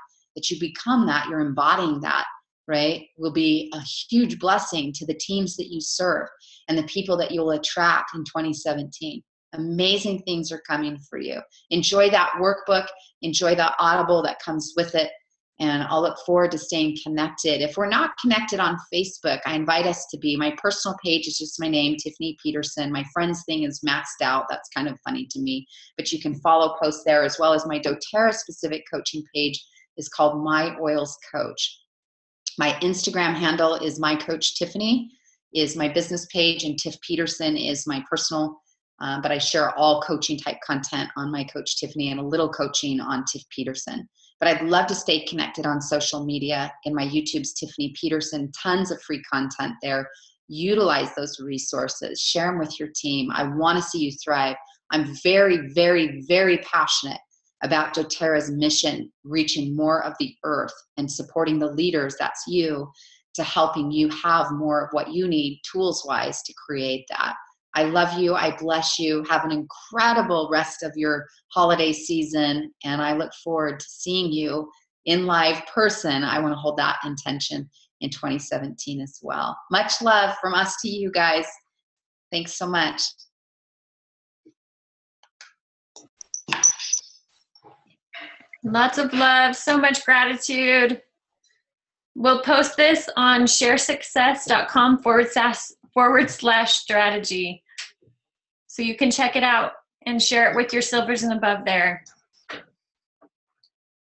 you become that, you're embodying that, right, will be a huge blessing to the teams that you serve and the people that you'll attract in 2017. Amazing things are coming for you. Enjoy that workbook. Enjoy the Audible that comes with it. And I'll look forward to staying connected. If we're not connected on Facebook, I invite us to be. My personal page is just my name, Tiffany Peterson. My friend's thing is maxed out. That's kind of funny to me. But you can follow posts there, as well as my doTERRA-specific coaching page is called My Oils Coach. My Instagram handle is My Coach Tiffany, is my business page, and Tiff Peterson is my personal. But I share all coaching type content on My Coach Tiffany and a little coaching on Tiff Peterson. But I'd love to stay connected on social media. In my YouTube's Tiffany Peterson, tons of free content there. Utilize those resources. Share them with your team. I want to see you thrive. I'm very, very, very passionate about doTERRA's mission, reaching more of the earth and supporting the leaders, that's you, to helping you have more of what you need tools-wise to create that. I love you. I bless you. Have an incredible rest of your holiday season, and I look forward to seeing you in live person. I want to hold that intention in 2017 as well. Much love from us to you guys. Thanks so much. Lots of love, so much gratitude. We'll post this on sharesuccess.com/strategy. So you can check it out and share it with your silvers and above there.